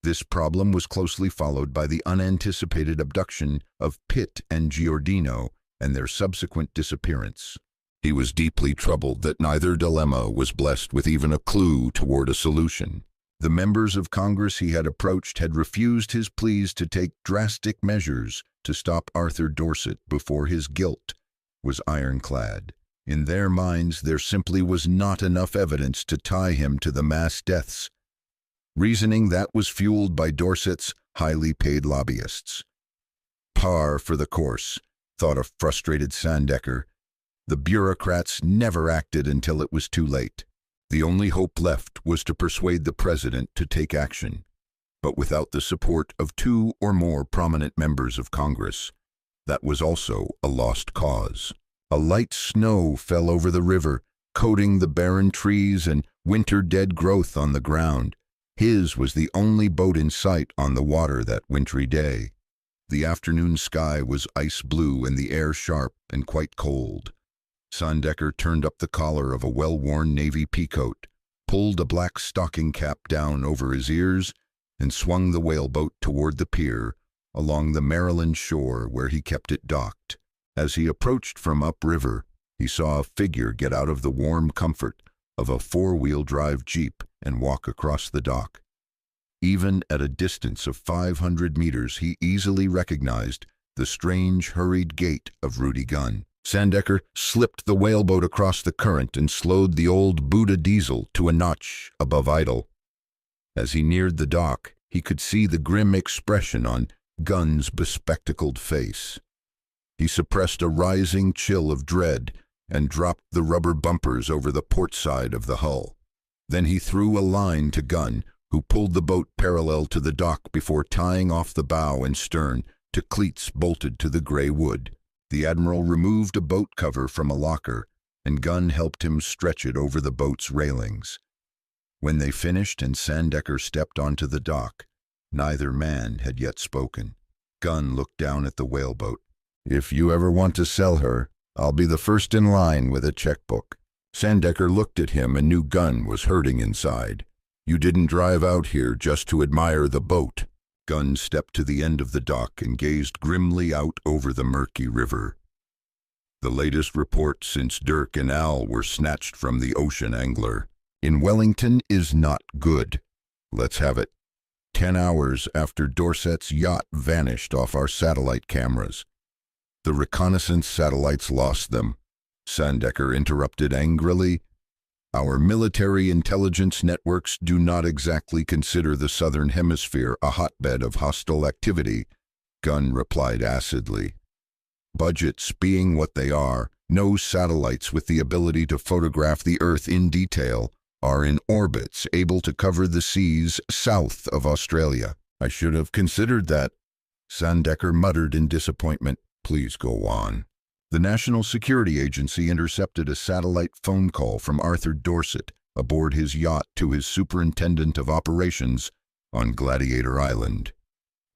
This problem was closely followed by the unanticipated abduction of Pitt and Giordino and their subsequent disappearance. He was deeply troubled that neither dilemma was blessed with even a clue toward a solution. The members of Congress he had approached had refused his pleas to take drastic measures to stop Arthur Dorset before his guilt was ironclad. In their minds, there simply was not enough evidence to tie him to the mass deaths, reasoning that was fueled by Dorset's highly paid lobbyists. Par for the course, thought a frustrated Sandecker. The bureaucrats never acted until it was too late. The only hope left was to persuade the president to take action, but without the support of 2 or more prominent members of Congress, that was also a lost cause. A light snow fell over the river, coating the barren trees and winter-dead growth on the ground. His was the only boat in sight on the water that wintry day. The afternoon sky was ice blue and the air sharp and quite cold. Sandecker turned up the collar of a well-worn navy peacoat, pulled a black stocking cap down over his ears, and swung the whaleboat toward the pier along the Maryland shore where he kept it docked. As he approached from upriver, he saw a figure get out of the warm comfort of a 4-wheel-drive Jeep and walk across the dock. Even at a distance of 500 meters, he easily recognized the strange, hurried gait of Rudy Gunn. Sandecker slipped the whaleboat across the current and slowed the old Buddha diesel to a notch above idle. As he neared the dock, he could see the grim expression on Gunn's bespectacled face. He suppressed a rising chill of dread and dropped the rubber bumpers over the port side of the hull. Then he threw a line to Gunn, who pulled the boat parallel to the dock before tying off the bow and stern to cleats bolted to the gray wood. The admiral removed a boat cover from a locker, and Gunn helped him stretch it over the boat's railings. When they finished and Sandecker stepped onto the dock, neither man had yet spoken. Gunn looked down at the whaleboat. "If you ever want to sell her, I'll be the first in line with a checkbook." Sandecker looked at him and knew Gunn was hurting inside. "You didn't drive out here just to admire the boat." Gunn stepped to the end of the dock and gazed grimly out over the murky river. "The latest report since Dirk and Al were snatched from the Ocean Angler in Wellington is not good. Let's have it. 10 hours after Dorset's yacht vanished off our satellite cameras. The reconnaissance satellites lost them," Sandecker interrupted angrily. "Our military intelligence networks do not exactly consider the Southern Hemisphere a hotbed of hostile activity," Gunn replied acidly. "Budgets being what they are, no satellites with the ability to photograph the Earth in detail are in orbits able to cover the seas south of Australia." "I should have considered that," Sandecker muttered in disappointment. "Please go on." The National Security Agency intercepted a satellite phone call from Arthur Dorset aboard his yacht to his superintendent of operations on Gladiator Island,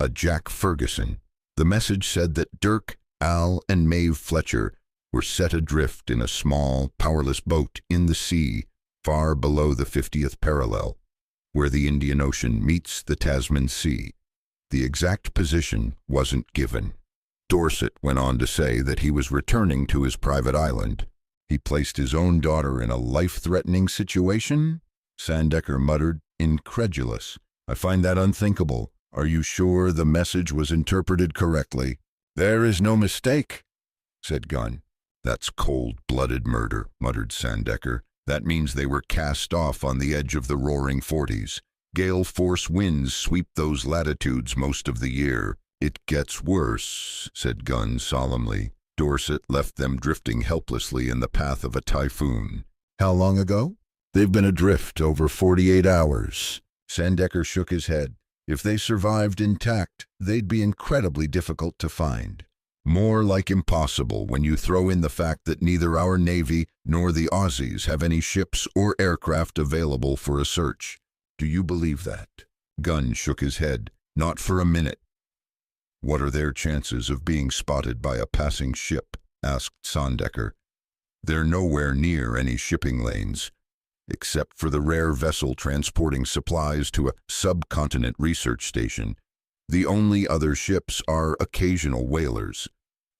a Jack Ferguson. The message said that Dirk, Al, and Maeve Fletcher were set adrift in a small, powerless boat in the sea far below the 50th parallel, where the Indian Ocean meets the Tasman Sea. The exact position wasn't given. Dorset went on to say that he was returning to his private island. He placed his own daughter in a life-threatening situation? Sandecker muttered, incredulous. I find that unthinkable. Are you sure the message was interpreted correctly? There is no mistake, said Gunn. That's cold-blooded murder, muttered Sandecker. That means they were cast off on the edge of the roaring 40s. Gale-force winds sweep those latitudes most of the year. It gets worse, said Gunn solemnly. Dorset left them drifting helplessly in the path of a typhoon. How long ago? They've been adrift over 48 hours. Sandecker shook his head. If they survived intact, they'd be incredibly difficult to find. More like impossible when you throw in the fact that neither our Navy nor the Aussies have any ships or aircraft available for a search. Do you believe that? Gunn shook his head. Not for a minute. What are their chances of being spotted by a passing ship? Asked Sandecker. They're nowhere near any shipping lanes, except for the rare vessel transporting supplies to a subcontinent research station. The only other ships are occasional whalers.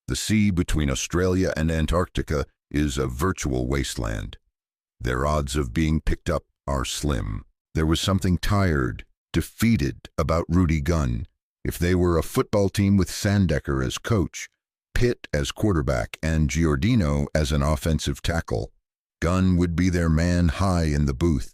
The sea between Australia and Antarctica is a virtual wasteland. Their odds of being picked up are slim. There was something tired, defeated about Rudy Gunn. If they were a football team with Sandecker as coach, Pitt as quarterback, and Giordino as an offensive tackle, Gunn would be their man high in the booth,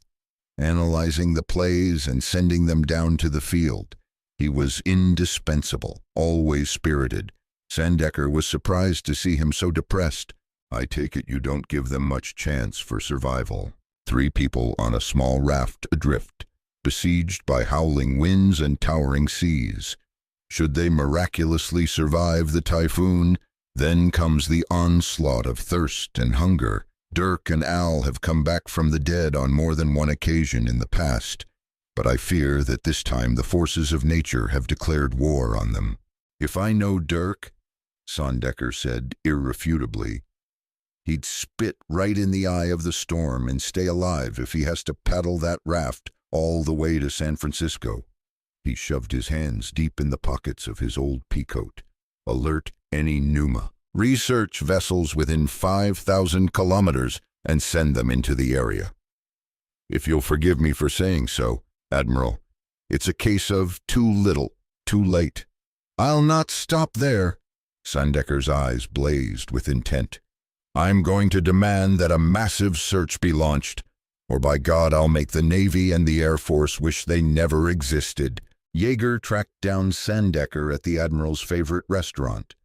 analyzing the plays and sending them down to the field. He was indispensable, always spirited. Sandecker was surprised to see him so depressed. I take it you don't give them much chance for survival. 3 people on a small raft adrift, besieged by howling winds and towering seas. Should they miraculously survive the typhoon, then comes the onslaught of thirst and hunger. Dirk and Al have come back from the dead on more than one occasion in the past, but I fear that this time the forces of nature have declared war on them. If I know Dirk, Sandecker said irrefutably, he'd spit right in the eye of the storm and stay alive if he has to paddle that raft all the way to San Francisco. He shoved his hands deep in the pockets of his old peacoat. Alert any Numa. Research vessels within 5,000 kilometers and send them into the area. If you'll forgive me for saying so, Admiral, it's a case of too little, too late. I'll not stop there. Sandecker's eyes blazed with intent. I'm going to demand that a massive search be launched, or by God I'll make the Navy and the Air Force wish they never existed. Yeager tracked down Sandecker at the Admiral's favorite restaurant,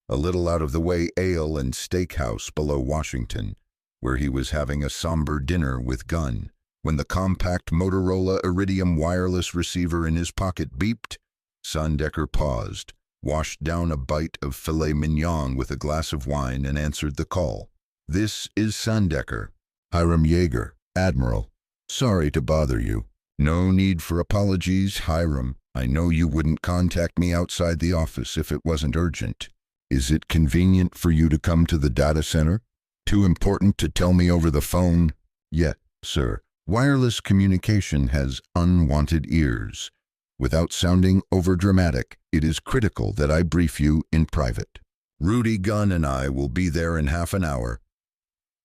a little out-of-the-way ale and steakhouse below Washington, where he was having a somber dinner with Gunn. When the compact Motorola Iridium wireless receiver in his pocket beeped, Sandecker paused, washed down a bite of filet mignon with a glass of wine, and answered the call. This is Sandecker. Hiram Yeager, Admiral. Sorry to bother you. No need for apologies, Hiram. I know you wouldn't contact me outside the office if it wasn't urgent. Is it convenient for you to come to the data center? Too important to tell me over the phone? Yet, sir. Wireless communication has unwanted ears. Without sounding overdramatic, it is critical that I brief you in private. Rudy Gunn and I will be there in half an hour.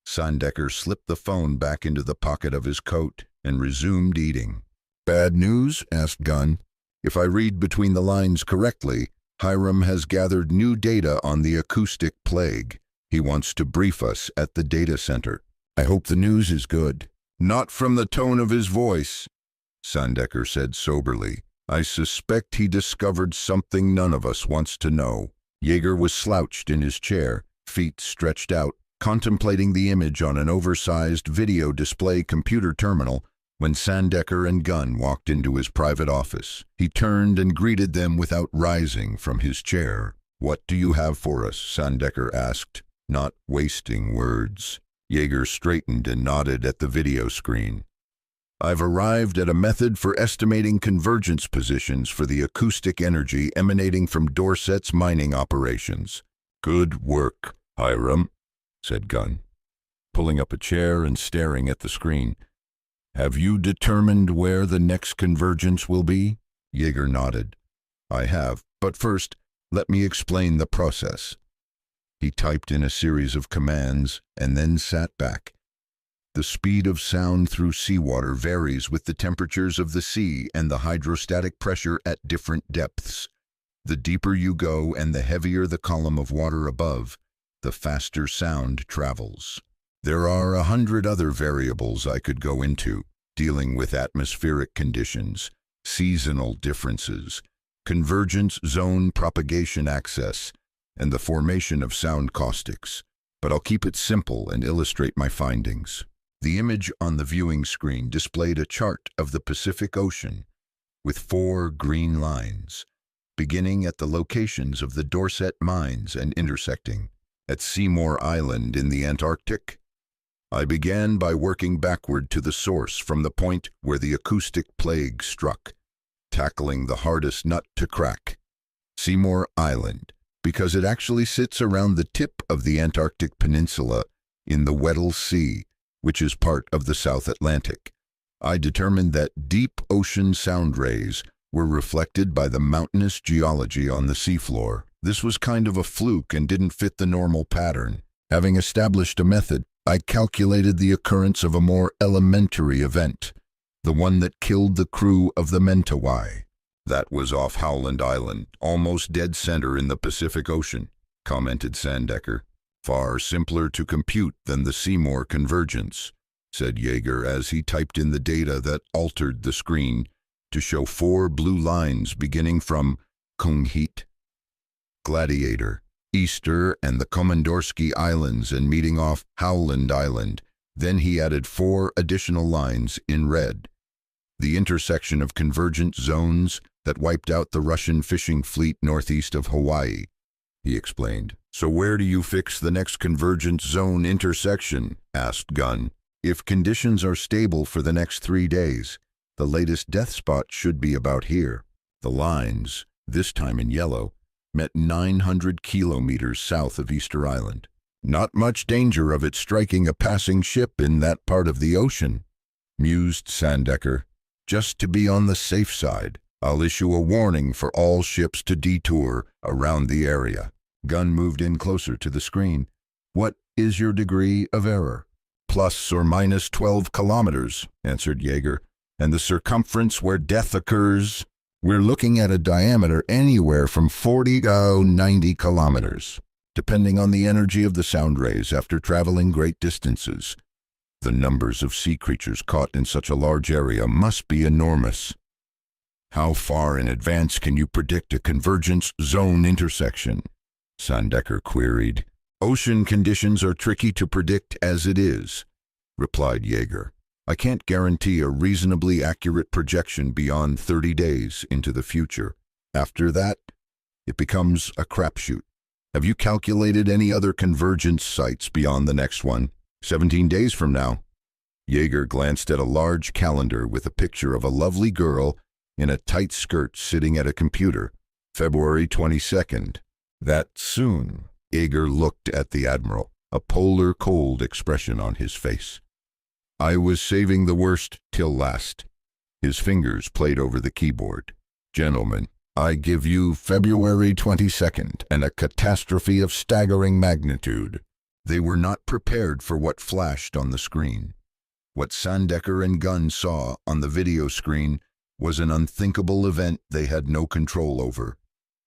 Sandecker slipped the phone back into the pocket of his coat and resumed eating. Bad news? Asked Gunn. If I read between the lines correctly, Hiram has gathered new data on the acoustic plague. He wants to brief us at the data center. I hope the news is good. Not from the tone of his voice, Sandecker said soberly. I suspect he discovered something none of us wants to know. Yeager was slouched in his chair, feet stretched out, contemplating the image on an oversized video display computer terminal when Sandecker and Gunn walked into his private office. He turned and greeted them without rising from his chair. What do you have for us? Sandecker asked, not wasting words. Yeager straightened and nodded at the video screen. I've arrived at a method for estimating convergence positions for the acoustic energy emanating from Dorset's mining operations. Good work, Hiram, said Gunn, pulling up a chair and staring at the screen. Have you determined where the next convergence will be? Yeager nodded. I have, but first, let me explain the process. He typed in a series of commands and then sat back. The speed of sound through seawater varies with the temperatures of the sea and the hydrostatic pressure at different depths. The deeper you go and the heavier the column of water above, the faster sound travels. There are 100 other variables I could go into, dealing with atmospheric conditions, seasonal differences, convergence zone propagation access, and the formation of sound caustics. But I'll keep it simple and illustrate my findings. The image on the viewing screen displayed a chart of the Pacific Ocean with 4 green lines, beginning at the locations of the Dorset mines and intersecting at Seymour Island in the Antarctic. I began by working backward to the source from the point where the acoustic plague struck, tackling the hardest nut to crack, Seymour Island, because it actually sits around the tip of the Antarctic Peninsula in the Weddell Sea, which is part of the South Atlantic. I determined that deep ocean sound rays were reflected by the mountainous geology on the seafloor. This was kind of a fluke and didn't fit the normal pattern. Having established a method, I calculated the occurrence of a more elementary event, the one that killed the crew of the Mentawai. That was off Howland Island, almost dead center in the Pacific Ocean, commented Sandecker. Far simpler to compute than the Seymour convergence, said Yeager as he typed in the data that altered the screen to show 4 blue lines beginning from Kungheat, Gladiator, Easter, and the Komandorski Islands and meeting off Howland Island. Then he added 4 additional lines in red. The intersection of convergent zones that wiped out the Russian fishing fleet northeast of Hawaii, he explained. So where do you fix the next convergence zone intersection? Asked Gunn. If conditions are stable for the next 3 days, the latest death spot should be about here. The lines, this time in yellow, met 900 kilometers south of Easter Island. Not much danger of it striking a passing ship in that part of the ocean, mused Sandecker. Just to be on the safe side, I'll issue a warning for all ships to detour around the area. Gunn moved in closer to the screen. What is your degree of error? Plus or minus 12 kilometers, answered Yeager. And the circumference where death occurs? We're looking at a diameter anywhere from 40 to 90 kilometers, depending on the energy of the sound rays after traveling great distances. The numbers of sea creatures caught in such a large area must be enormous. How far in advance can you predict a convergence zone intersection? Sandecker queried. Ocean conditions are tricky to predict as it is, replied Yeager. I can't guarantee a reasonably accurate projection beyond 30 days into the future. After that, it becomes a crapshoot. Have you calculated any other convergence sites beyond the next one? 17 days from now. Yeager glanced at a large calendar with a picture of a lovely girl in a tight skirt sitting at a computer. February 22nd. That soon. Yeager looked at the Admiral, a polar cold expression on his face. I was saving the worst till last. His fingers played over the keyboard. Gentlemen, I give you February 22nd and a catastrophe of staggering magnitude. They were not prepared for what flashed on the screen. What Sandecker and Gunn saw on the video screen was an unthinkable event they had no control over,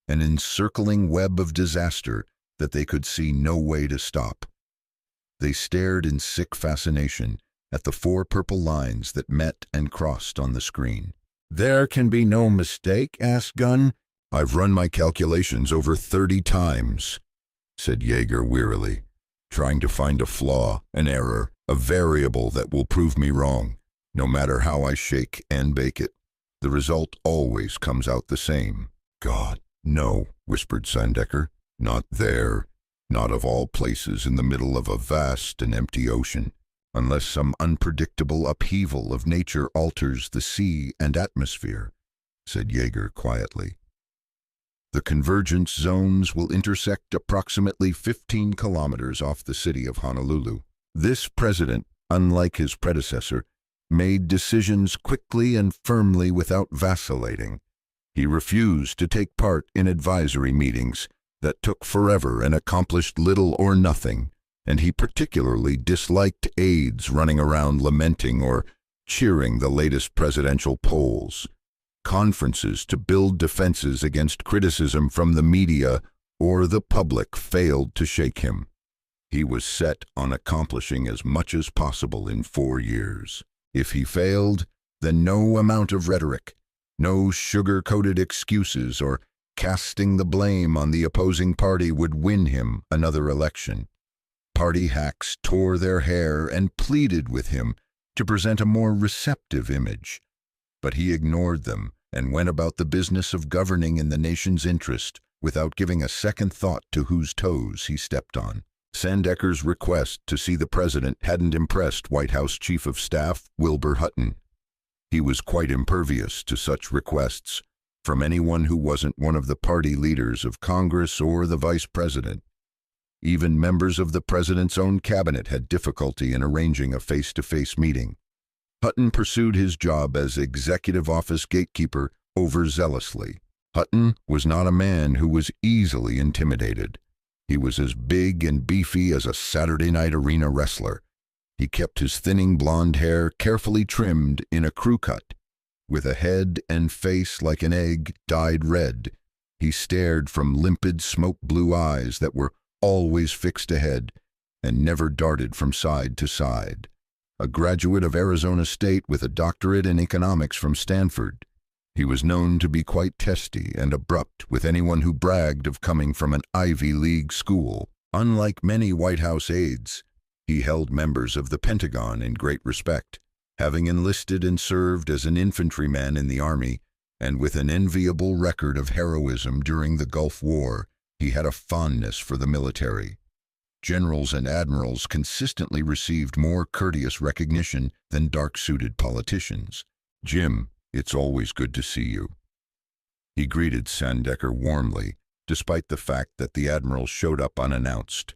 an encircling web of disaster that they could see no way to stop. They stared in sick fascination at the 4 purple lines that met and crossed on the screen. There can be no mistake? Asked Gunn. I've run my calculations over 30 times, said Yeager wearily, trying to find a flaw, an error, a variable that will prove me wrong. No matter how I shake and bake it, the result always comes out the same. God, no, whispered Sandecker. Not there, not of all places in the middle of a vast and empty ocean. unless some unpredictable upheaval of nature alters the sea and atmosphere," said Jaeger quietly. "The convergence zones will intersect approximately 15 kilometers off the city of Honolulu. This president, unlike his predecessor, made decisions quickly and firmly without vacillating. He refused to take part in advisory meetings that took forever and accomplished little or nothing, and he particularly disliked aides running around lamenting or cheering the latest presidential polls. Conferences to build defenses against criticism from the media or the public failed to shake him. He was set on accomplishing as much as possible in 4 years. If he failed, then no amount of rhetoric, no sugar-coated excuses or casting the blame on the opposing party would win him another election. Party hacks tore their hair and pleaded with him to present a more receptive image, but he ignored them and went about the business of governing in the nation's interest without giving a second thought to whose toes he stepped on. Sandecker's request to see the president hadn't impressed White House Chief of Staff Wilbur Hutton. He was quite impervious to such requests from anyone who wasn't one of the party leaders of Congress or the vice president. Even members of the president's own cabinet had difficulty in arranging a face-to-face meeting. Hutton pursued his job as executive office gatekeeper overzealously. Hutton was not a man who was easily intimidated. He was as big and beefy as a Saturday night arena wrestler. He kept his thinning blonde hair carefully trimmed in a crew cut. With a head and face like an egg dyed red, he stared from limpid smoke-blue eyes that were always fixed ahead and never darted from side to side. A graduate of Arizona State with a doctorate in economics from Stanford, he was known to be quite testy and abrupt with anyone who bragged of coming from an Ivy League school. Unlike many White House aides, he held members of the Pentagon in great respect, having enlisted and served as an infantryman in the Army, and with an enviable record of heroism during the Gulf War. He had a fondness for the military. Generals and admirals consistently received more courteous recognition than dark-suited politicians. "Jim, it's always good to see you." He greeted Sandecker warmly, despite the fact that the admiral showed up unannounced.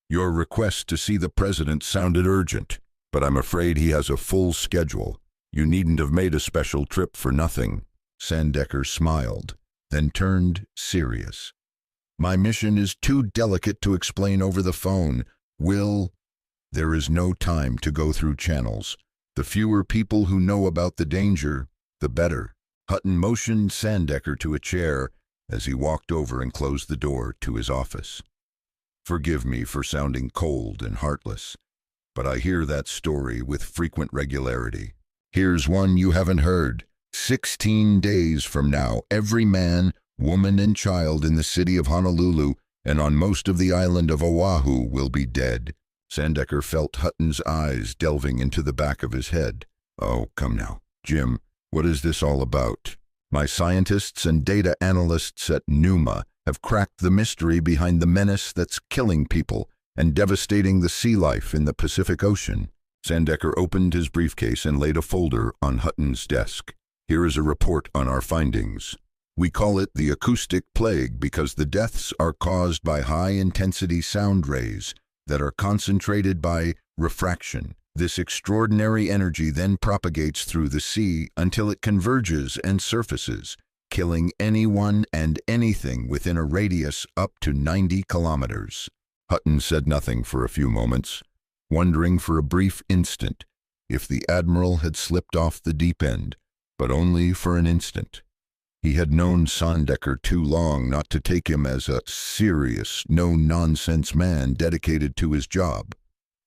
"Your request to see the president sounded urgent, but I'm afraid he has a full schedule. You needn't have made a special trip for nothing." Sandecker smiled, then turned serious. "My mission is too delicate to explain over the phone. There is no time to go through channels. The fewer people who know about the danger, the better." Hutton motioned Sandecker to a chair as he walked over and closed the door to his office. "Forgive me for sounding cold and heartless, but I hear that story with frequent regularity. Here's one you haven't heard. 16 days from now, every man, woman, and child in the city of Honolulu and on most of the island of Oahu will be dead." Sandecker felt Hutton's eyes delving into the back of his head. "Oh, come now, Jim, what is this all about? My scientists and data analysts at NUMA have cracked the mystery behind the menace that's killing people and devastating the sea life in the Pacific Ocean." Sandecker opened his briefcase and laid a folder on Hutton's desk. "Here is a report on our findings. We call it the acoustic plague because the deaths are caused by high-intensity sound rays that are concentrated by refraction. This extraordinary energy then propagates through the sea until it converges and surfaces, killing anyone and anything within a radius up to 90 kilometers. Hutton said nothing for a few moments, wondering for a brief instant if the admiral had slipped off the deep end, but only for an instant. He had known Sandecker too long not to take him as a serious, no-nonsense man dedicated to his job.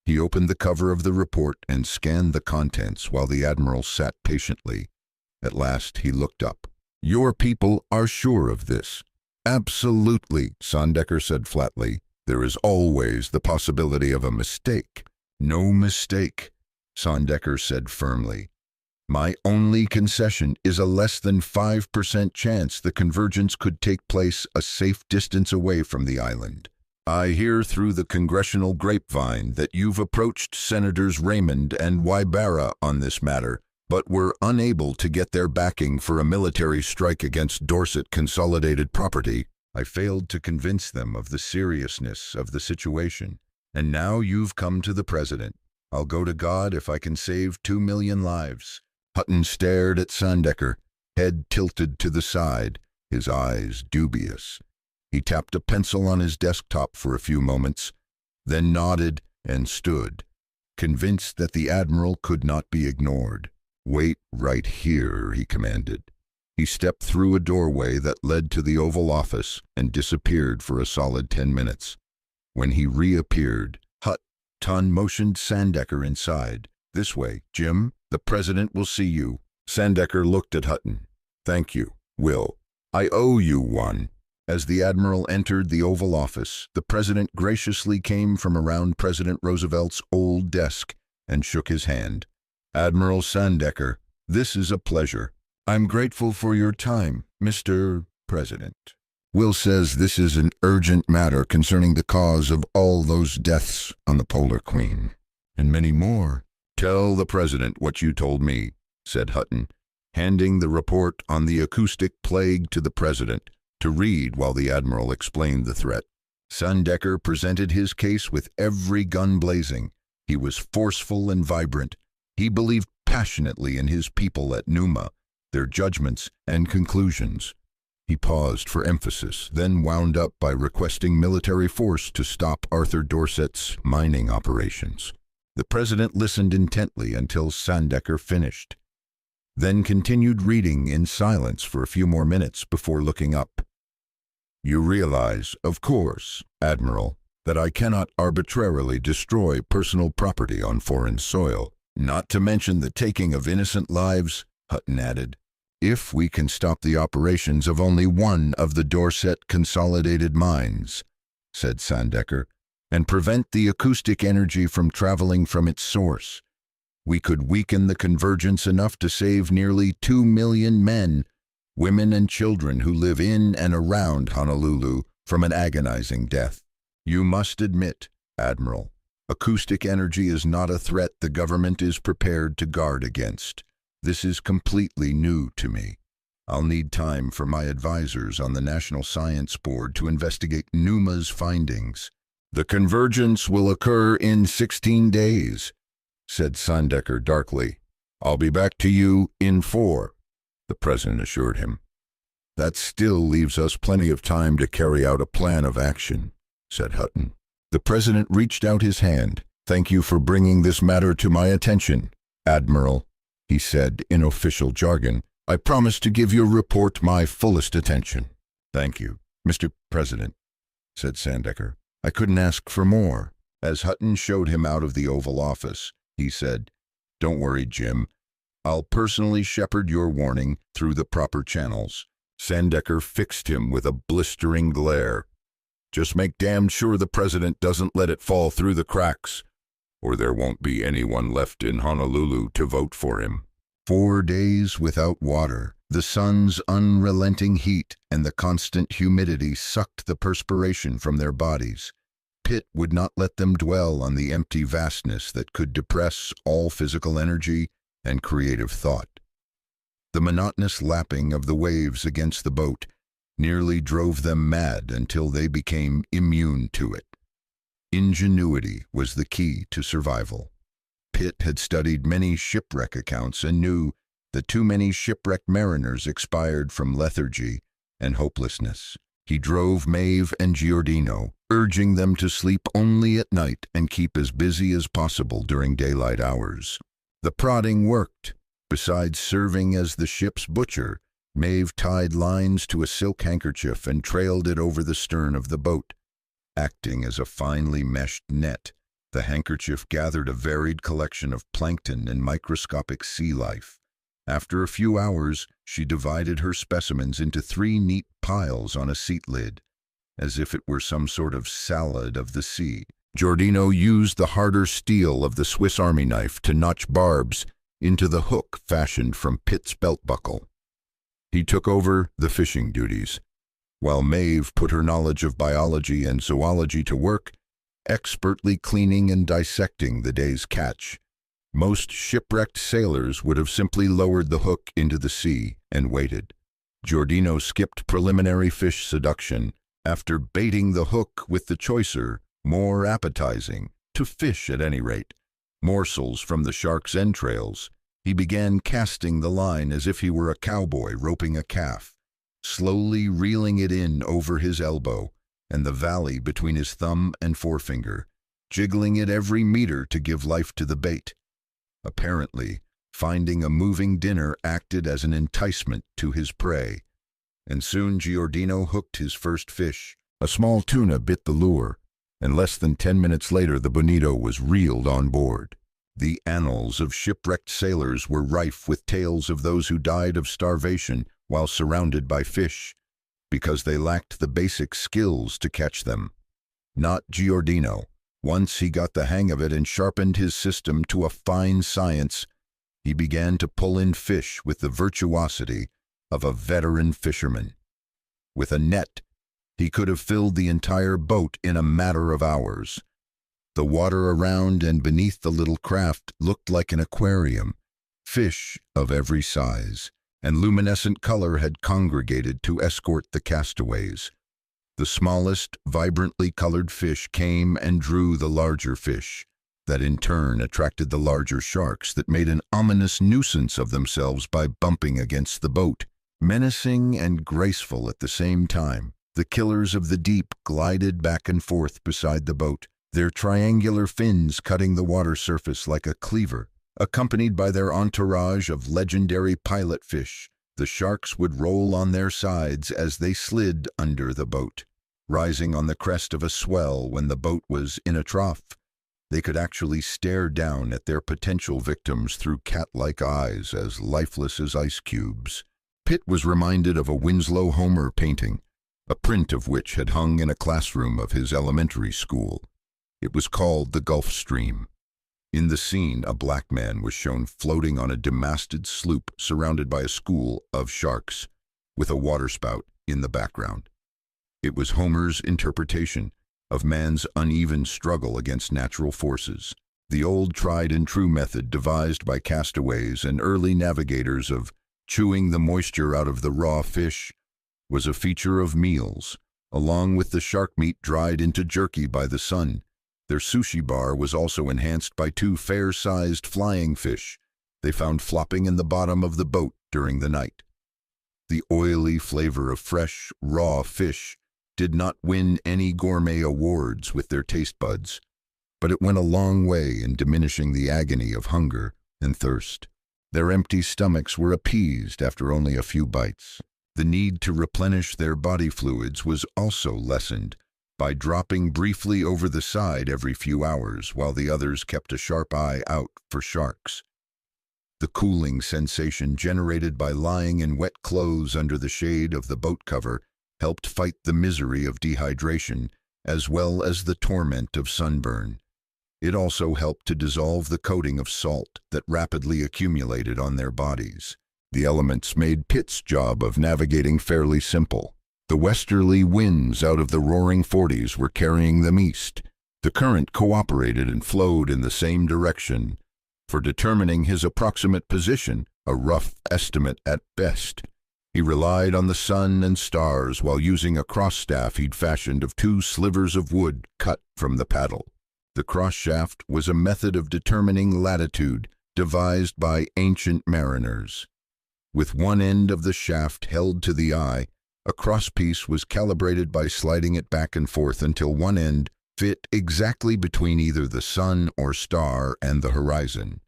He opened the cover of the report and scanned the contents while the admiral sat patiently. At last he looked up. "Your people are sure of this?" "Absolutely," Sandecker said flatly. "There is always the possibility of a mistake." "No mistake," Sandecker said firmly. "My only concession is a less than 5% chance the convergence could take place a safe distance away from the island. I hear through the congressional grapevine that you've approached Senators Raymond and Wybara on this matter, but were unable to get their backing for a military strike against Dorset Consolidated Property. I failed to convince them of the seriousness of the situation, and now you've come to the president. I'll go to God if I can save 2 million lives." Hutton stared at Sandecker, head tilted to the side, his eyes dubious. He tapped a pencil on his desktop for a few moments, then nodded and stood, convinced that the admiral could not be ignored. "Wait right here," he commanded. He stepped through a doorway that led to the Oval Office and disappeared for a solid 10 minutes. When he reappeared, Hutton motioned Sandecker inside. "This way, Jim. The president will see you." Sandecker looked at Hutton. "Thank you, Will. I owe you one." As the admiral entered the Oval Office, the president graciously came from around President Roosevelt's old desk and shook his hand. "Admiral Sandecker, this is a pleasure. I'm grateful for your time, Mr. President. Will says this is an urgent matter concerning the cause of all those deaths on the Polar Queen, and many more." "Tell the president what you told me," said Hutton, handing the report on the acoustic plague to the president to read while the admiral explained the threat. Sandecker presented his case with every gun blazing. He was forceful and vibrant. He believed passionately in his people at Numa, their judgments and conclusions. He paused for emphasis, then wound up by requesting military force to stop Arthur Dorset's mining operations. The president listened intently until Sandecker finished, then continued reading in silence for a few more minutes before looking up. "You realize, of course, Admiral, that I cannot arbitrarily destroy personal property on foreign soil, not to mention the taking of innocent lives," Hutton added. "If we can stop the operations of only one of the Dorset Consolidated mines," said Sandecker, "and prevent the acoustic energy from traveling from its source, we could weaken the convergence enough to save nearly 2 million men, women and children who live in and around Honolulu from an agonizing death. You must admit, Admiral, acoustic energy is not a threat the government is prepared to guard against. This is completely new to me. I'll need time for my advisors on the National Science Board to investigate Numa's findings. The convergence will occur in 16 days, said Sandecker darkly. I'll be back to you in 4, the president assured him. That still leaves us plenty of time to carry out a plan of action, said Hutton. The president reached out his hand. Thank you for bringing this matter to my attention, Admiral, he said in official jargon. I promise to give your report my fullest attention. Thank you, Mr. President, said Sandecker. I couldn't ask for more. As Hutton showed him out of the Oval Office, he said, Don't worry, Jim. I'll personally shepherd your warning through the proper channels. Sandecker fixed him with a blistering glare. Just make damn sure the president doesn't let it fall through the cracks, or there won't be anyone left in Honolulu to vote for him. 4 days without water, the sun's unrelenting heat and the constant humidity sucked the perspiration from their bodies. Pitt would not let them dwell on the empty vastness that could depress all physical energy and creative thought. The monotonous lapping of the waves against the boat nearly drove them mad until they became immune to it. Ingenuity was the key to survival. Pitt had studied many shipwreck accounts and knew that too many shipwrecked mariners expired from lethargy and hopelessness. He drove Maeve and Giordino, urging them to sleep only at night and keep as busy as possible during daylight hours. The prodding worked. Besides serving as the ship's butcher, Maeve tied lines to a silk handkerchief and trailed it over the stern of the boat. Acting as a finely meshed net, the handkerchief gathered a varied collection of plankton and microscopic sea life. After a few hours, she divided her specimens into 3 neat piles on a seat lid, as if it were some sort of salad of the sea. Giordino used the harder steel of the Swiss Army knife to notch barbs into the hook fashioned from Pitt's belt buckle. He took over the fishing duties, while Maeve put her knowledge of biology and zoology to work, expertly cleaning and dissecting the day's catch. Most shipwrecked sailors would have simply lowered the hook into the sea and waited. Giordino skipped preliminary fish seduction after baiting the hook with the choicer, more appetizing, to fish at any rate, morsels from the shark's entrails. He began casting the line as if he were a cowboy roping a calf, slowly reeling it in over his elbow and the valley between his thumb and forefinger, jiggling it every meter to give life to the bait. Apparently, finding a moving dinner acted as an enticement to his prey, and soon Giordino hooked his first fish. A small tuna bit the lure, and less than 10 minutes later the bonito was reeled on board. The annals of shipwrecked sailors were rife with tales of those who died of starvation while surrounded by fish, because they lacked the basic skills to catch them. Not Giordino. Once he got the hang of it and sharpened his system to a fine science, he began to pull in fish with the virtuosity of a veteran fisherman. With a net, he could have filled the entire boat in a matter of hours. The water around and beneath the little craft looked like an aquarium. Fish of every size and luminescent color had congregated to escort the castaways. The smallest, vibrantly colored fish came and drew the larger fish, that in turn attracted the larger sharks that made an ominous nuisance of themselves by bumping against the boat. Menacing and graceful at the same time, the killers of the deep glided back and forth beside the boat, their triangular fins cutting the water surface like a cleaver. Accompanied by their entourage of legendary pilot fish, the sharks would roll on their sides as they slid under the boat. Rising on the crest of a swell when the boat was in a trough, they could actually stare down at their potential victims through cat-like eyes as lifeless as ice cubes. Pitt was reminded of a Winslow Homer painting, a print of which had hung in a classroom of his elementary school. It was called The Gulf Stream. In the scene, a black man was shown floating on a demasted sloop surrounded by a school of sharks, with a waterspout in the background. It was Homer's interpretation of man's uneven struggle against natural forces, the old tried-and-true method devised by castaways and early navigators of chewing the moisture out of the raw fish, was a feature of meals, along with the shark meat dried into jerky by the sun. Their sushi bar was also enhanced by 2 fair-sized flying fish they found flopping in the bottom of the boat during the night. The oily flavor of fresh, raw fish did not win any gourmet awards with their taste buds, but it went a long way in diminishing the agony of hunger and thirst. Their empty stomachs were appeased after only a few bites. The need to replenish their body fluids was also lessened by dropping briefly over the side every few hours while the others kept a sharp eye out for sharks. The cooling sensation generated by lying in wet clothes under the shade of the boat cover helped fight the misery of dehydration as well as the torment of sunburn. It also helped to dissolve the coating of salt that rapidly accumulated on their bodies. The elements made Pitt's job of navigating fairly simple. The westerly winds out of the roaring 40s were carrying them east. The current cooperated and flowed in the same direction. For determining his approximate position, a rough estimate at best, he relied on the sun and stars while using a cross-staff he'd fashioned of 2 slivers of wood cut from the paddle. The cross-shaft was a method of determining latitude devised by ancient mariners. With one end of the shaft held to the eye, a crosspiece was calibrated by sliding it back and forth until one end fit exactly between either the sun or star and the horizon.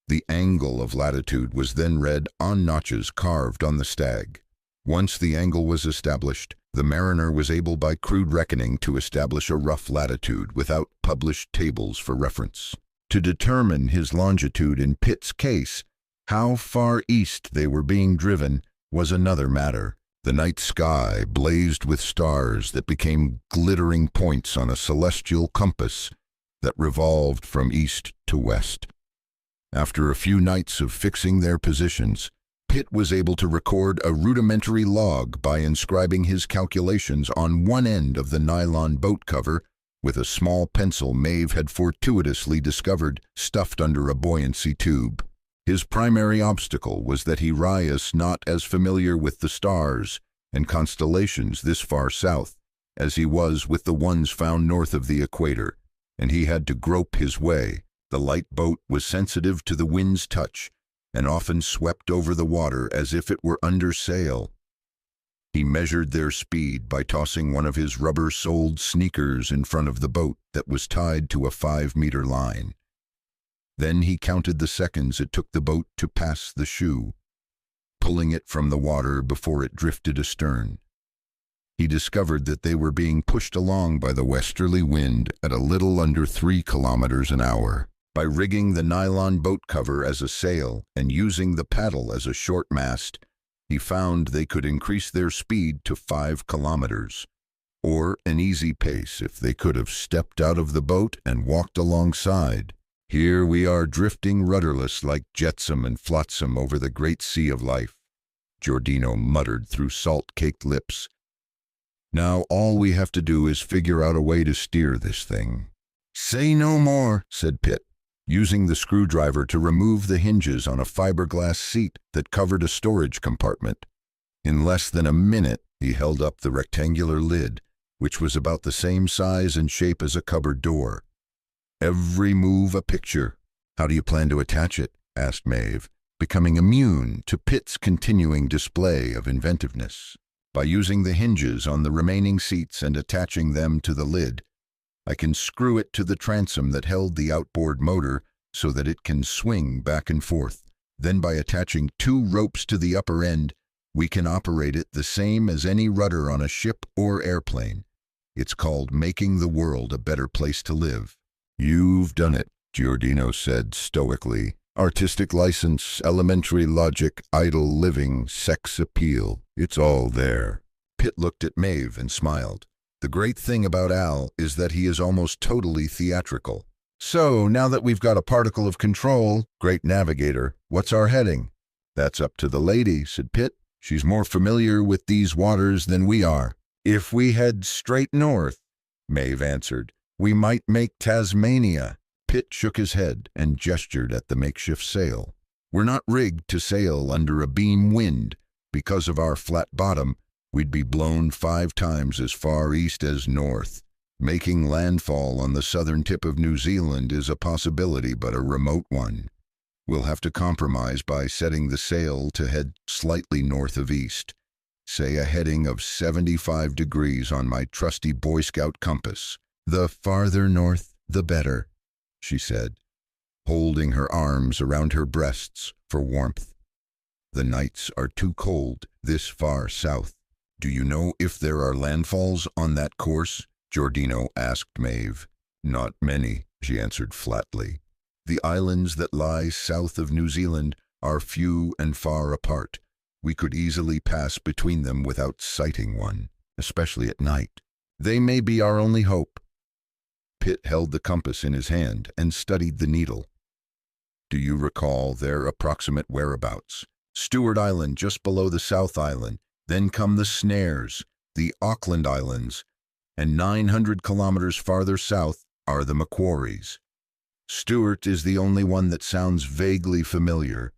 The angle of latitude was then read on notches carved on the stag. Once the angle was established, the mariner was able by crude reckoning to establish a rough latitude without published tables for reference. To determine his longitude in Pitt's case, how far east they were being driven was another matter. The night sky blazed with stars that became glittering points on a celestial compass that revolved from east to west. After a few nights of fixing their positions, Pitt was able to record a rudimentary log by inscribing his calculations on one end of the nylon boat cover with a small pencil Maeve had fortuitously discovered stuffed under a buoyancy tube. His primary obstacle was that he was not as familiar with the stars and constellations this far south as he was with the ones found north of the equator, and he had to grope his way. The light boat was sensitive to the wind's touch and often swept over the water as if it were under sail. He measured their speed by tossing one of his rubber-soled sneakers in front of the boat that was tied to a 5-meter line. Then he counted the seconds it took the boat to pass the shoe, pulling it from the water before it drifted astern. He discovered that they were being pushed along by the westerly wind at a little under 3 kilometers an hour. By rigging the nylon boat cover as a sail and using the paddle as a short mast, he found they could increase their speed to 5 kilometers, or an easy pace if they could have stepped out of the boat and walked alongside. Here we are drifting rudderless like jetsam and flotsam over the great sea of life, Giordino muttered through salt-caked lips. Now all we have to do is figure out a way to steer this thing. Say no more, said Pitt, using the screwdriver to remove the hinges on a fiberglass seat that covered a storage compartment. In less than a minute, he held up the rectangular lid, which was about the same size and shape as a cupboard door. Every move a picture. How do you plan to attach it? Asked Maeve, becoming immune to Pitt's continuing display of inventiveness. By using the hinges on the remaining seats and attaching them to the lid, I can screw it to the transom that held the outboard motor so that it can swing back and forth. Then by attaching 2 ropes to the upper end, we can operate it the same as any rudder on a ship or airplane. It's called making the world a better place to live. You've done it, Giordino said stoically. Artistic license, elementary logic, idle living, sex appeal. It's all there. Pitt looked at Maeve and smiled. The great thing about Al is that he is almost totally theatrical. So, now that we've got a particle of control, great navigator, what's our heading? That's up to the lady, said Pitt. She's more familiar with these waters than we are. If we head straight north, Maeve answered, we might make Tasmania. Pitt shook his head and gestured at the makeshift sail. We're not rigged to sail under a beam wind. Because of our flat bottom, we'd be blown 5 times as far east as north. Making landfall on the southern tip of New Zealand is a possibility, but a remote one. We'll have to compromise by setting the sail to head slightly north of east, say a heading of 75 degrees on my trusty Boy Scout compass. The farther north, the better, she said, holding her arms around her breasts for warmth. The nights are too cold this far south. Do you know if there are landfalls on that course? Giordino asked Maeve. Not many, she answered flatly. The islands that lie south of New Zealand are few and far apart. We could easily pass between them without sighting one, especially at night. They may be our only hope. Pitt held the compass in his hand and studied the needle. Do you recall their approximate whereabouts? Stewart Island just below the South Island, then come the Snares, the Auckland Islands, and 900 kilometers farther south are the Macquaries. Stewart is the only one that sounds vaguely familiar,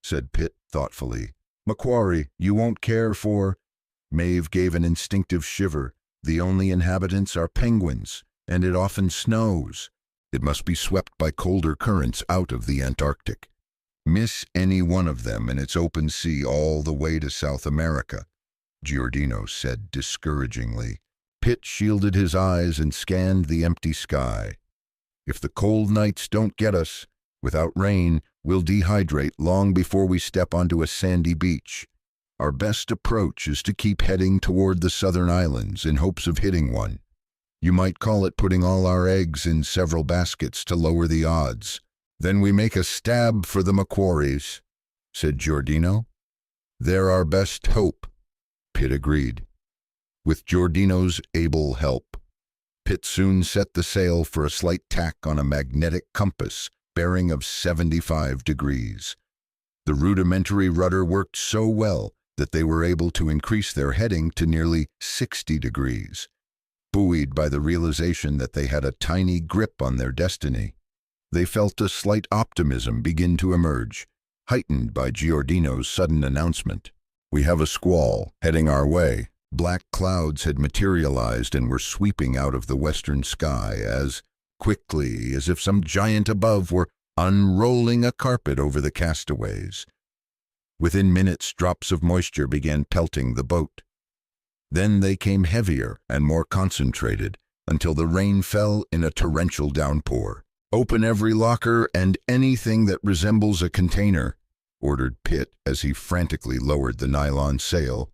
said Pitt thoughtfully. Macquarie, you won't care for... Maeve gave an instinctive shiver. The only inhabitants are penguins, and it often snows. It must be swept by colder currents out of the Antarctic. Miss any one of them and it's open sea all the way to South America, Giordino said discouragingly. Pitt shielded his eyes and scanned the empty sky. If the cold nights don't get us, without rain, we'll dehydrate long before we step onto a sandy beach. Our best approach is to keep heading toward the southern islands in hopes of hitting one. You might call it putting all our eggs in several baskets to lower the odds. Then we make a stab for the Macquaries, said Giordino. They're our best hope, Pitt agreed. With Giordino's able help, Pitt soon set the sail for a slight tack on a magnetic compass bearing of 75 degrees. The rudimentary rudder worked so well that they were able to increase their heading to nearly 60 degrees, buoyed by the realization that they had a tiny grip on their destiny. They felt a slight optimism begin to emerge, heightened by Giordino's sudden announcement. "We have a squall heading our way." Black clouds had materialized and were sweeping out of the western sky as quickly as if some giant above were unrolling a carpet over the castaways. Within minutes, drops of moisture began pelting the boat. Then they came heavier and more concentrated until the rain fell in a torrential downpour. "Open every locker and anything that resembles a container," ordered Pitt as he frantically lowered the nylon sail.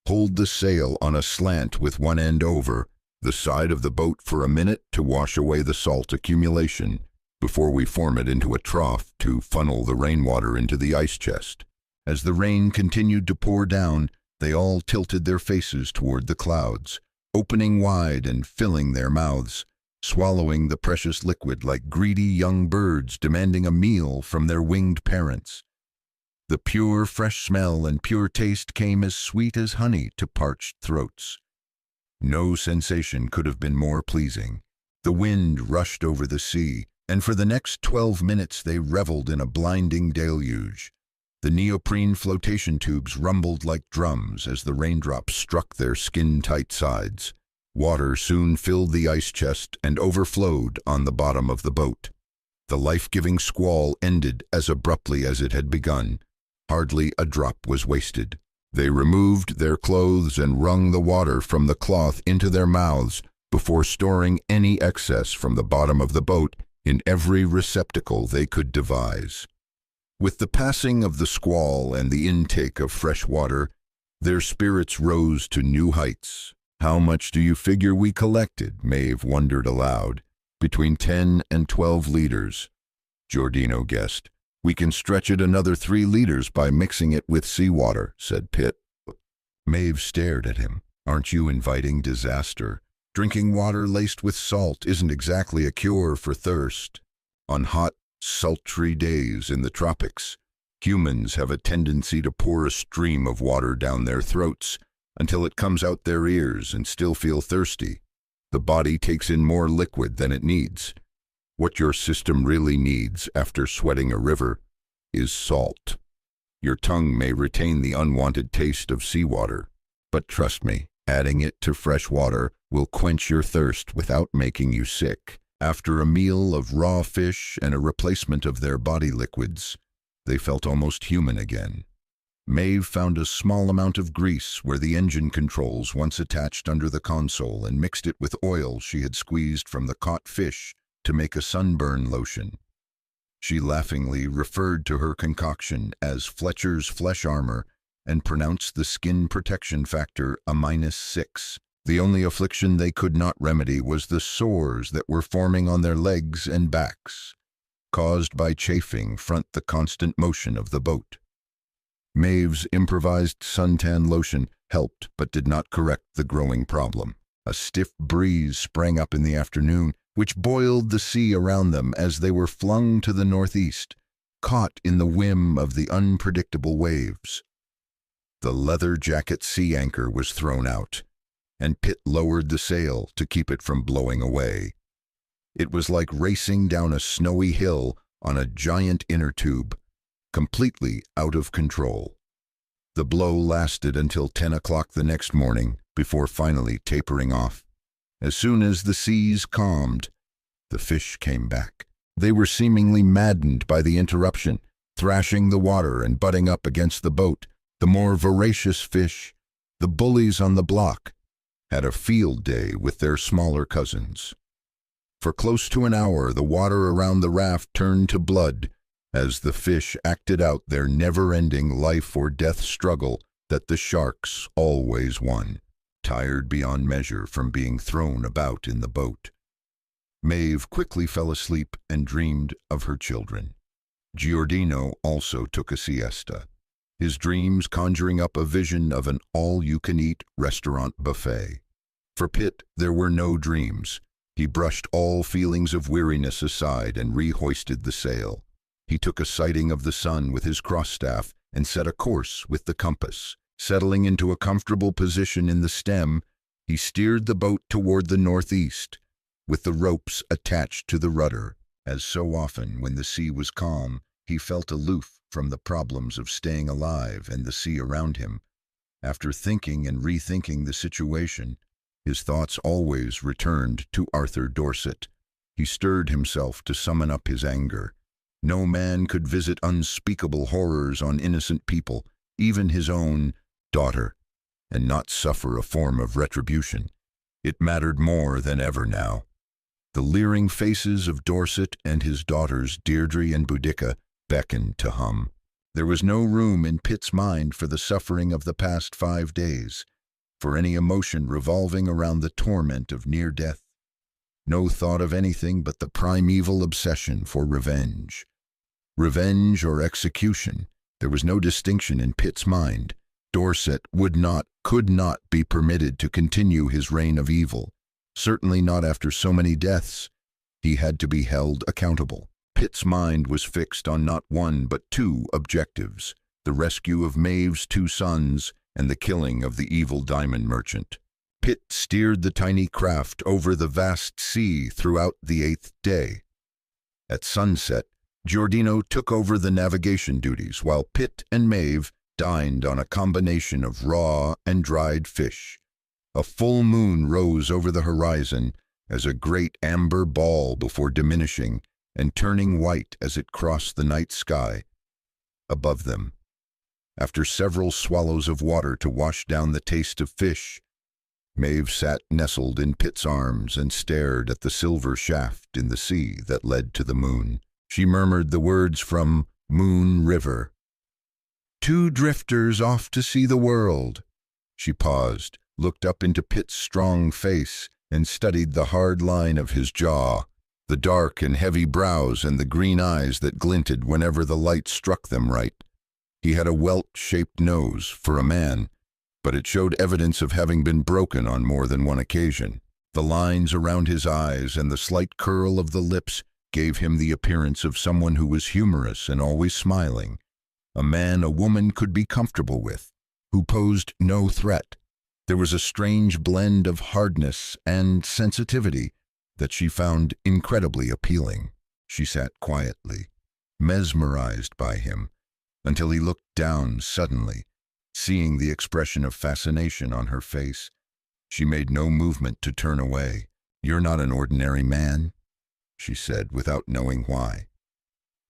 "Hold the sail on a slant with one end over the side of the boat for a minute to wash away the salt accumulation before we form it into a trough to funnel the rainwater into the ice chest." As the rain continued to pour down, they all tilted their faces toward the clouds, opening wide and filling their mouths, swallowing the precious liquid like greedy young birds demanding a meal from their winged parents. The pure, fresh smell and pure taste came as sweet as honey to parched throats. No sensation could have been more pleasing. The wind rushed over the sea, and for the next 12 minutes they reveled in a blinding deluge. The neoprene flotation tubes rumbled like drums as the raindrops struck their skin-tight sides. Water soon filled the ice chest and overflowed on the bottom of the boat. The life-giving squall ended as abruptly as it had begun. Hardly a drop was wasted. They removed their clothes and wrung the water from the cloth into their mouths before storing any excess from the bottom of the boat in every receptacle they could devise. With the passing of the squall and the intake of fresh water, their spirits rose to new heights. "How much do you figure we collected?" Maeve wondered aloud. "Between 10 and 12 liters, Giordino guessed. "We can stretch it another 3 liters by mixing it with seawater," said Pitt. Maeve stared at him. "Aren't you inviting disaster? Drinking water laced with salt isn't exactly a cure for thirst. On hot, sultry days in the tropics, humans have a tendency to pour a stream of water down their throats until it comes out their ears and still feel thirsty. The body takes in more liquid than it needs. What your system really needs after sweating a river is salt. Your tongue may retain the unwanted taste of seawater, but trust me, adding it to fresh water will quench your thirst without making you sick." After a meal of raw fish and a replacement of their body liquids, they felt almost human again. Maeve found a small amount of grease where the engine controls once attached under the console and mixed it with oil she had squeezed from the caught fish to make a sunburn lotion. She laughingly referred to her concoction as Fletcher's Flesh Armor and pronounced the skin protection factor a -6. The only affliction they could not remedy was the sores that were forming on their legs and backs, caused by chafing front the constant motion of the boat. Maeve's improvised suntan lotion helped but did not correct the growing problem. A stiff breeze sprang up in the afternoon, which boiled the sea around them as they were flung to the northeast, caught in the whim of the unpredictable waves. The leather jacket sea anchor was thrown out, and Pitt lowered the sail to keep it from blowing away. It was like racing down a snowy hill on a giant inner tube, completely out of control. The blow lasted until 10 o'clock the next morning, before finally tapering off. As soon as the seas calmed, the fish came back. They were seemingly maddened by the interruption, thrashing the water and butting up against the boat. The more voracious fish, the bullies on the block, had a field day with their smaller cousins. For close to an hour, the water around the raft turned to blood as the fish acted out their never-ending life-or-death struggle that the sharks always won, tired beyond measure from being thrown about in the boat. Maeve quickly fell asleep and dreamed of her children. Giordino also took a siesta, his dreams conjuring up a vision of an all-you-can-eat restaurant buffet. For Pitt, there were no dreams. He brushed all feelings of weariness aside and rehoisted the sail. He took a sighting of the sun with his cross-staff and set a course with the compass. Settling into a comfortable position in the stem, he steered the boat toward the northeast, with the ropes attached to the rudder. As so often when the sea was calm, he felt aloof from the problems of staying alive and the sea around him. After thinking and rethinking the situation, his thoughts always returned to Arthur Dorset. He stirred himself to summon up his anger. No man could visit unspeakable horrors on innocent people, even his own daughter, and not suffer a form of retribution. It mattered more than ever now. The leering faces of Dorset and his daughters Deirdre and Boudica beckoned to him. There was no room in Pitt's mind for the suffering of the past 5 days, for any emotion revolving around the torment of near death. No thought of anything but the primeval obsession for revenge. Revenge or execution, there was no distinction in Pitt's mind. Dorset could not be permitted to continue his reign of evil. Certainly not after so many deaths. He had to be held accountable. Pitt's mind was fixed on not one but 2 objectives: the rescue of Maeve's 2 sons and the killing of the evil diamond merchant. Pitt steered the tiny craft over the vast sea throughout the 8th day. At sunset, Giordino took over the navigation duties, while Pitt and Maeve dined on a combination of raw and dried fish. A full moon rose over the horizon as a great amber ball before diminishing and turning white as it crossed the night sky above them. After several swallows of water to wash down the taste of fish, Maeve sat nestled in Pitt's arms and stared at the silver shaft in the sea that led to the moon. She murmured the words from Moon River. 2 drifters off to see the world. She paused, looked up into Pitt's strong face, and studied the hard line of his jaw, the dark and heavy brows and the green eyes that glinted whenever the light struck them right. He had a welt-shaped nose for a man, but it showed evidence of having been broken on more than one occasion. The lines around his eyes and the slight curl of the lips gave him the appearance of someone who was humorous and always smiling, a man a woman could be comfortable with, who posed no threat. There was a strange blend of hardness and sensitivity that she found incredibly appealing. She sat quietly, mesmerized by him, until he looked down suddenly. Seeing the expression of fascination on her face, she made no movement to turn away. "You're not an ordinary man," she said, without knowing why.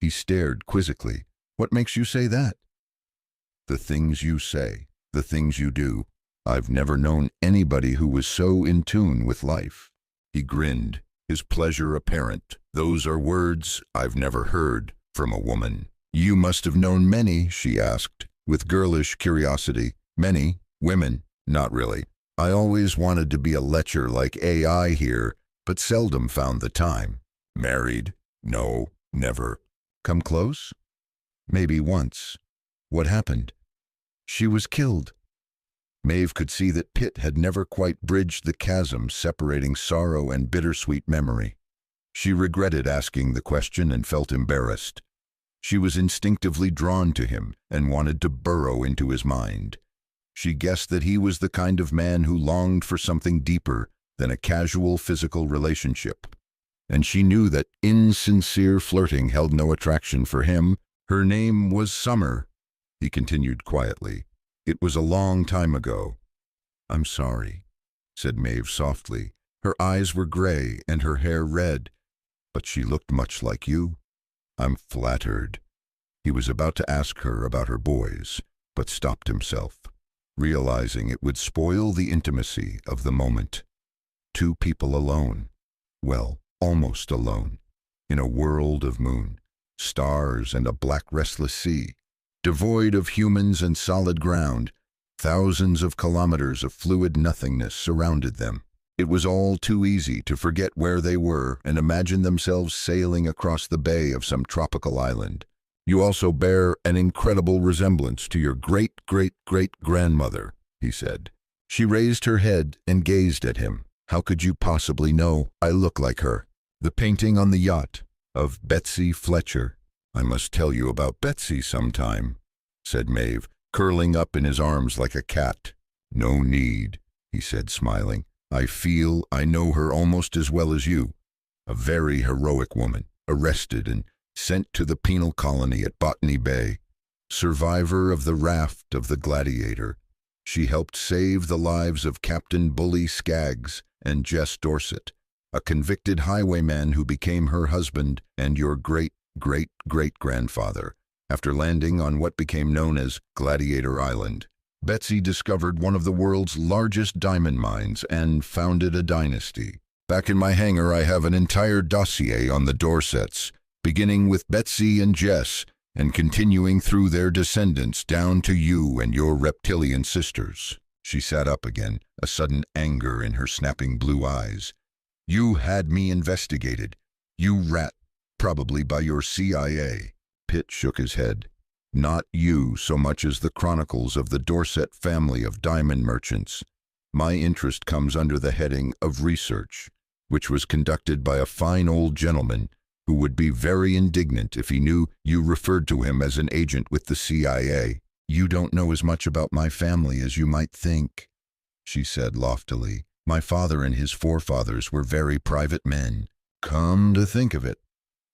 He stared quizzically. "What makes you say that?" "The things you say, the things you do. I've never known anybody who was so in tune with life." He grinned, his pleasure apparent. "Those are words I've never heard from a woman." "You must have known many," she asked, with girlish curiosity. "Many women?" "Not really. I always wanted to be a lecher like AI here, but seldom found the time." "Married?" "No, never." "Come close?" "Maybe once." "What happened?" "She was killed." Maeve could see that Pitt had never quite bridged the chasm separating sorrow and bittersweet memory. She regretted asking the question and felt embarrassed. She was instinctively drawn to him and wanted to burrow into his mind. She guessed that he was the kind of man who longed for something deeper than a casual physical relationship. And she knew that insincere flirting held no attraction for him. "Her name was Summer," he continued quietly. "It was a long time ago." "I'm sorry," said Maeve softly. Her eyes were gray and her hair red, but she looked much like you. "I'm flattered." He was about to ask her about her boys, but stopped himself, realizing it would spoil the intimacy of the moment. 2 people alone. Well, almost alone, in a world of moon, stars, and a black restless sea, devoid of humans and solid ground. Thousands of kilometers of fluid nothingness surrounded them. It was all too easy to forget where they were and imagine themselves sailing across the bay of some tropical island. "You also bear an incredible resemblance to your great-great-great-grandmother," he said. She raised her head and gazed at him. "How could you possibly know I look like her?" "The painting on the yacht of Betsy Fletcher." "I must tell you about Betsy sometime," said Maeve, curling up in his arms like a cat. "No need," he said, smiling. "I feel I know her almost as well as you. A very heroic woman, arrested and sent to the penal colony at Botany Bay. Survivor of the raft of the Gladiator. She helped save the lives of Captain Bully Skaggs and Jess Dorset, a convicted highwayman who became her husband and your great-great-great-grandfather, after landing on what became known as Gladiator Island. Betsy discovered one of the world's largest diamond mines and founded a dynasty. Back in my hangar I have an entire dossier on the Dorsets, beginning with Betsy and Jess, and continuing through their descendants down to you and your reptilian sisters." She sat up again, a sudden anger in her snapping blue eyes. "You had me investigated. You rat, probably by your CIA." Pitt shook his head. "Not you so much as the chronicles of the Dorset family of diamond merchants. My interest comes under the heading of research, which was conducted by a fine old gentleman who would be very indignant if he knew you referred to him as an agent with the CIA. You don't know as much about my family as you might think," she said loftily. "My father and his forefathers were very private men." "Come to think of it,"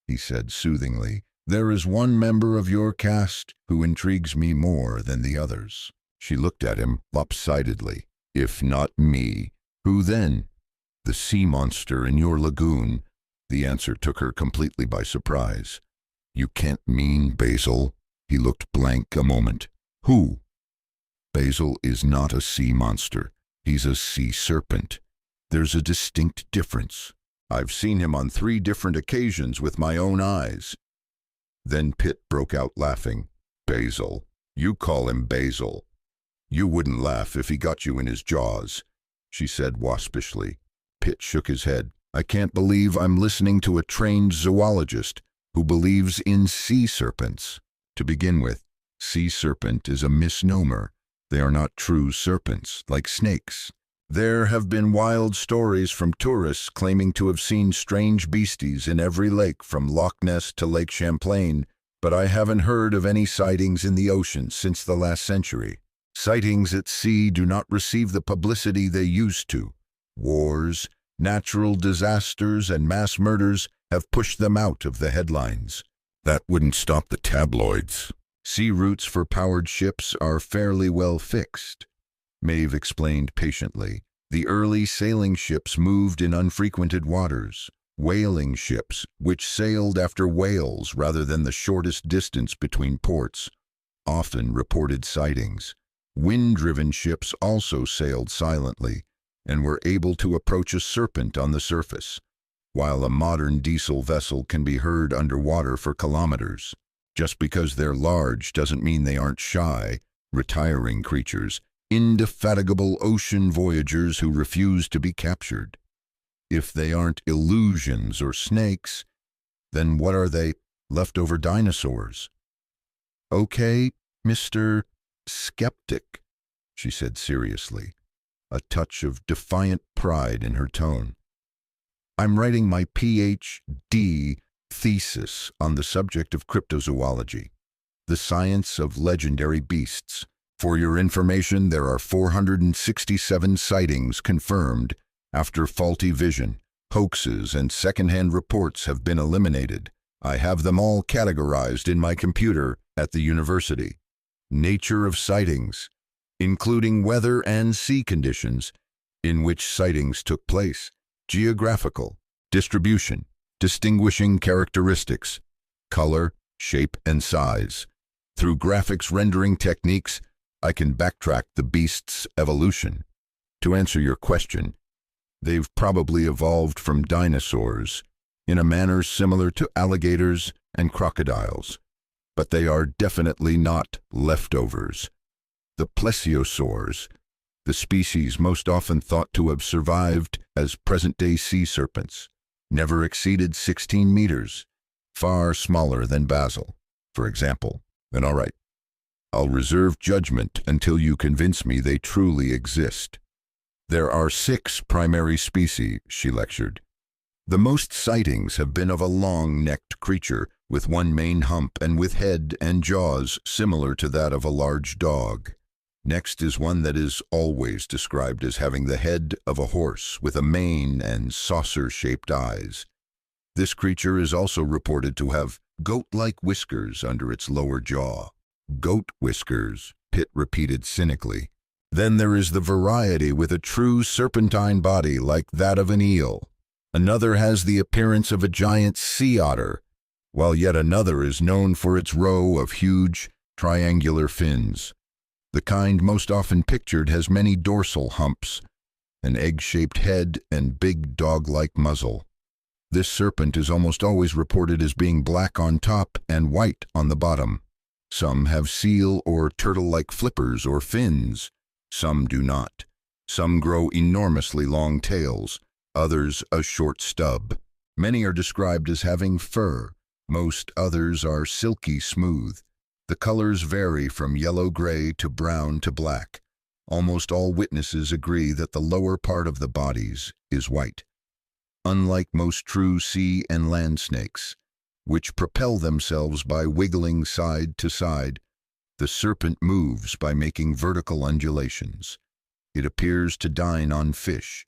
he said soothingly, "there is one member of your caste who intrigues me more than the others." She looked at him lopsidedly. "If not me, who then?" "The sea monster in your lagoon." The answer took her completely by surprise. "You can't mean Basil?" He looked blank a moment. "Who?" "Basil is not a sea monster. He's a sea serpent. There's a distinct difference. I've seen him on 3 different occasions with my own eyes." Then Pitt broke out laughing. "Basil. You call him Basil. You wouldn't laugh if he got you in his jaws," she said waspishly. Pitt shook his head. "I can't believe I'm listening to a trained zoologist who believes in sea serpents. To begin with, sea serpent is a misnomer. They are not true serpents, like snakes. There have been wild stories from tourists claiming to have seen strange beasties in every lake from Loch Ness to Lake Champlain, but I haven't heard of any sightings in the ocean since the last century. Sightings at sea do not receive the publicity they used to. Wars, natural disasters, and mass murders have pushed them out of the headlines. That wouldn't stop the tabloids. Sea routes for powered ships are fairly well fixed," Maeve explained patiently. "The early sailing ships moved in unfrequented waters. Whaling ships, which sailed after whales rather than the shortest distance between ports, often reported sightings. Wind-driven ships also sailed silently and were able to approach a serpent on the surface, while a modern diesel vessel can be heard underwater for kilometers. Just because they're large doesn't mean they aren't shy, retiring creatures, indefatigable ocean voyagers who refuse to be captured. If they aren't illusions or snakes, then what are they? Leftover dinosaurs." "Okay, Mr. Skeptic," she said seriously, a touch of defiant pride in her tone. "I'm writing my Ph.D. thesis on the subject of cryptozoology, the science of legendary beasts. For your information, there are 467 sightings confirmed after faulty vision. Hoaxes and secondhand reports have been eliminated. I have them all categorized in my computer at the university. Nature of sightings, including weather and sea conditions in which sightings took place, geographical, distribution, distinguishing characteristics, color, shape, and size. Through graphics rendering techniques, I can backtrack the beast's evolution. To answer your question, they've probably evolved from dinosaurs in a manner similar to alligators and crocodiles, but they are definitely not leftovers. The plesiosaurs, the species most often thought to have survived as present-day sea serpents, never exceeded 16 meters, far smaller than Basil, for example. And all right, I'll reserve judgment until you convince me they truly exist. There are 6 primary species, she lectured. The most sightings have been of a long-necked creature with one main hump and with head and jaws similar to that of a large dog. Next is one that is always described as having the head of a horse with a mane and saucer-shaped eyes. This creature is also reported to have goat-like whiskers under its lower jaw. Goat whiskers, Pitt repeated cynically. Then there is the variety with a true serpentine body like that of an eel. Another has the appearance of a giant sea otter, while yet another is known for its row of huge, triangular fins. The kind most often pictured has many dorsal humps, an egg-shaped head, and big dog-like muzzle. This serpent is almost always reported as being black on top and white on the bottom. Some have seal or turtle-like flippers or fins. Some do not. Some grow enormously long tails, others a short stub. Many are described as having fur. Most others are silky smooth. The colors vary from yellow-gray to brown to black. Almost all witnesses agree that the lower part of the bodies is white. Unlike most true sea and land snakes, which propel themselves by wiggling side to side, the serpent moves by making vertical undulations. It appears to dine on fish,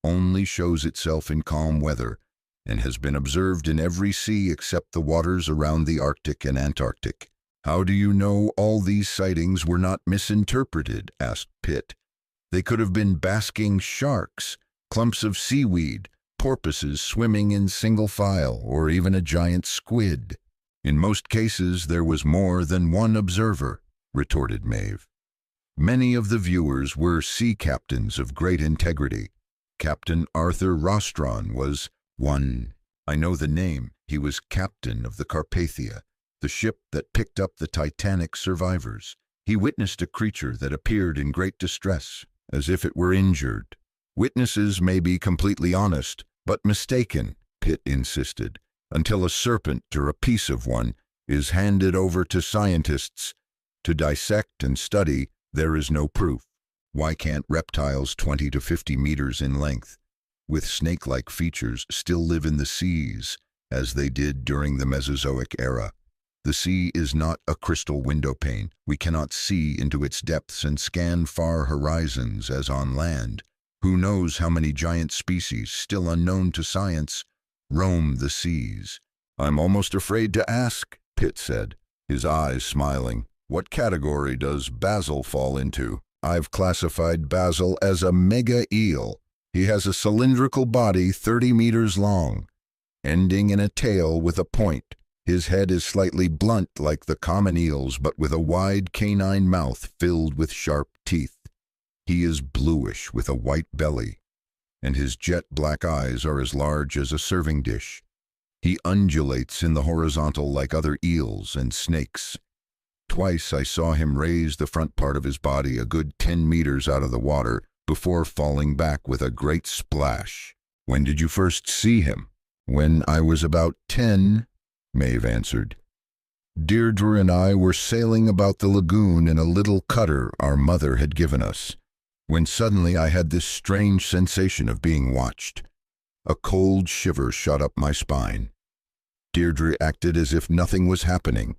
only shows itself in calm weather, and has been observed in every sea except the waters around the Arctic and Antarctic. "How do you know all these sightings were not misinterpreted?" asked Pitt. "They could have been basking sharks, clumps of seaweed, porpoises swimming in single file, or even a giant squid." "In most cases there was more than one observer," retorted Maeve. "Many of the viewers were sea captains of great integrity. Captain Arthur Rostron was one. I know the name. He was captain of the Carpathia, the ship that picked up the Titanic survivors. He witnessed a creature that appeared in great distress, as if it were injured. Witnesses may be completely honest, but mistaken," Pitt insisted. "Until a serpent or a piece of one is handed over to scientists to dissect and study, there is no proof. Why can't reptiles 20 to 50 meters in length, with snake-like features, still live in the seas, as they did during the Mesozoic era? The sea is not a crystal windowpane. We cannot see into its depths and scan far horizons as on land. Who knows how many giant species, still unknown to science, roam the seas?" "I'm almost afraid to ask," Pitt said, his eyes smiling. "What category does Basil fall into?" "I've classified Basil as a mega-eel. He has a cylindrical body 30 meters long, ending in a tail with a point. His head is slightly blunt like the common eels, but with a wide canine mouth filled with sharp teeth. He is bluish with a white belly, and his jet-black eyes are as large as a serving dish. He undulates in the horizontal like other eels and snakes. Twice I saw him raise the front part of his body a good 10 meters out of the water before falling back with a great splash." "When did you first see him?" "When I was about 10, Maeve answered. "Deirdre and I were sailing about the lagoon in a little cutter our mother had given us, when suddenly I had this strange sensation of being watched. A cold shiver shot up my spine. Deirdre acted as if nothing was happening.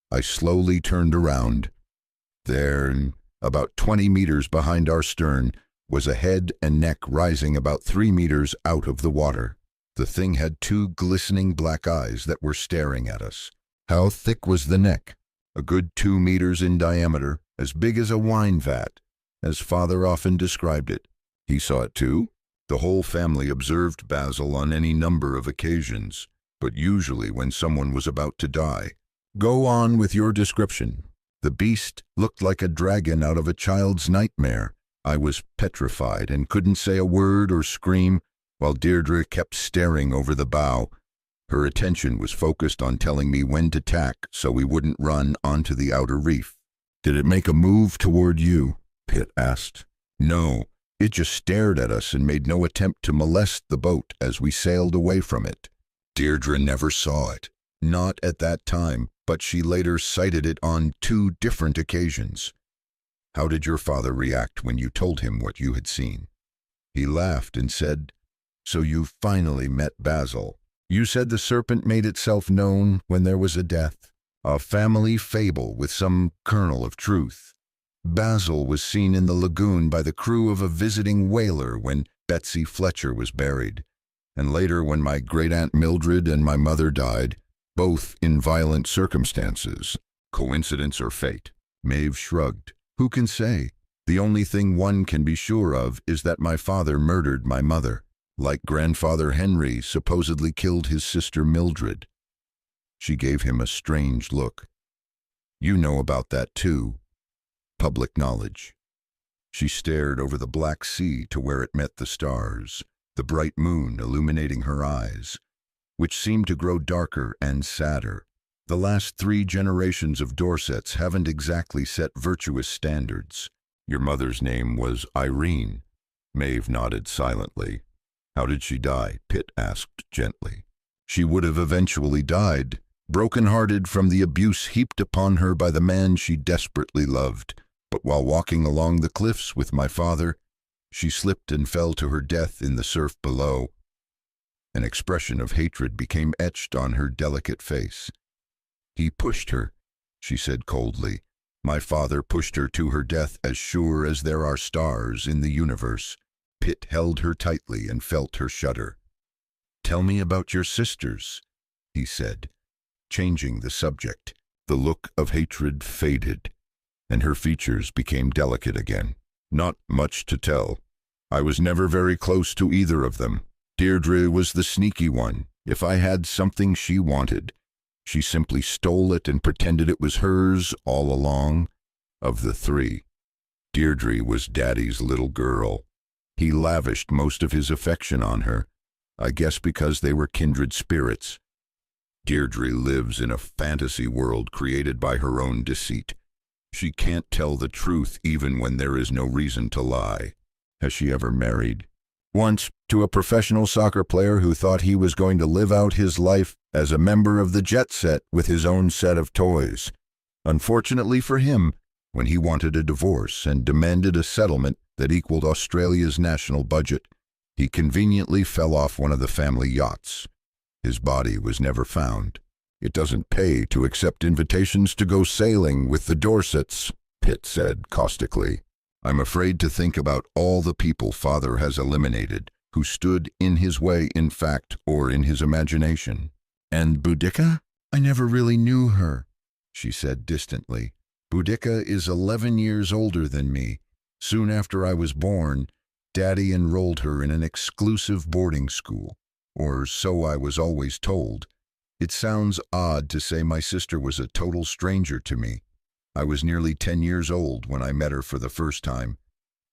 I slowly turned around. There, about 20 meters behind our stern, was a head and neck rising about 3 meters out of the water. The thing had 2 glistening black eyes that were staring at us. How thick was the neck? A good 2 meters in diameter, as big as a wine vat, as Father often described it. He saw it too. The whole family observed Basil on any number of occasions, but usually when someone was about to die. Go on with your description." "The beast looked like a dragon out of a child's nightmare. I was petrified and couldn't say a word or scream, while Deirdre kept staring over the bow. Her attention was focused on telling me when to tack so we wouldn't run onto the outer reef." "Did it make a move toward you?" Pitt asked. "No, it just stared at us and made no attempt to molest the boat as we sailed away from it. Deirdre never saw it. Not at that time, but she later sighted it on 2 different occasions." "How did your father react when you told him what you had seen?" "He laughed and said, 'So you finally met Basil. You said the serpent made itself known when there was a death, a family fable with some kernel of truth. Basil was seen in the lagoon by the crew of a visiting whaler when Betsy Fletcher was buried, and later when my great-aunt Mildred and my mother died, both in violent circumstances. Coincidence or fate? Maeve shrugged. Who can say? The only thing one can be sure of is that my father murdered my mother, like grandfather Henry supposedly killed his sister Mildred. She gave him a strange look. You know about that too. Public knowledge. She stared over the black sea to where it met the stars, the bright moon illuminating her eyes, which seemed to grow darker and sadder. The last 3 generations of Dorsets haven't exactly set virtuous standards. Your mother's name was Irene. Maeve nodded silently. How did she die? Pitt asked gently. She would have eventually died, broken-hearted from the abuse heaped upon her by the man she desperately loved. But while walking along the cliffs with my father, she slipped and fell to her death in the surf below. An expression of hatred became etched on her delicate face. He pushed her, she said coldly. My father pushed her to her death as sure as there are stars in the universe. Pitt held her tightly and felt her shudder. Tell me about your sisters, he said, changing the subject. The look of hatred faded, and her features became delicate again. Not much to tell. I was never very close to either of them. Deirdre was the sneaky one. If I had something she wanted, she simply stole it and pretended it was hers all along. Of the 3, Deirdre was Daddy's little girl. He lavished most of his affection on her, I guess because they were kindred spirits. Deirdre lives in a fantasy world created by her own deceit. She can't tell the truth even when there is no reason to lie. Has she ever married? Once, to a professional soccer player who thought he was going to live out his life as a member of the jet set with his own set of toys. Unfortunately for him, when he wanted a divorce and demanded a settlement that equaled Australia's national budget, he conveniently fell off one of the family yachts. His body was never found. It doesn't pay to accept invitations to go sailing with the Dorsets, Pitt said caustically. I'm afraid to think about all the people Father has eliminated, who stood in his way in fact or in his imagination. And Boudica? I never really knew her, she said distantly. Boudica is 11 years older than me. Soon after I was born, Daddy enrolled her in an exclusive boarding school, or so I was always told. It sounds odd to say my sister was a total stranger to me. I was nearly 10 years old when I met her for the first time.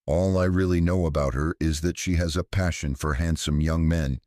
All I really know about her is that she has a passion for handsome young men.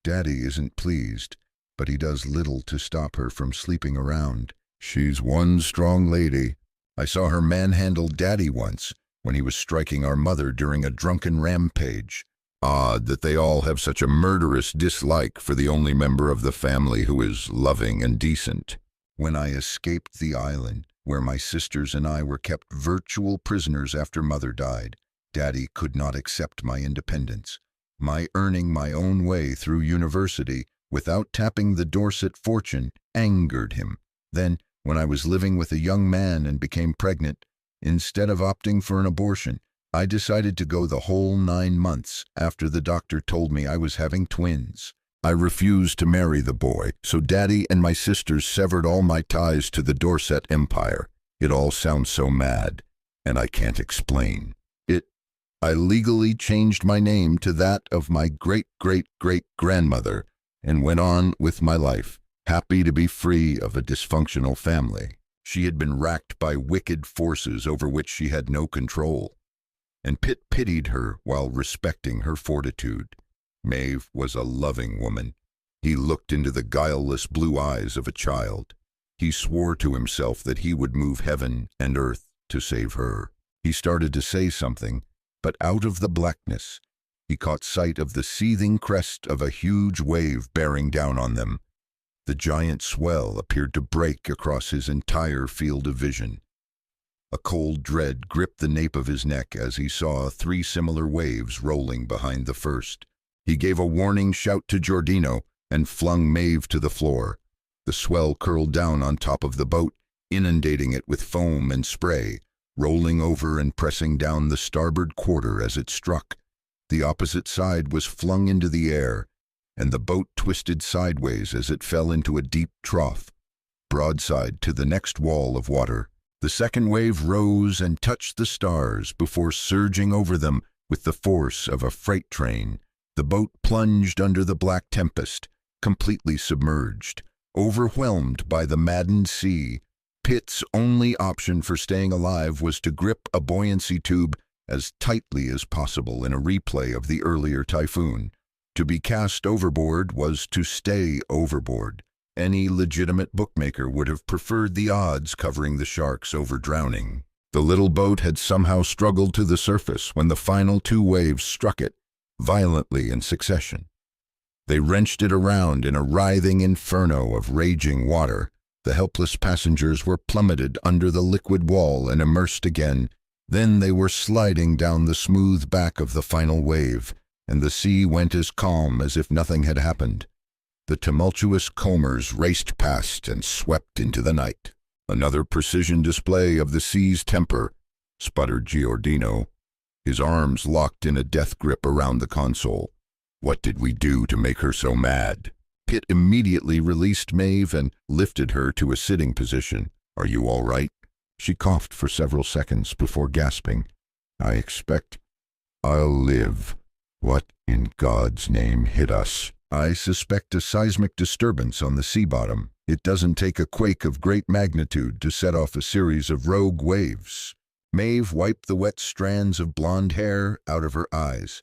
Daddy isn't pleased, but he does little to stop her from sleeping around. She's one strong lady. I saw her manhandle Daddy once when he was striking our mother during a drunken rampage. Odd that they all have such a murderous dislike for the only member of the family who is loving and decent. When I escaped the island, where my sisters and I were kept virtual prisoners after Mother died, Daddy could not accept my independence. My earning my own way through university without tapping the Dorset fortune angered him. Then, when I was living with a young man and became pregnant, instead of opting for an abortion, I decided to go the whole 9 months after the doctor told me I was having twins. I refused to marry the boy, so Daddy and my sisters severed all my ties to the Dorset Empire. It all sounds so mad, and I can't explain. I legally changed my name to that of my great-great-great-grandmother and went on with my life, happy to be free of a dysfunctional family. She had been racked by wicked forces over which she had no control, and Pitt pitied her while respecting her fortitude. Maeve was a loving woman. He looked into the guileless blue eyes of a child. He swore to himself that he would move heaven and earth to save her. He started to say something, but out of the blackness, he caught sight of the seething crest of a huge wave bearing down on them. The giant swell appeared to break across his entire field of vision. A cold dread gripped the nape of his neck as he saw 3 similar waves rolling behind the first. He gave a warning shout to Giordino, and flung Maeve to the floor. The swell curled down on top of the boat, inundating it with foam and spray, rolling over and pressing down the starboard quarter as it struck. The opposite side was flung into the air, and the boat twisted sideways as it fell into a deep trough, broadside to the next wall of water. The second wave rose and touched the stars before surging over them with the force of a freight train. The boat plunged under the black tempest, completely submerged, overwhelmed by the maddened sea. Pitt's only option for staying alive was to grip a buoyancy tube as tightly as possible in a replay of the earlier typhoon. To be cast overboard was to stay overboard. Any legitimate bookmaker would have preferred the odds covering the sharks over drowning. The little boat had somehow struggled to the surface when the final two waves struck it, violently in succession. They wrenched it around in a writhing inferno of raging water. The helpless passengers were plummeted under the liquid wall and immersed again. Then they were sliding down the smooth back of the final wave, and the sea went as calm as if nothing had happened. The tumultuous combers raced past and swept into the night. "Another precision display of the sea's temper," sputtered Giordino, his arms locked in a death grip around the console. "What did we do to make her so mad?" Pitt immediately released Maeve and lifted her to a sitting position. "Are you all right?" She coughed for several seconds before gasping. "I expect I'll live. What in God's name hit us?" "I suspect a seismic disturbance on the sea bottom. It doesn't take a quake of great magnitude to set off a series of rogue waves." Maeve wiped the wet strands of blonde hair out of her eyes.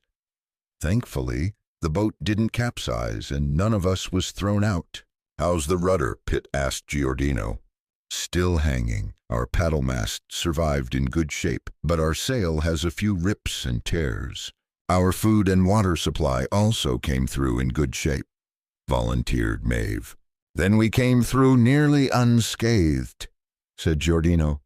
"Thankfully, the boat didn't capsize and none of us was thrown out." "How's the rudder?" Pitt asked Giordino. "Still hanging. Our paddle mast survived in good shape, but our sail has a few rips and tears. Our food and water supply also came through in good shape," volunteered Maeve. "Then we came through nearly unscathed," said Giordino,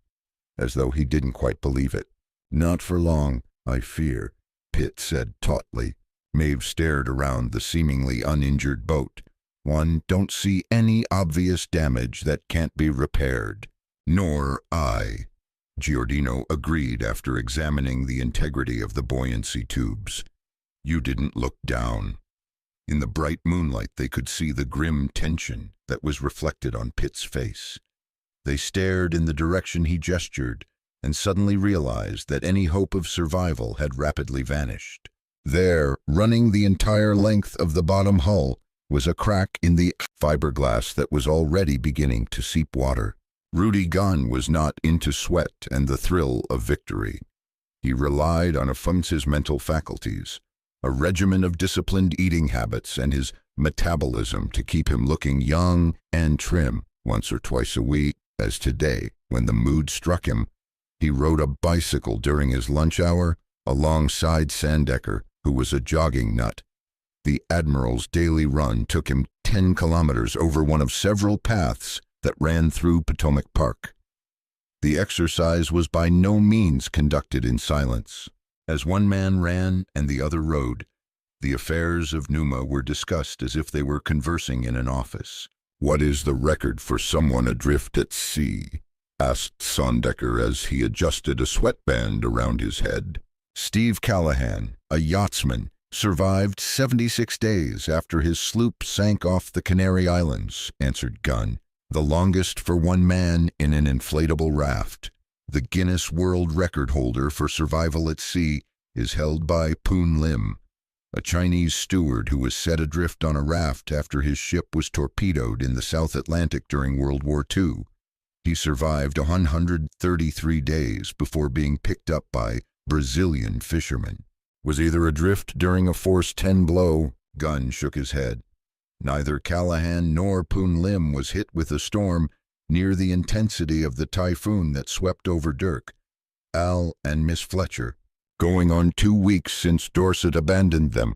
as though he didn't quite believe it. "Not for long, I fear," Pitt said tautly. Maeve stared around the seemingly uninjured boat. "One don't see any obvious damage that can't be repaired." "Nor I," Giordino agreed after examining the integrity of the buoyancy tubes. "You didn't look down." In the bright moonlight they could see the grim tension that was reflected on Pitt's face. They stared in the direction he gestured and suddenly realized that any hope of survival had rapidly vanished. There, running the entire length of the bottom hull, was a crack in the fiberglass that was already beginning to seep water. Rudy Gunn was not into sweat and the thrill of victory. He relied on his mental faculties, a regimen of disciplined eating habits, and his metabolism to keep him looking young and trim. Once or twice a week, as today, when the mood struck him, he rode a bicycle during his lunch hour alongside Sandecker, who was a jogging nut. The Admiral's daily run took him 10 kilometers over one of several paths that ran through Potomac Park. The exercise was by no means conducted in silence. As one man ran and the other rode, the affairs of Numa were discussed as if they were conversing in an office. "What is the record for someone adrift at sea?" asked Sandecker as he adjusted a sweatband around his head. "Steve Callahan, a yachtsman, survived 76 days after his sloop sank off the Canary Islands," answered Gunn. "The longest for one man in an inflatable raft. The Guinness World Record holder for survival at sea is held by Poon Lim, a Chinese steward who was set adrift on a raft after his ship was torpedoed in the South Atlantic during World War II. He survived 133 days before being picked up by Brazilian fishermen." "Was either adrift during a force 10 blow?" Gunn shook his head. "Neither Callahan nor Poon Lim was hit with a storm near the intensity of the typhoon that swept over Dirk, Al, and Miss Fletcher. Going on 2 weeks since Dorset abandoned them,"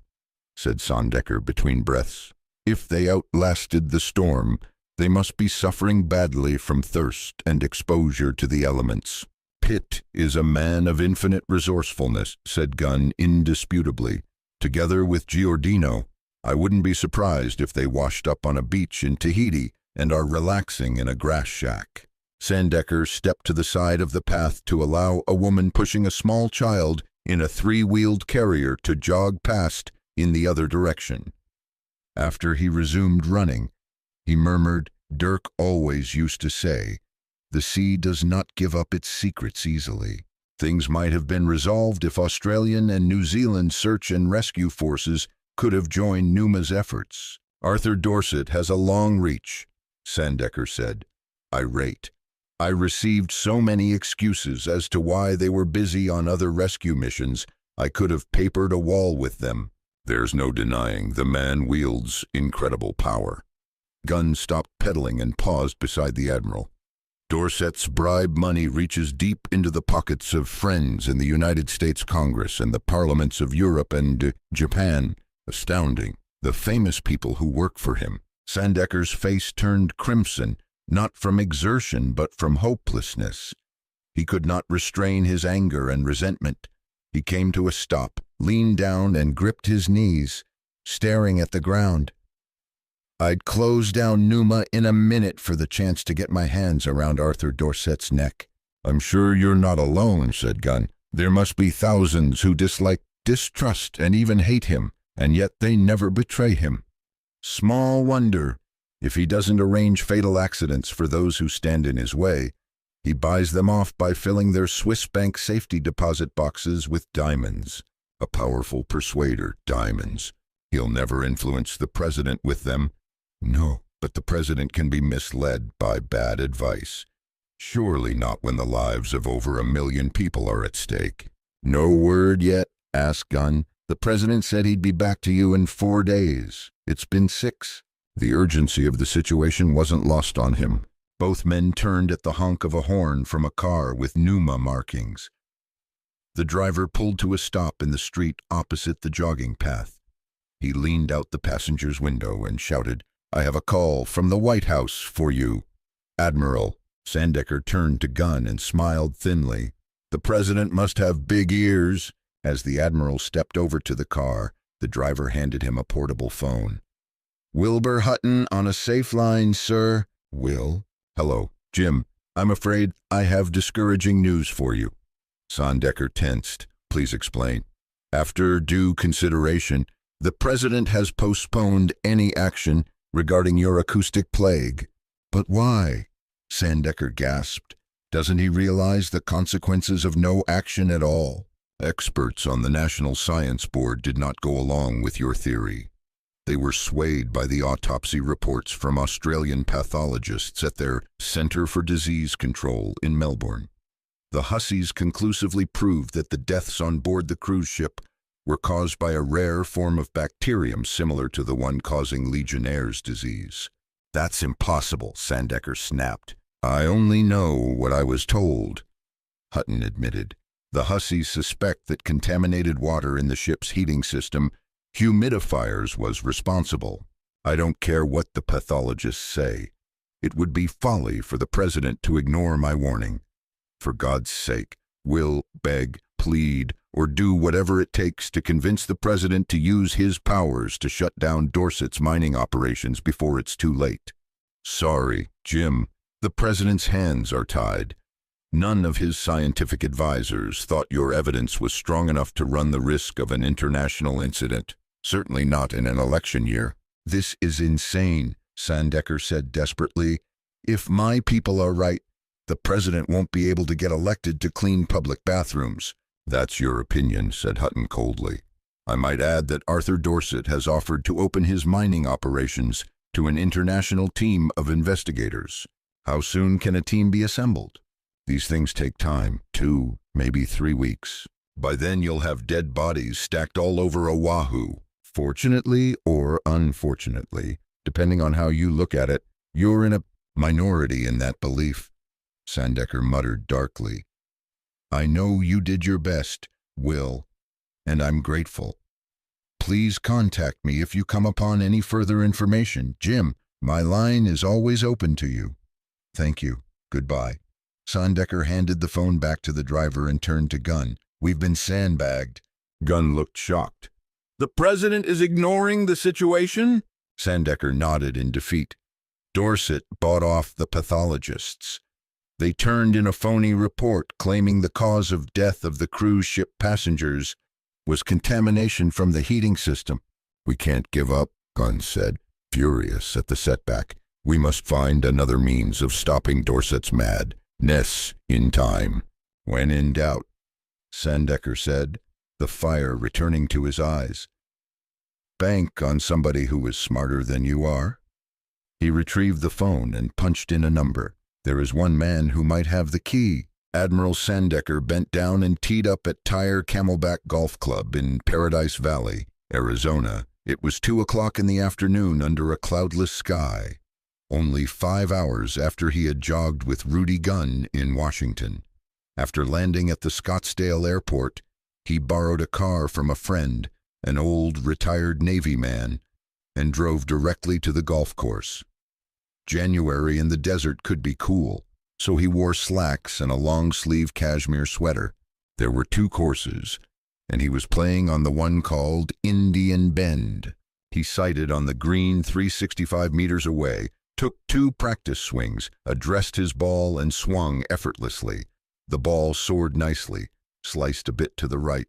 said Sandecker between breaths. "If they outlasted the storm, they must be suffering badly from thirst and exposure to the elements." "Pitt is a man of infinite resourcefulness," said Gunn indisputably. Together with Giordino, I wouldn't be surprised if they washed up on a beach in Tahiti and are relaxing in a grass shack. Sandecker stepped to the side of the path to allow a woman pushing a small child in a three-wheeled carrier to jog past in the other direction. After he resumed running, he murmured, "Dirk always used to say, the sea does not give up its secrets easily. Things might have been resolved if Australian and New Zealand search and rescue forces could have joined Numa's efforts. Arthur Dorset has a long reach," Sandecker said, irate. "I received so many excuses as to why they were busy on other rescue missions, I could have papered a wall with them. There's no denying the man wields incredible power." Gunn stopped pedaling and paused beside the Admiral. "Dorset's bribe money reaches deep into the pockets of friends in the United States Congress and the parliaments of Europe and Japan. Astounding. The famous people who work for him." Sandecker's face turned crimson, not from exertion but from hopelessness. He could not restrain his anger and resentment. He came to a stop, leaned down and gripped his knees, staring at the ground. "I'd close down Numa in a minute for the chance to get my hands around Arthur Dorset's neck." "I'm sure you're not alone," said Gunn. "There must be thousands who dislike, distrust, and even hate him, and yet they never betray him. Small wonder, if he doesn't arrange fatal accidents for those who stand in his way, he buys them off by filling their Swiss bank safety deposit boxes with diamonds. A powerful persuader, diamonds. He'll never influence the president with them. No, but the president can be misled by bad advice. Surely not when the lives of over 1 million people are at stake." "No word yet?" asked Gunn. "The president said he'd be back to you in 4 days. It's been 6. The urgency of the situation wasn't lost on him. Both men turned at the honk of a horn from a car with Numa markings. The driver pulled to a stop in the street opposite the jogging path. He leaned out the passenger's window and shouted, "I have a call from the White House for you, Admiral." Sandecker turned to Gunn and smiled thinly. "The president must have big ears." As the Admiral stepped over to the car, the driver handed him a portable phone. "Wilbur Hutton on a safe line, sir." "Will?" "Hello, Jim. I'm afraid I have discouraging news for you." Sandecker tensed. "Please explain." "After due consideration, the president has postponed any action regarding your acoustic plague." "But why?" Sandecker gasped. "Doesn't he realize the consequences of no action at all? Experts on the National Science Board did not go along with your theory. They were swayed by the autopsy reports from Australian pathologists at their Centre for Disease Control in Melbourne. The hussies conclusively proved that the deaths on board the cruise ship were caused by a rare form of bacterium similar to the one causing Legionnaire's disease." "That's impossible," Sandecker snapped. "I only know what I was told," Hutton admitted. "The hussies suspect that contaminated water in the ship's heating system, humidifiers, was responsible. I don't care what the pathologists say. It would be folly for the president to ignore my warning. For God's sake, will, beg, plead, or do whatever it takes to convince the president to use his powers to shut down Dorset's mining operations before it's too late." "Sorry, Jim. The president's hands are tied. None of his scientific advisors thought your evidence was strong enough to run the risk of an international incident. Certainly not in an election year." "This is insane," Sandecker said desperately. "If my people are right, the president won't be able to get elected to clean public bathrooms." "That's your opinion," said Hutton coldly. "I might add that Arthur Dorset has offered to open his mining operations to an international team of investigators. How soon can a team be assembled?" "These things take time, 2, maybe 3 weeks. By then you'll have dead bodies stacked all over Oahu. Fortunately or unfortunately, depending on how you look at it, you're in a minority in that belief," Sandecker muttered darkly. "I know you did your best, Will, and I'm grateful. Please contact me if you come upon any further information. Jim, my line is always open to you." "Thank you. Goodbye." Sandecker handed the phone back to the driver and turned to Gunn. "We've been sandbagged." Gunn looked shocked. The president is ignoring the situation? Sandecker nodded in defeat. Dorset bought off the pathologists. They turned in a phony report claiming the cause of death of the cruise ship passengers was contamination from the heating system. We can't give up, Gunn said, furious at the setback. We must find another means of stopping Dorset's madness in time. When in doubt, Sandecker said, the fire returning to his eyes. Bank on somebody who is smarter than you are. He retrieved the phone and punched in a number. There is one man who might have the key. Admiral Sandecker bent down and teed up at Tire Camelback Golf Club in Paradise Valley, Arizona. It was 2 o'clock in the afternoon under a cloudless sky, only 5 hours after he had jogged with Rudy Gunn in Washington. After landing at the Scottsdale airport, he borrowed a car from a friend, an old retired Navy man, and drove directly to the golf course. January in the desert could be cool, so he wore slacks and a long-sleeve cashmere sweater. There were 2 courses, and he was playing on the one called Indian Bend. He sighted on the green 365 meters away, took 2 practice swings, addressed his ball, and swung effortlessly. The ball soared nicely, sliced a bit to the right,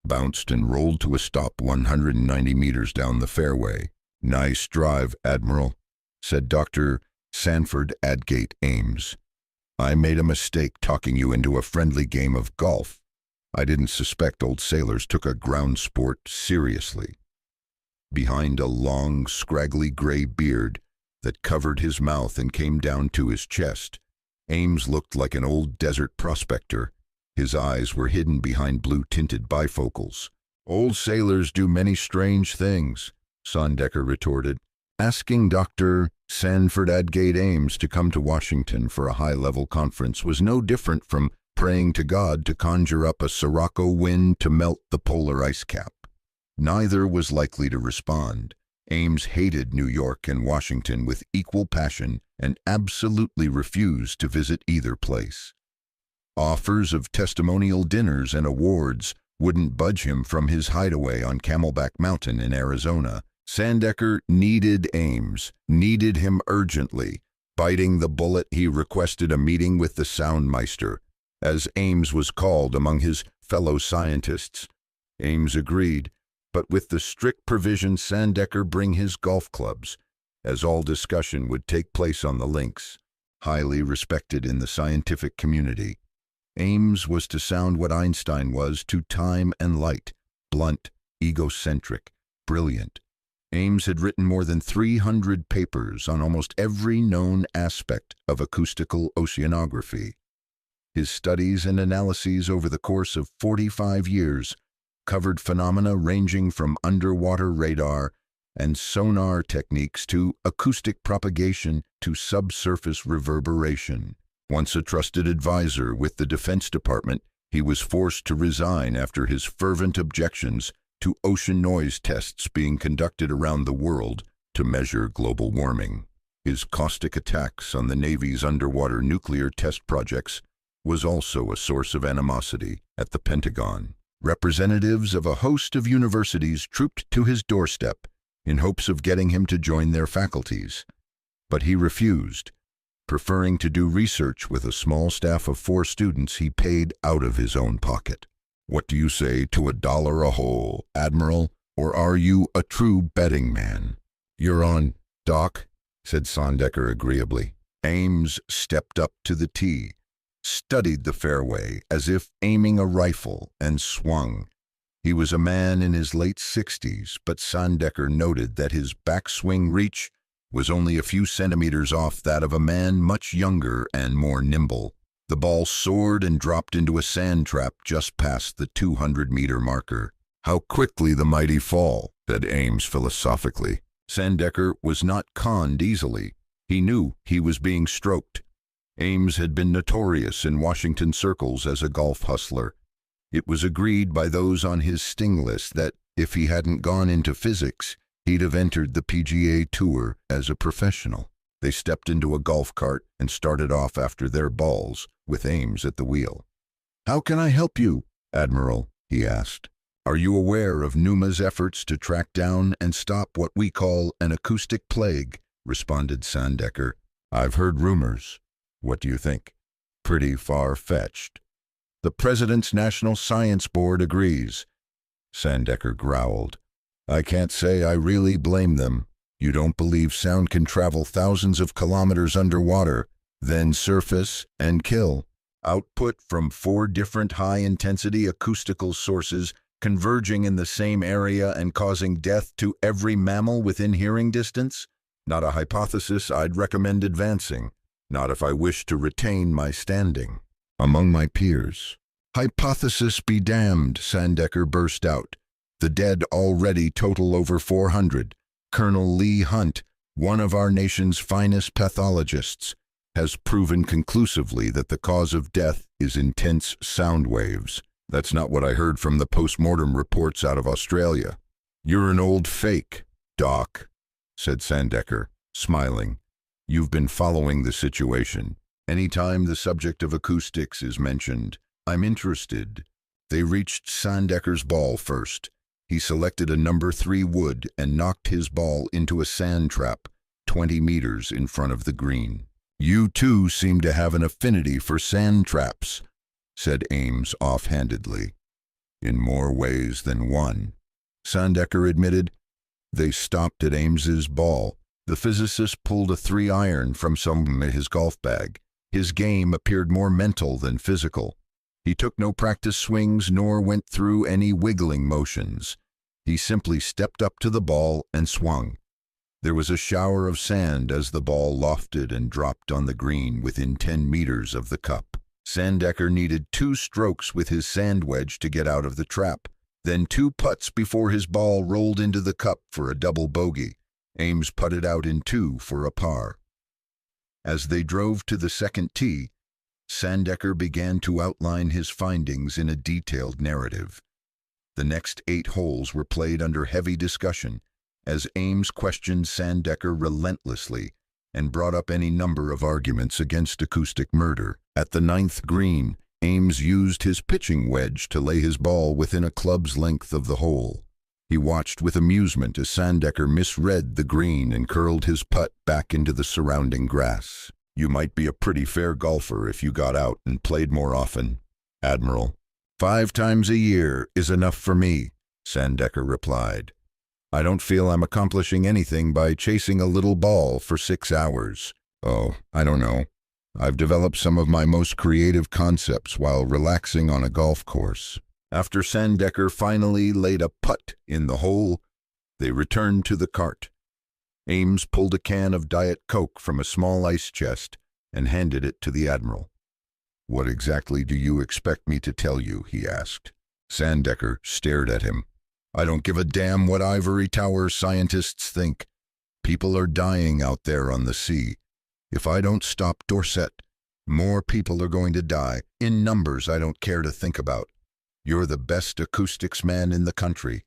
bounced and rolled to a stop 190 meters down the fairway. Nice drive, Admiral, said Dr. Sanford Adgate Ames. I made a mistake talking you into a friendly game of golf. I didn't suspect old sailors took a ground sport seriously. Behind a long, scraggly gray beard that covered his mouth and came down to his chest, Ames looked like an old desert prospector. His eyes were hidden behind blue-tinted bifocals. Old sailors do many strange things, Sandecker retorted. Asking Dr. Sanford Adgate Ames to come to Washington for a high-level conference was no different from praying to God to conjure up a Sirocco wind to melt the polar ice cap. Neither was likely to respond. Ames hated New York and Washington with equal passion and absolutely refused to visit either place. Offers of testimonial dinners and awards wouldn't budge him from his hideaway on Camelback Mountain in Arizona. Sandecker needed Ames, needed him urgently. Biting the bullet, he requested a meeting with the Soundmeister, as Ames was called among his fellow scientists. Ames agreed, but with the strict provision Sandecker bring his golf clubs, as all discussion would take place on the links. Highly respected in the scientific community, Ames was to sound what Einstein was to time and light: blunt, egocentric, brilliant. Ames had written more than 300 papers on almost every known aspect of acoustical oceanography. His studies and analyses over the course of 45 years covered phenomena ranging from underwater radar and sonar techniques to acoustic propagation to subsurface reverberation. Once a trusted advisor with the Defense Department, he was forced to resign after his fervent objections to ocean noise tests being conducted around the world to measure global warming. His caustic attacks on the Navy's underwater nuclear test projects was also a source of animosity at the Pentagon. Representatives of a host of universities trooped to his doorstep in hopes of getting him to join their faculties, but he refused, preferring to do research with a small staff of 4 students he paid out of his own pocket. What do you say to $1 a hole, Admiral, or are you a true betting man? You're on, Doc, said Sandecker agreeably. Ames stepped up to the tee, studied the fairway as if aiming a rifle, and swung. He was a man in his late 60s, but Sandecker noted that his backswing reach was only a few centimeters off that of a man much younger and more nimble. The ball soared and dropped into a sand trap just past the 200-meter marker. How quickly the mighty fall, said Ames philosophically. Sandecker was not conned easily. He knew he was being stroked. Ames had been notorious in Washington circles as a golf hustler. It was agreed by those on his sting list that if he hadn't gone into physics, he'd have entered the PGA Tour as a professional. They stepped into a golf cart and started off after their balls, with Ames at the wheel. "How can I help you, Admiral?" he asked. Are you aware of Numa's efforts to track down and stop what we call an acoustic plague? Responded Sandecker. I've heard rumors. What do you think? Pretty far-fetched. The President's National Science Board agrees. Sandecker growled. I can't say I really blame them. You don't believe sound can travel thousands of kilometers underwater, then surface and kill. Output from 4 different high-intensity acoustical sources converging in the same area and causing death to every mammal within hearing distance? Not a hypothesis I'd recommend advancing, not if I wish to retain my standing among my peers. Hypothesis be damned, Sandecker burst out. The dead already total over 400. Colonel Lee Hunt, one of our nation's finest pathologists, has proven conclusively that the cause of death is intense sound waves. That's not what I heard from the post-mortem reports out of Australia. You're an old fake, Doc, said Sandecker, smiling. You've been following the situation. Anytime the subject of acoustics is mentioned, I'm interested. They reached Sandecker's ball first. He selected a number 3 wood and knocked his ball into a sand trap 20 meters in front of the green. You two seem to have an affinity for sand traps, said Ames offhandedly. In more ways than one, Sandecker admitted. They stopped at Ames's ball. The physicist pulled a 3-iron from his golf bag. His game appeared more mental than physical. He took no practice swings nor went through any wiggling motions. He simply stepped up to the ball and swung. There was a shower of sand as the ball lofted and dropped on the green within 10 meters of the cup. Sandecker needed 2 strokes with his sand wedge to get out of the trap, then 2 putts before his ball rolled into the cup for a double bogey. Ames putted out in 2 for a par. As they drove to the second tee, Sandecker began to outline his findings in a detailed narrative. The next 8 holes were played under heavy discussion, as Ames questioned Sandecker relentlessly and brought up any number of arguments against acoustic murder. At the 9th green, Ames used his pitching wedge to lay his ball within a club's length of the hole. He watched with amusement as Sandecker misread the green and curled his putt back into the surrounding grass. You might be a pretty fair golfer if you got out and played more often, Admiral. 5 times a year is enough for me, Sandecker replied. I don't feel I'm accomplishing anything by chasing a little ball for 6 hours. Oh, I don't know. I've developed some of my most creative concepts while relaxing on a golf course. After Sandecker finally laid a putt in the hole, they returned to the cart. Ames pulled a can of Diet Coke from a small ice chest and handed it to the Admiral. What exactly do you expect me to tell you? He asked. Sandecker stared at him. I don't give a damn what ivory tower scientists think. People are dying out there on the sea. If I don't stop Dorset, more people are going to die, in numbers I don't care to think about. You're the best acoustics man in the country.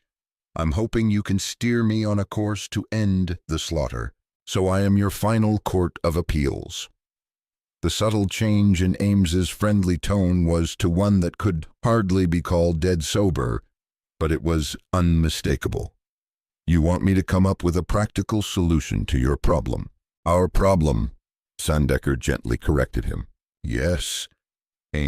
I'm hoping you can steer me on a course to end the slaughter, so I am your final court of appeals. The subtle change in Ames's friendly tone was to one that could hardly be called dead sober, but it was unmistakable. You want me to come up with a practical solution to your problem. Our problem, Sandecker gently corrected him. Yes, Ames